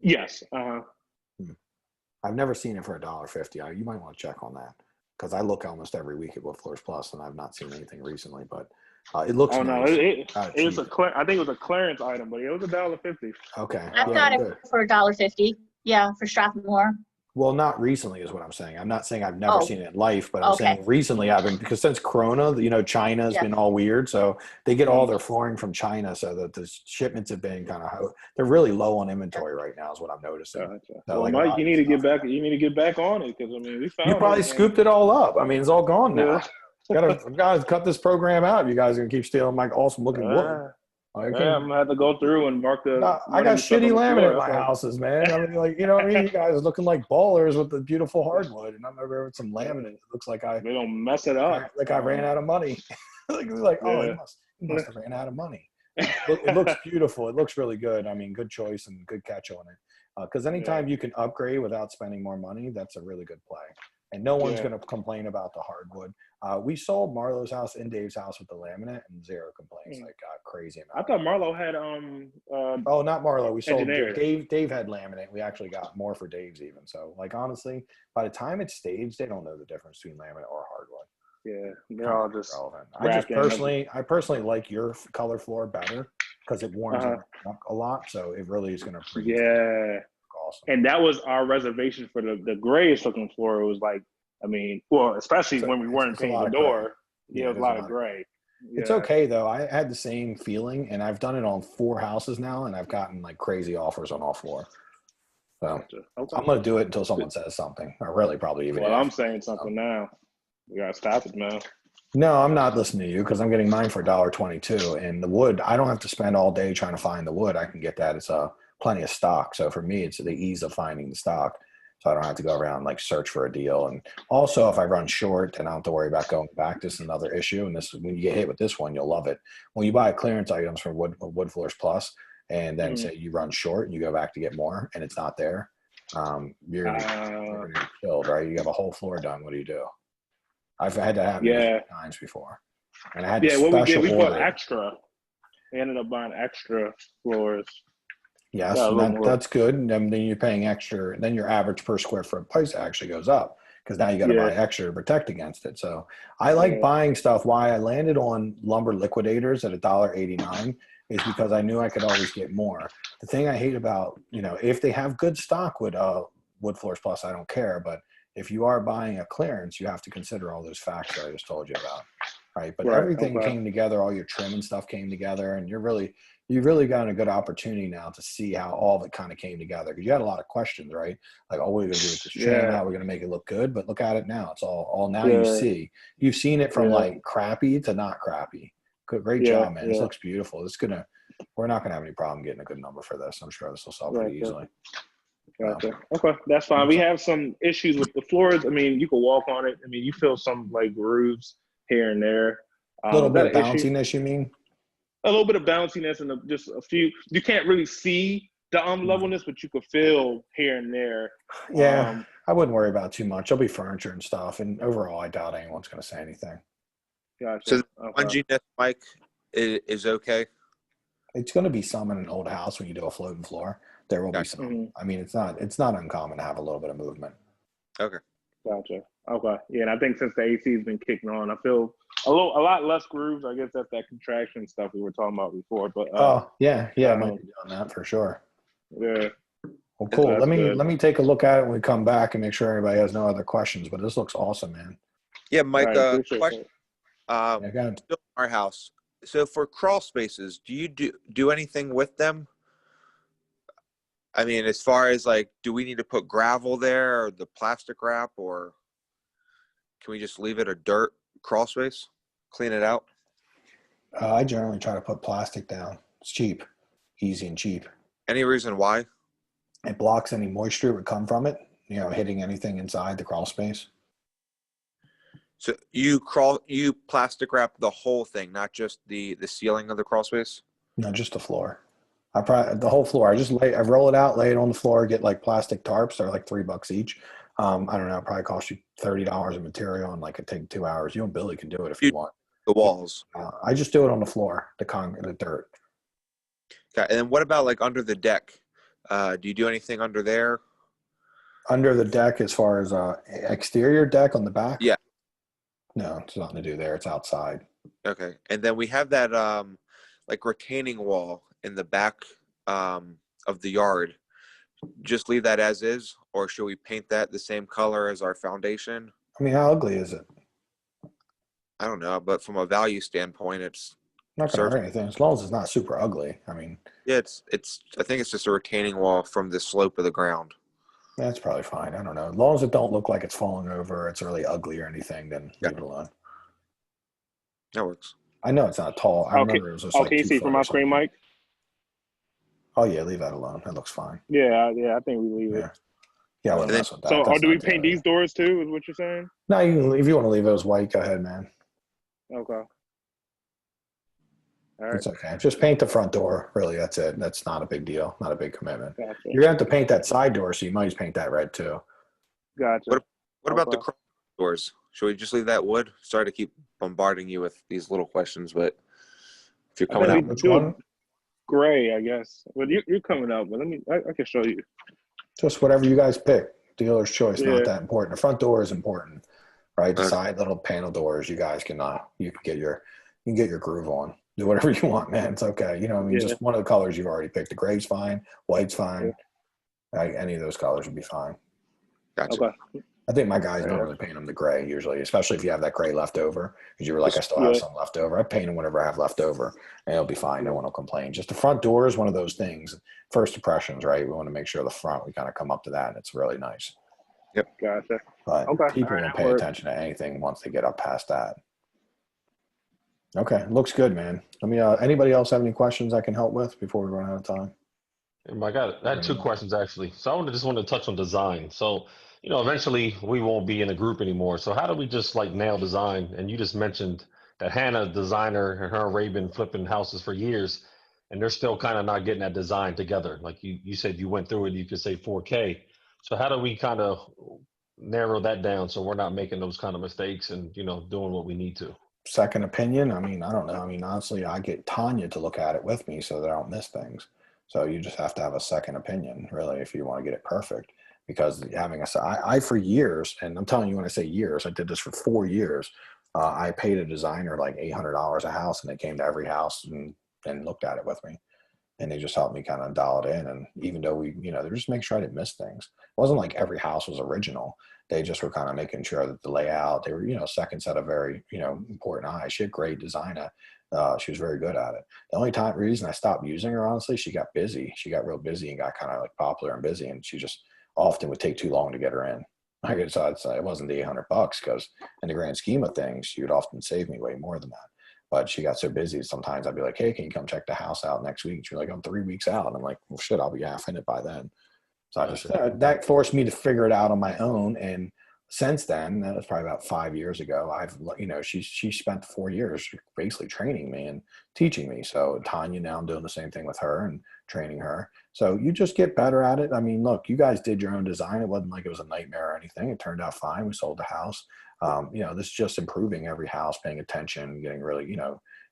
Yes. I've never seen it for $1.50. You might want to check on that, because I look almost every week at Wood Floors Plus, and I've not seen anything recently. But it looks nice. No, it was I think it was a clearance item, but it was $1.50. Okay. I've got it for $1.50. Yeah, for Strathmore. Well, not recently is what I'm saying. I'm not saying I've never Oh, seen it in life, but I'm okay. saying recently I've been, because since Corona, China's Yeah. been all weird. So they get all Mm. their flooring from China. So that the shipments have been kind of, they're really low on inventory right now is what I'm noticing. Gotcha. So Well, like a Mike, lot you of need the to get stuff. back. You need to get back on it because I mean, we You found probably everything. scooped it all up. I mean, it's all gone Yeah. now. Gotta cut this program out. You guys are gonna keep stealing my awesome looking wood. I Yeah, can't. I'm gonna have to go through and mark I got the stuff shitty on the laminate floor. in That's my all. houses, man. I mean, like, you know what I mean? You guys looking like ballers with the beautiful hardwood, and I'm over here with some laminate. It looks like They don't mess it up. I ran out of money. like, oh, Yeah. he must have ran out of money. It looks beautiful. It looks really good. I mean, good choice and good catch on it. Because anytime you can upgrade without spending more money, that's a really good play. And no one's going to complain about the hardwood. We sold Marlo's house and Dave's house with the laminate, and zero complaints. Like crazy amount. I thought Marlo had Oh, not Marlo. We sold engineered. Dave. Dave had laminate. We actually got more for Dave's even. So, like, honestly, by the time it's staged, they don't know the difference between laminate or hardwood. Yeah, they're all just relevant. I personally like your color floor better because it warms it up a lot. So it really is going to bring awesome. And that was our reservation for the grayish looking floor. It was like, I mean, well, especially when we weren't painting the door. Yeah, it was a lot of gray. Yeah. It's okay though. I had the same feeling, and I've done it on 4 houses now, and I've gotten like crazy offers on all 4. So I'm going to do it until someone says something, or really probably even. Well, I'm saying something now. We gotta stop it now. No, I'm not listening to you because I'm getting mine for $1.22, and the wood. I don't have to spend all day trying to find the wood. I can get that. It's plenty of stock. So for me, it's the ease of finding the stock. So I don't have to go around like search for a deal. And also, if I run short, then I don't have to worry about going back. This is another issue. And this is when you get hit with this one, you'll love it. When you buy clearance items from Wood Floors Plus, and then say you run short and you go back to get more, and it's not there, you're gonna get killed, right? You have a whole floor done. What do you do? I've had to have it times before, and I had to what we did, we bought order extra. We ended up buying extra floors. Yes, that's good. And then you're paying extra. Then your average per square foot price actually goes up because now you got to buy extra to protect against it. So I like buying stuff. Why I landed on lumber liquidators at $1.89 is because I knew I could always get more. The thing I hate about, if they have good stock with Wood Floors Plus, I don't care. But if you are buying a clearance, you have to consider all those facts that I just told you about, right? But everything came together, all your trim and stuff came together, and you've really got a good opportunity now to see how all of it kind of came together. Because you had a lot of questions, right? Like, oh, what are we going to do with this trim? How are we going to make it look good? But look at it now. It's all now you see. You've seen it from like crappy to not crappy. Great job, man. This looks beautiful. We're not going to have any problem getting a good number for this. I'm sure this will sell pretty easily. Gotcha. Okay, that's fine. We have some issues with the floors. I mean, you can walk on it. I mean, you feel some like grooves here and there. A little bit of bounciness, you mean? A little bit of bounciness and just a few. You can't really see the levelness, but you could feel here and there. Yeah, I wouldn't worry about too much. There'll be furniture and stuff, and overall, I doubt anyone's going to say anything. Gotcha. So the sponginess, Mike, is okay. It's going to be some in an old house when you do a floating floor. There will be some. Mm-hmm. I mean, it's not uncommon to have a little bit of movement. Okay. Gotcha. Okay. Yeah, and I think since the AC has been kicking on, I feel a lot less grooves. I guess that's that contraction stuff we were talking about before. But I might be doing that for sure. Yeah. Well, cool. Let me take a look at it when we come back and make sure everybody has no other questions. But this looks awesome, man. Yeah, Mike. Right, question. Still in our house. So for crawl spaces, do you do anything with them? I mean, as far as like, do we need to put gravel there or the plastic wrap, or can we just leave it a dirt crawl space, clean it out? I generally try to put plastic down. It's cheap, easy and cheap. Any reason why? It blocks any moisture that would come from it, hitting anything inside the crawl space. So you plastic wrap the whole thing, not just the ceiling of the crawl space? No, just the floor. The whole floor. I roll it out, lay it on the floor, get like plastic tarps. They're like $3 each. I don't know, probably cost you $30 of material, and like it take 2 hours. You and Billy can do it if you want. The walls. I just do it on the floor, the dirt. Okay, and then what about like under the deck? Do you do anything under there? Under the deck, as far as exterior deck on the back? Yeah. No, it's nothing to do there. It's outside. Okay, and then we have that like retaining wall in the back of the yard. just leave that as is, or should we paint that the same color as our foundation? I mean, how ugly is it? I don't know, but from a value standpoint, it's Not going to hurt anything as long as it's not super ugly. I mean, yeah, it's. I think it's just a retaining wall from the slope of the ground. that's probably fine. I don't know. As long as it don't look like it's falling over, it's really ugly or anything, then leave it alone. That works. I know it's not tall. I Okay. remember it was just Oh, like can you 2 see foot from or my screen, something. Mike? Oh yeah, leave that alone. That looks fine. Yeah, I think we leave it. Yeah, I wouldn't mess with that. So, That's do we not paint these doors too? Is what you're saying? No, if you want to leave it as white, go ahead, man. Okay. All right. It's okay. Just paint the front door. Really, that's it. That's not a big deal. Not a big commitment. Gotcha. You're gonna have to paint that side door, so you might just paint that red too. Gotcha. What about the cross doors? Should we just leave that wood? Sorry to keep bombarding you with these little questions, but if you're coming out, which one? Gray, I guess. Well, you're coming out, but I can show you. Just whatever you guys pick. Dealer's choice. Yeah. Not that important. The front door is important, right? The side little panel doors, you guys can get your groove on. Do whatever you want, man. It's okay. You know, I mean, just one of the colors you've already picked. The gray's fine. White's fine. Right? Any of those colors would be fine. Gotcha. Okay. I think my guys don't really paint them the gray usually, especially if you have that gray left over. Because you were like, I still have some left over. I paint them whatever I have left over, and it'll be fine. No one will complain. Just the front door is one of those things. First impressions, right? We want to make sure the front, we kind of come up to that, and it's really nice. Yep. Gotcha. But people won't pay attention to anything once they get up past that. Okay, looks good, man. Let me. Anybody else have any questions I can help with before we run out of time? I had 2 questions actually. So I just wanted to touch on design. So, eventually we won't be in a group anymore. So how do we just like nail design? And you just mentioned that Hannah, designer, and her and Ray been flipping houses for years, and they're still kind of not getting that design together. Like you said, you went through it. You could say 4K. So how do we kind of narrow that down so we're not making those kind of mistakes and doing what we need to? Second opinion. I mean, I don't know. I mean, honestly, I get Tanya to look at it with me so that I don't miss things. So you just have to have a second opinion, really, if you want to get it perfect. Because having I for years, and I'm telling you when I say years, I did this for 4 years. I paid a designer like $800 a house, and they came to every house and looked at it with me. And they just helped me kind of dial it in. And even though they just make sure I didn't miss things. It wasn't like every house was original. They just were kind of making sure that the layout, they were, second set of very, important eyes. She had great design. She was very good at it. The only reason I stopped using her, honestly, she got busy. She got real busy and got kind of like popular and busy. And she just often would take too long to get her in. I guess it wasn't the $800 because in the grand scheme of things, she would often save me way more than that. But she got so busy, sometimes I'd be like, hey, can you come check the house out next week? And she's like, I'm 3 weeks out. And I'm like, well, shit, I'll be half in it by then. So I just, that forced me to figure it out on my own. And since then, that was probably about 5 years ago, she spent 4 years basically training me and teaching me. So Tanya, now I'm doing the same thing with her and training her. So you just get better at it. I mean, look, you guys did your own design. It wasn't like it was a nightmare or anything. It turned out fine. We sold the house. This is just improving every house, paying attention, getting really,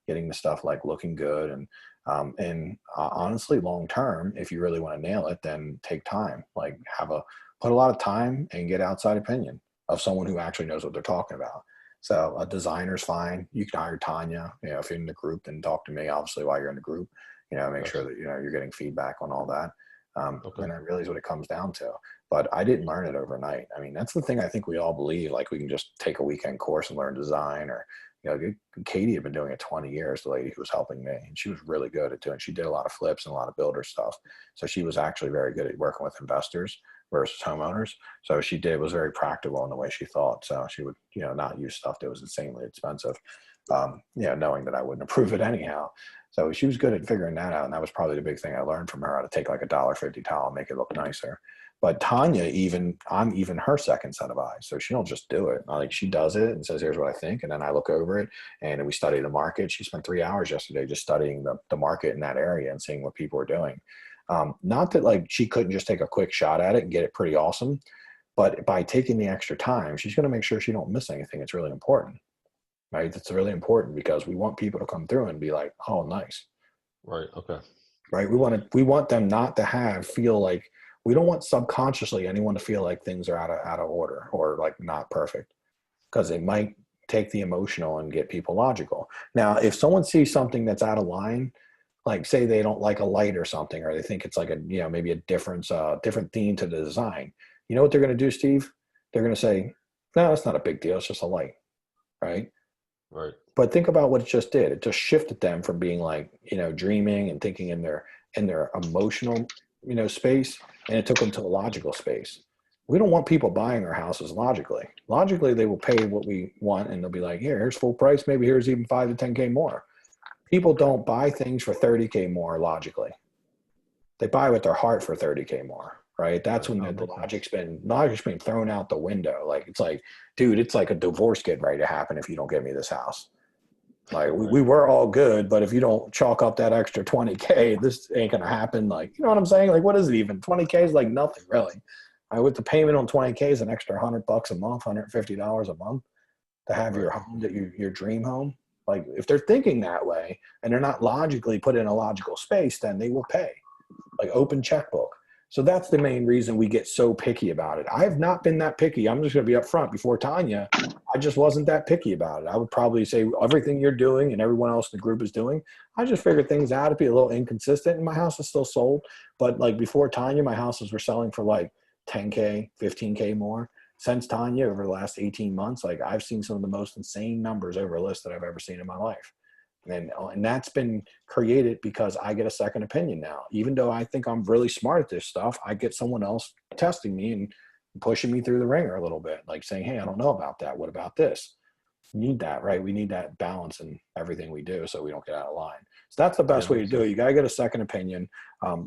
getting the stuff like looking good. And honestly, long term, if you really want to nail it, then take time, like put a lot of time and get outside opinion of someone who actually knows what they're talking about. So a designer's fine. You can hire Tanya, if you're in the group, then talk to me, obviously, while you're in the group, make sure that, you're getting feedback on all that. And that really is what it comes down to. But I didn't learn it overnight. I mean, that's the thing I think we all believe, like we can just take a weekend course and learn design, or, Katie had been doing it 20 years, the lady who was helping me, and she was really good at doing, she did a lot of flips and a lot of builder stuff. So she was actually very good at working with investors versus homeowners. So was very practical in the way she thought. So she would, not use stuff that was insanely expensive, knowing that I wouldn't approve it anyhow. So she was good at figuring that out. And that was probably the big thing I learned from her, how to take like $1.50 towel and make it look nicer. But Tanya, I'm even her second set of eyes. So she don't just do it. Like she does it and says, here's what I think. And then I look over it and we study the market. She spent 3 hours yesterday just studying the market in that area and seeing what people are doing. Not that like she couldn't just take a quick shot at it and get it pretty awesome, but by taking the extra time, she's going to make sure she don't miss anything. It's really important, right? It's really important because we want people to come through and be like, oh, nice. Right. Okay. Right. We want them not to feel like, we don't want subconsciously anyone to feel like things are out of order or like not perfect, because it might take the emotional and get people logical. Now, if someone sees something that's out of line, like say they don't like a light or something, or they think it's like a, maybe a different theme to the design. You know what they're going to do, Steve? They're going to say, no, that's not a big deal. It's just a light. Right. Right. But think about what it just did. It just shifted them from being like, dreaming and thinking in their emotional, space. And it took them to a logical space. We don't want people buying our houses logically. Logically, they will pay what we want and they'll be like, here's full price. Maybe here's even 5 to 10K more. People don't buy things for 30K more logically. They buy with their heart for 30K more, right? That's when the logic's been thrown out the window. Like, it's like, dude, it's like a divorce getting ready to happen if you don't give me this house. Like, we were all good, but if you don't chalk up that extra 20K, this ain't going to happen. Like, you know what I'm saying? Like, what is it even? 20K is like nothing, really. With the payment on 20K is an extra $100 a month, $150 a month to have your home, your dream home. Like, if they're thinking that way and they're not logically put in a logical space, then they will pay. Like, open checkbook. So that's the main reason we get so picky about it. I have not been that picky. I'm just going to be upfront before Tanya. I just wasn't that picky about it. I would probably say everything you're doing and everyone else in the group is doing, I just figured things out to be a little inconsistent, and my house is still sold. But like before Tanya, my houses were selling for like 10K, 15K more. Since Tanya, over the last 18 months, like I've seen some of the most insane numbers over a list that I've ever seen in my life. And that's been created because I get a second opinion now. Even though I think I'm really smart at this stuff, I get someone else testing me and pushing me through the ringer a little bit, like saying, hey, I don't know about that. What about this? You need that, right? We need that balance in everything we do so we don't get out of line. So that's the best way to do it. You got to get a second opinion.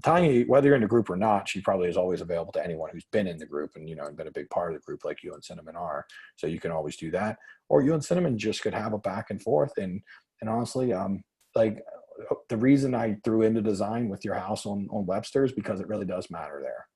Tanya, whether you're in the group or not, she probably is always available to anyone who's been in the group and, and been a big part of the group like you and Cinnamon are. So you can always do that. Or you and Cinnamon just could have a back and forth. And honestly, like the reason I threw into design with your house on Webster's, because it really does matter there.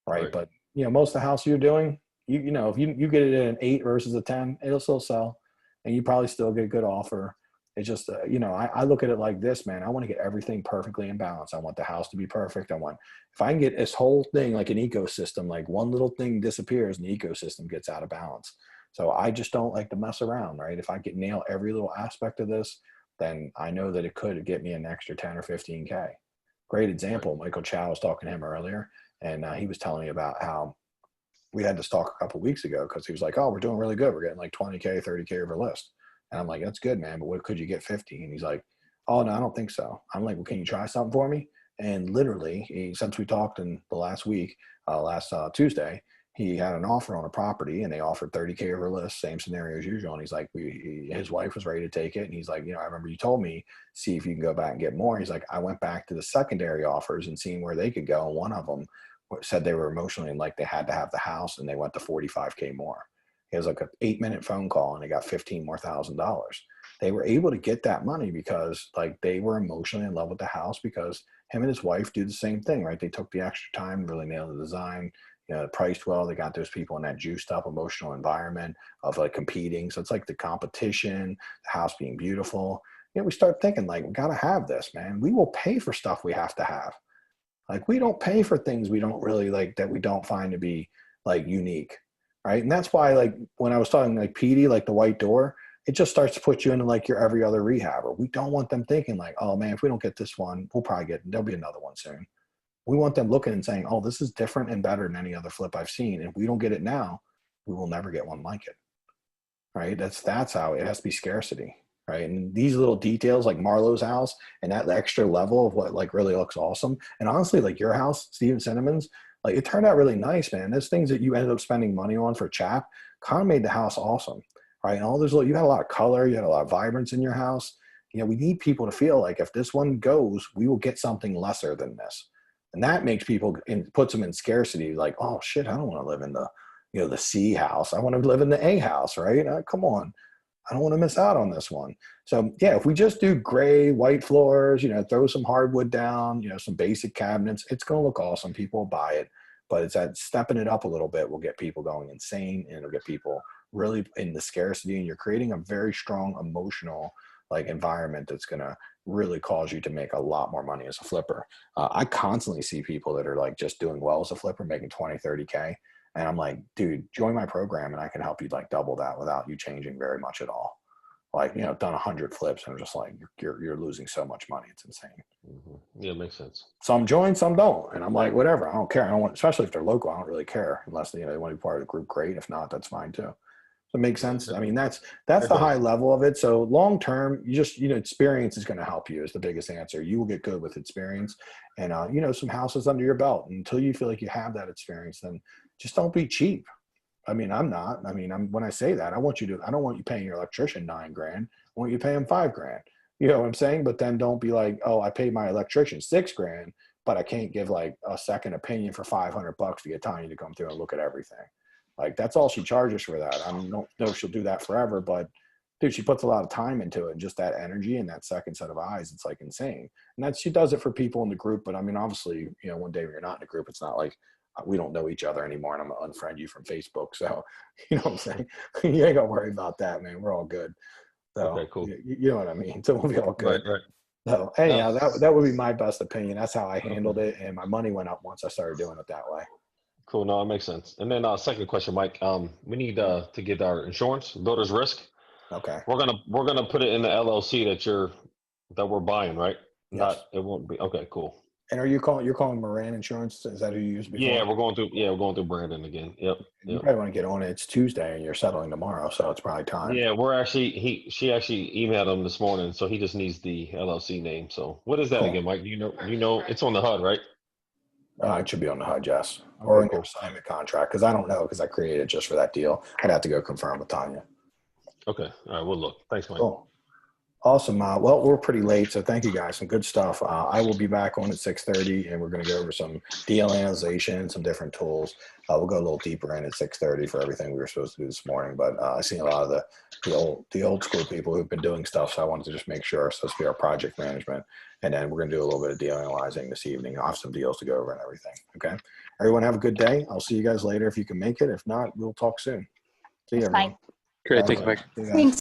Right. But, most of the house you're doing, if you get it at an 8 versus a 10, it'll still sell. And you probably still get a good offer. It's just, I look at it like this, man. I want to get everything perfectly in balance. I want the house to be perfect. If I can get this whole thing like an ecosystem, like one little thing disappears and the ecosystem gets out of balance. So I just don't like to mess around, right? If I could nail every little aspect of this, then I know that it could get me an extra 10 or 15K. Great example. Michael Chow was talking to him earlier, and he was telling me about how we had this talk a couple of weeks ago because he was like, oh, we're doing really good. We're getting like 20K, 30K over list. And I'm like, that's good, man. But what could you get 50? And he's like, oh, no, I don't think so. I'm like, well, can you try something for me? And literally, since we talked in the last week, last Tuesday, he had an offer on a property and they offered 30K over list, same scenario as usual. And he's like, his wife was ready to take it. And he's like, I remember you told me, see if you can go back and get more. He's like, I went back to the secondary offers and seeing where they could go. And one of them said they were emotionally and like they had to have the house, and they went to 45K more. It was like an 8-minute phone call and they got $15,000 more. They were able to get that money because like they were emotionally in love with the house, because him and his wife do the same thing, right? They took the extra time, really nailed the design, priced well. They got those people in that juiced up emotional environment of like competing. So it's like the competition, the house being beautiful. We start thinking like, we got to have this, man. We will pay for stuff we have to have. Like, we don't pay for things we don't really like, that we don't find to be like unique. Right. And that's why, like, when I was talking like PD, like the white door, it just starts to put you into like your every other rehabber. We don't want them thinking like, oh man, if we don't get this one, there'll be another one soon. We want them looking and saying, oh, this is different and better than any other flip I've seen. And if we don't get it now, we will never get one like it. Right. That's how it has to be scarcity. Right. And these little details like Marlowe's house and that extra level of what like really looks awesome. And honestly, like your house, Steven Cinnamon's, like it turned out really nice, man. Those things that you ended up spending money on for chap kind of made the house awesome. Right. And all those you had a lot of color, you had a lot of vibrance in your house. We need people to feel like if this one goes, we will get something lesser than this. And that makes people and puts them in scarcity. Like, oh shit, I don't want to live in the C house. I want to live in the A house, right? Come on. I don't want to miss out on this one. So yeah, if we just do gray, white floors, throw some hardwood down, some basic cabinets, it's going to look awesome. People will buy it, but it's that stepping it up a little bit will get people going insane, and it'll get people really in the scarcity. And you're creating a very strong emotional like environment that's going to really cause you to make a lot more money as a flipper. I constantly see people that are like just doing well as a flipper, making 20, 30K. And I'm like, dude, join my program and I can help you like double that without you changing very much at all. like, you know, done 100 flips, and I'm just like, you're losing so much money. It's insane. Yeah, it makes sense. Some join, some don't. And I'm like, whatever, I don't care. I don't want, especially if they're local, I don't really care unless, you know, they want to be part of the group. Great. If not, that's fine too. So it makes sense. I mean, that's the high level of it. So long term, you just, you know, experience is going to help you is the biggest answer. You will get good with experience and, you know, some houses under your belt. And until you feel like you have that experience, then just don't be cheap. I mean, I'm not. I mean, when I say that, I don't want you paying your electrician $9,000. I want you to pay him $5,000. You know what I'm saying? But then don't be like, oh, I paid my electrician $6,000, but I can't give like a second opinion for $500 to get Tanya to come through and look at everything. Like, that's all she charges for that. I don't know if she'll do that forever, but dude, she puts a lot of time into it, and just that energy and that second set of eyes. It's like insane. And she does it for people in the group. But I mean, obviously, you know, one day when you're not in a group, it's not like we don't know each other anymore and I'm going to unfriend you from Facebook. So, you know what I'm saying? You ain't got to worry about that, man. We're all good. So, okay, cool. You know what I mean? So we'll be all good. Right. So anyhow, that would be my best opinion. That's how I handled it. And my money went up once I started doing it that way. Cool. No, it makes sense. And then second question, Mike. We need to get our insurance, builder's risk. Okay. We're gonna put it in the LLC that we're buying, right? Yes. It won't be okay. Cool. And you're calling Moran Insurance? Is that who you used before? Yeah, we're going through Brandon again. Yep. You probably want to get on it. It's Tuesday and you're settling tomorrow, so it's probably time. Yeah, she actually emailed him this morning, so he just needs the LLC name. So what is that again, Mike? You know, it's on the HUD, right? It should be on the HUD, yes. Or in your assignment contract, because I don't know, because I created it just for that deal. I'd have to go confirm with Tanya. Okay. All right, we'll look. Thanks, Mike. Cool. Awesome. Well, we're pretty late, so thank you guys. Some good stuff. I will be back on at 6:30, and we're going to go over some deal analyzation, some different tools. We'll go a little deeper in at 6:30 for everything we were supposed to do this morning. But I've seen a lot of the old school people who've been doing stuff, so I wanted to just make sure. So this will be our project management, and then we're going to do a little bit of deal analyzing this evening. I'll have some deals to go over and everything. Okay. Everyone have a good day. I'll see you guys later if you can make it. If not, we'll talk soon. See you, everyone. Great. Thanks, Mike. Thanks.